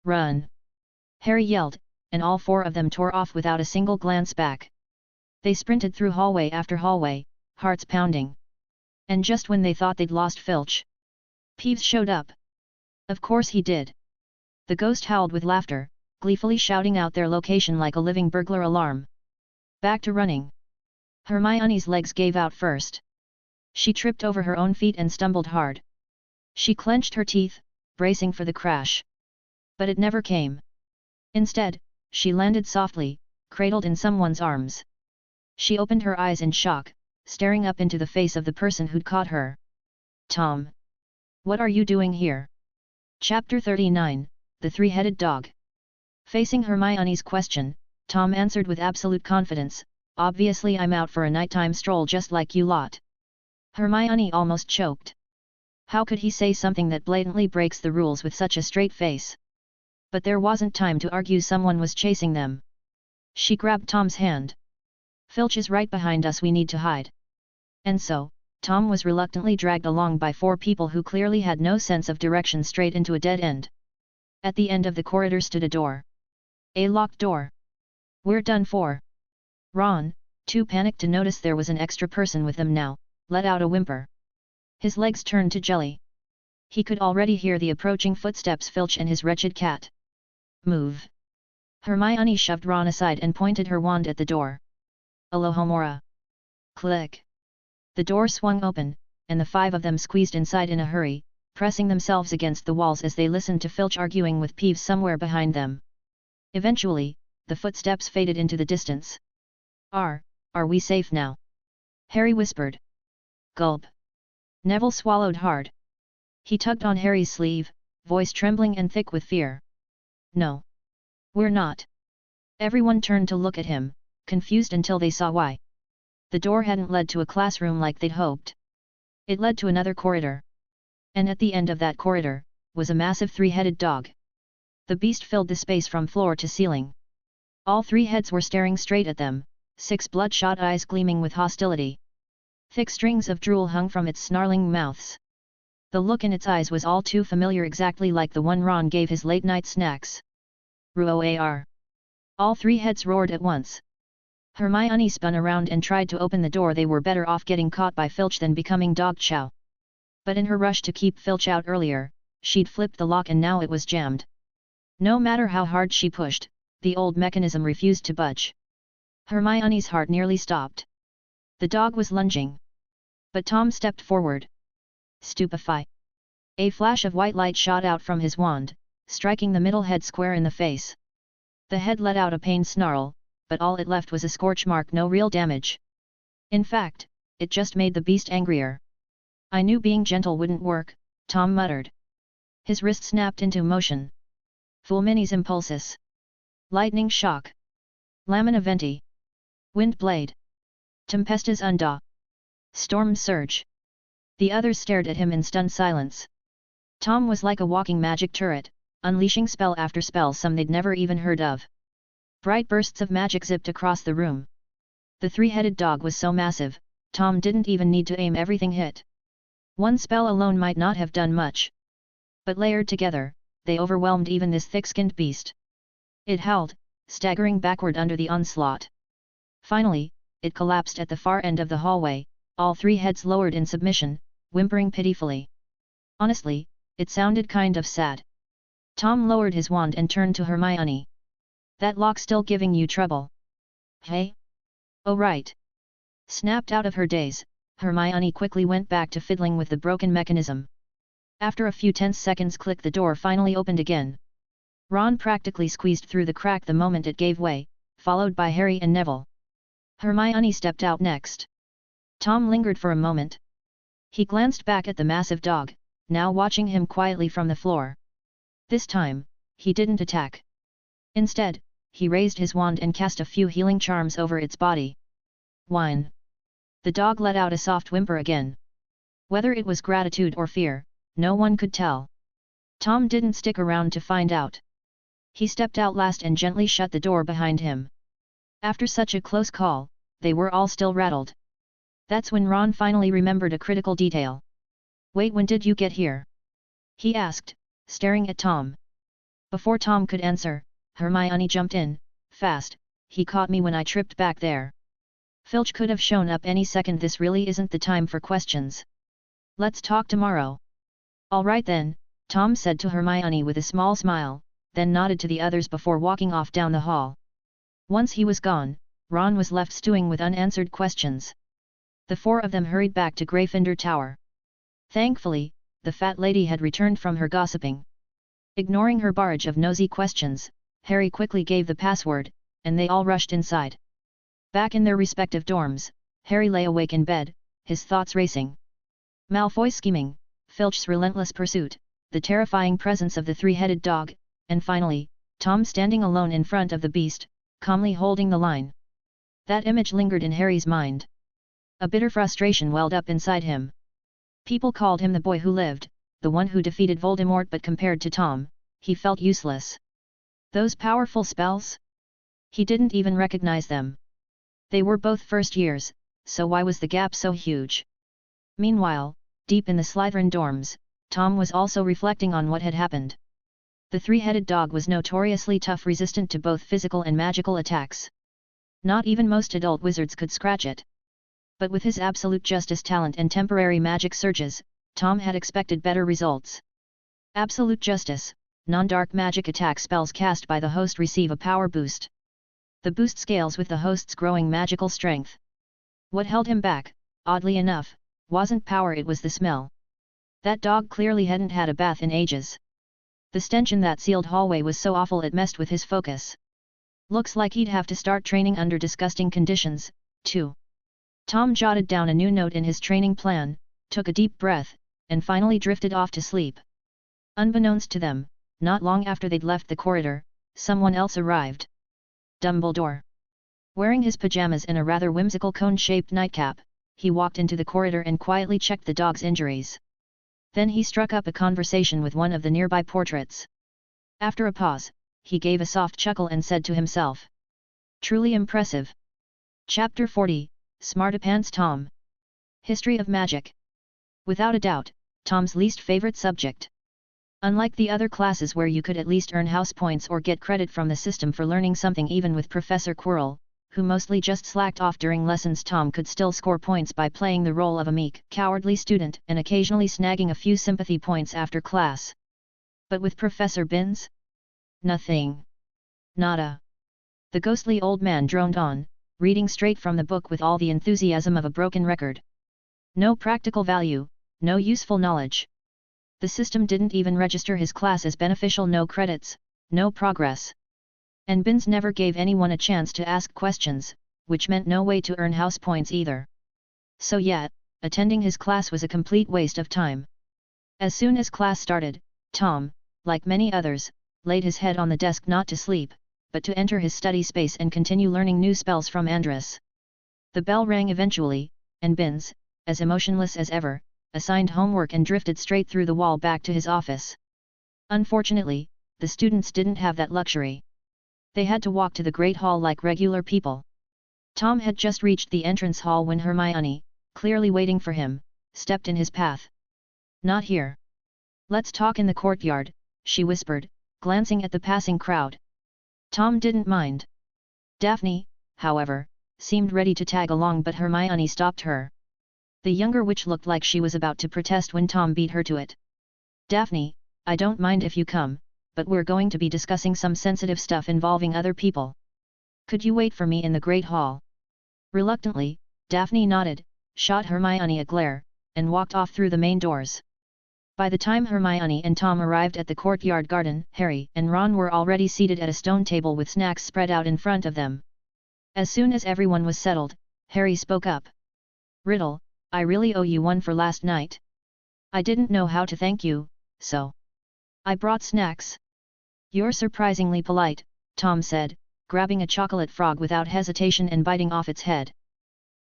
Run! Harry yelled, and all 4 of them tore off without a single glance back. They sprinted through hallway after hallway, hearts pounding. And just when they thought they'd lost Filch, Peeves showed up. Of course he did. The ghost howled with laughter, gleefully shouting out their location like a living burglar alarm. Back to running. Hermione's legs gave out first. She tripped over her own feet and stumbled hard. She clenched her teeth, bracing for the crash. But it never came. Instead, she landed softly, cradled in someone's arms. She opened her eyes in shock, staring up into the face of the person who'd caught her. Tom! What are you doing here? Chapter 39, The Three-Headed Dog. Facing Hermione's question, Tom answered with absolute confidence, obviously I'm out for a nighttime stroll just like you lot. Hermione almost choked. How could he say something that blatantly breaks the rules with such a straight face? But there wasn't time to argue, someone was chasing them. She grabbed Tom's hand. Filch is right behind us, we need to hide. And so, Tom was reluctantly dragged along by 4 people who clearly had no sense of direction straight into a dead end. At the end of the corridor stood a door. A locked door. We're done for. Ron, too panicked to notice there was an extra person with them now, let out a whimper. His legs turned to jelly. He could already hear the approaching footsteps, Filch and his wretched cat. Move. Hermione shoved Ron aside and pointed her wand at the door. Alohomora. Click. The door swung open, and the 5 of them squeezed inside in a hurry, pressing themselves against the walls as they listened to Filch arguing with Peeves somewhere behind them. Eventually, the footsteps faded into the distance. Are we safe now? Harry whispered. Gulp. Neville swallowed hard. He tugged on Harry's sleeve, voice trembling and thick with fear. No. We're not. Everyone turned to look at him, confused until they saw why. The door hadn't led to a classroom like they'd hoped. It led to another corridor. And at the end of that corridor, was a massive three-headed dog. The beast filled the space from floor to ceiling. All three heads were staring straight at them, 6 bloodshot eyes gleaming with hostility. Thick strings of drool hung from its snarling mouths. The look in its eyes was all too familiar, exactly like the one Ron gave his late-night snacks. Roar! All three heads roared at once. Hermione spun around and tried to open the door. They were better off getting caught by Filch than becoming dog chow. But in her rush to keep Filch out earlier, she'd flipped the lock and now it was jammed. No matter how hard she pushed, the old mechanism refused to budge. Hermione's heart nearly stopped. The dog was lunging. But Tom stepped forward. Stupefy! A flash of white light shot out from his wand, striking the middle head square in the face. The head let out a pained snarl, but all it left was a scorch mark, no real damage. In fact, it just made the beast angrier. I knew being gentle wouldn't work, Tom muttered. His wrist snapped into motion. Fulminis impulsus. Lightning shock. Lamina venti. Wind blade. Tempestus unda. Storm surge. The others stared at him in stunned silence. Tom was like a walking magic turret, unleashing spell after spell, some they'd never even heard of. Bright bursts of magic zipped across the room. The three-headed dog was so massive, Tom didn't even need to aim, everything hit. One spell alone might not have done much. But layered together, they overwhelmed even this thick-skinned beast. It howled, staggering backward under the onslaught. Finally, it collapsed at the far end of the hallway, all three heads lowered in submission, whimpering pitifully. Honestly, it sounded kind of sad. Tom lowered his wand and turned to Hermione. That lock still giving you trouble? Hey? Oh right. Snapped out of her daze, Hermione quickly went back to fiddling with the broken mechanism. After a few tense seconds, click, the door finally opened again. Ron practically squeezed through the crack the moment it gave way, followed by Harry and Neville. Hermione stepped out next. Tom lingered for a moment. He glanced back at the massive dog, now watching him quietly from the floor. This time, he didn't attack. Instead, he raised his wand and cast a few healing charms over its body. Whine. The dog let out a soft whimper again. Whether it was gratitude or fear, no one could tell. Tom didn't stick around to find out. He stepped out last and gently shut the door behind him. After such a close call, they were all still rattled. That's when Ron finally remembered a critical detail. Wait, when did you get here? He asked, staring at Tom. Before Tom could answer, Hermione jumped in, fast. He caught me when I tripped back there. Filch could have shown up any second. This really isn't the time for questions. Let's talk tomorrow. All right then, Tom said to Hermione with a small smile, then nodded to the others before walking off down the hall. Once he was gone, Ron was left stewing with unanswered questions. The four of them hurried back to Gryffindor Tower. Thankfully, the fat lady had returned from her gossiping. Ignoring her barrage of nosy questions, Harry quickly gave the password, and they all rushed inside. Back in their respective dorms, Harry lay awake in bed, his thoughts racing. Malfoy scheming, Filch's relentless pursuit, the terrifying presence of the three-headed dog, and finally, Tom standing alone in front of the beast, calmly holding the line. That image lingered in Harry's mind. A bitter frustration welled up inside him. People called him the boy who lived, the one who defeated Voldemort, but compared to Tom, he felt useless. Those powerful spells? He didn't even recognize them. They were both first years, so why was the gap so huge? Meanwhile, deep in the Slytherin dorms, Tom was also reflecting on what had happened. The three-headed dog was notoriously tough, resistant to both physical and magical attacks. Not even most adult wizards could scratch it. But with his absolute justice talent and temporary magic surges, Tom had expected better results. Absolute justice, non-dark magic attack spells cast by the host receive a power boost. The boost scales with the host's growing magical strength. What held him back, oddly enough, wasn't power, it was the smell. That dog clearly hadn't had a bath in ages. The stench in that sealed hallway was so awful it messed with his focus. Looks like he'd have to start training under disgusting conditions, too. Tom jotted down a new note in his training plan, took a deep breath, and finally drifted off to sleep. Unbeknownst to them, not long after they'd left the corridor, someone else arrived. Dumbledore. Wearing his pajamas and a rather whimsical cone-shaped nightcap, he walked into the corridor and quietly checked the dog's injuries. Then he struck up a conversation with one of the nearby portraits. After a pause, he gave a soft chuckle and said to himself. Truly impressive. Chapter 40, Smartapants Tom. History of Magic. Without a doubt, Tom's least favorite subject. Unlike the other classes where you could at least earn house points or get credit from the system for learning something, even with Professor Quirrell, who mostly just slacked off during lessons, Tom could still score points by playing the role of a meek, cowardly student and occasionally snagging a few sympathy points after class. But with Professor Binns? Nothing. Nada. The ghostly old man droned on, reading straight from the book with all the enthusiasm of a broken record. No practical value, no useful knowledge. The system didn't even register his class as beneficial, no credits, no progress. And Binns never gave anyone a chance to ask questions, which meant no way to earn house points either. So yeah, attending his class was a complete waste of time. As soon as class started, Tom, like many others, laid his head on the desk not to sleep, but to enter his study space and continue learning new spells from Andrus. The bell rang eventually, and Binns, as emotionless as ever, assigned homework and drifted straight through the wall back to his office. Unfortunately, the students didn't have that luxury. They had to walk to the Great Hall like regular people. Tom had just reached the entrance hall when Hermione, clearly waiting for him, stepped in his path. Not here. Let's talk in the courtyard, she whispered, glancing at the passing crowd. Tom didn't mind. Daphne, however, seemed ready to tag along, but Hermione stopped her. The younger witch looked like she was about to protest when Tom beat her to it. Daphne, I don't mind if you come, but we're going to be discussing some sensitive stuff involving other people. Could you wait for me in the Great Hall? Reluctantly, Daphne nodded, shot Hermione a glare, and walked off through the main doors. By the time Hermione and Tom arrived at the courtyard garden, Harry and Ron were already seated at a stone table with snacks spread out in front of them. As soon as everyone was settled, Harry spoke up. Riddle, I really owe you one for last night. I didn't know how to thank you, so I brought snacks. You're surprisingly polite, Tom said, grabbing a chocolate frog without hesitation and biting off its head.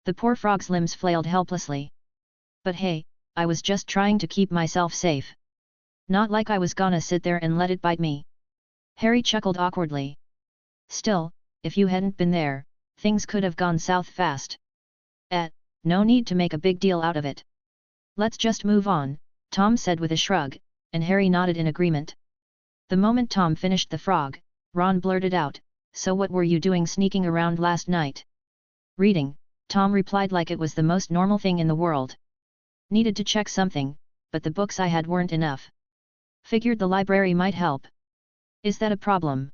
The poor frog's limbs flailed helplessly. But hey, I was just trying to keep myself safe. Not like I was gonna sit there and let it bite me. Harry chuckled awkwardly. Still, if you hadn't been there, things could have gone south fast. No need to make a big deal out of it. Let's just move on, Tom said with a shrug, and Harry nodded in agreement. The moment Tom finished the frog, Ron blurted out, So what were you doing sneaking around last night? Reading, Tom replied like it was the most normal thing in the world. Needed to check something, but the books I had weren't enough. Figured the library might help. Is that a problem?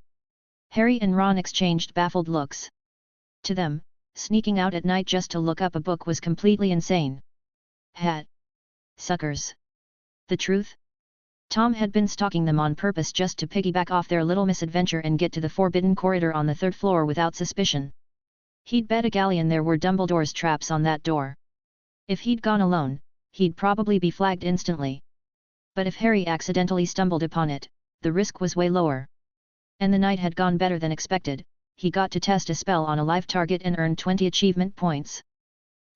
Harry and Ron exchanged baffled looks. To them, sneaking out at night just to look up a book was completely insane. Suckers. The truth? Tom had been stalking them on purpose just to piggyback off their little misadventure and get to the forbidden corridor on the 3rd floor without suspicion. He'd bet a galleon there were Dumbledore's traps on that door. If he'd gone alone, he'd probably be flagged instantly. But if Harry accidentally stumbled upon it, the risk was way lower. And the night had gone better than expected. He got to test a spell on a live target and earned 20 achievement points.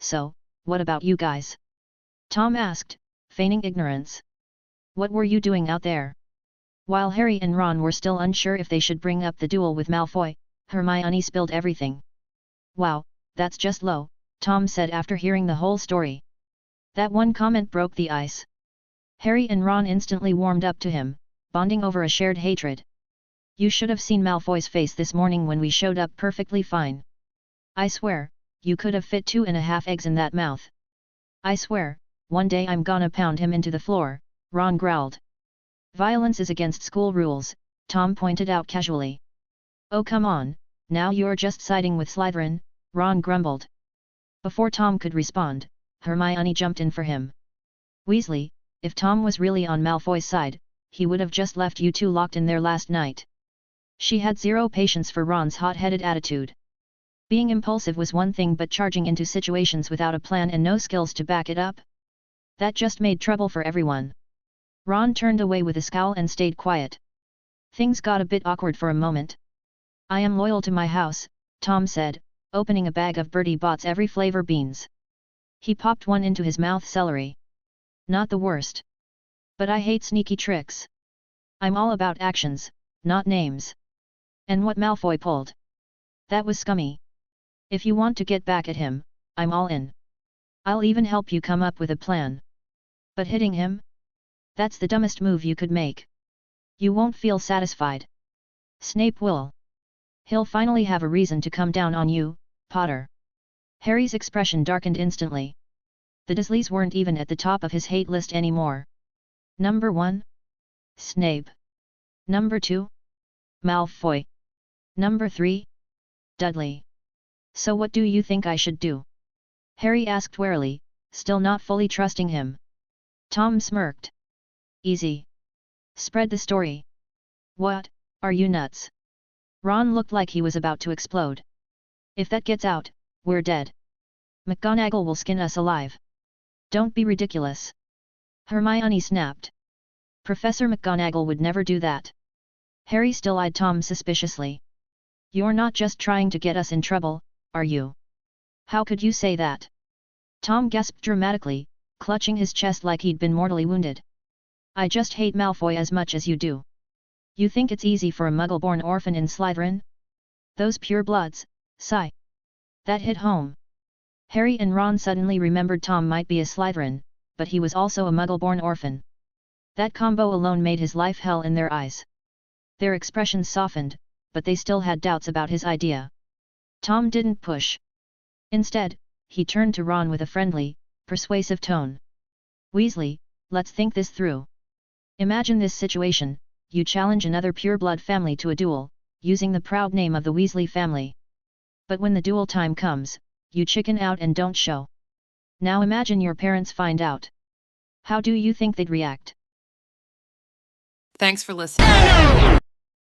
So, what about you guys? Tom asked, feigning ignorance. What were you doing out there? While Harry and Ron were still unsure if they should bring up the duel with Malfoy, Hermione spilled everything. Wow, that's just low, Tom said after hearing the whole story. That one comment broke the ice. Harry and Ron instantly warmed up to him, bonding over a shared hatred. You should have seen Malfoy's face this morning when we showed up perfectly fine. I swear, you could have fit 2.5 eggs in that mouth. I swear, one day I'm gonna pound him into the floor, Ron growled. Violence is against school rules, Tom pointed out casually. Oh come on, now you're just siding with Slytherin, Ron grumbled. Before Tom could respond, Hermione jumped in for him. Weasley, if Tom was really on Malfoy's side, he would have just left you two locked in there last night. She had zero patience for Ron's hot-headed attitude. Being impulsive was one thing, but charging into situations without a plan and no skills to back it up? That just made trouble for everyone. Ron turned away with a scowl and stayed quiet. Things got a bit awkward for a moment. I am loyal to my house, Tom said, opening a bag of Bertie Bott's every flavor beans. He popped one into his mouth. Celery. Not the worst. But I hate sneaky tricks. I'm all about actions, not names. And what Malfoy pulled? That was scummy. If you want to get back at him, I'm all in. I'll even help you come up with a plan. But hitting him? That's the dumbest move you could make. You won't feel satisfied. Snape will. He'll finally have a reason to come down on you, Potter. Harry's expression darkened instantly. The Dursleys weren't even at the top of his hate list anymore. Number 1? Snape. Number 2? Malfoy. Number 3? Dudley. So what do you think I should do? Harry asked warily, still not fully trusting him. Tom smirked. Easy. Spread the story. What, are you nuts? Ron looked like he was about to explode. If that gets out, we're dead. McGonagall will skin us alive. Don't be ridiculous. Hermione snapped. Professor McGonagall would never do that. Harry still eyed Tom suspiciously. You're not just trying to get us in trouble, are you? How could you say that? Tom gasped dramatically, clutching his chest like he'd been mortally wounded. I just hate Malfoy as much as you do. You think it's easy for a Muggle-born orphan in Slytherin? Those purebloods, sigh. That hit home. Harry and Ron suddenly remembered Tom might be a Slytherin, but he was also a Muggle-born orphan. That combo alone made his life hell in their eyes. Their expressions softened, but they still had doubts about his idea. Tom didn't push. Instead, he turned to Ron with a friendly, persuasive tone. Weasley, let's think this through. Imagine this situation, you challenge another pureblood family to a duel, using the proud name of the Weasley family. But when the duel time comes, you chicken out and don't show. Now imagine your parents find out. How do you think they'd react? Thanks for listening.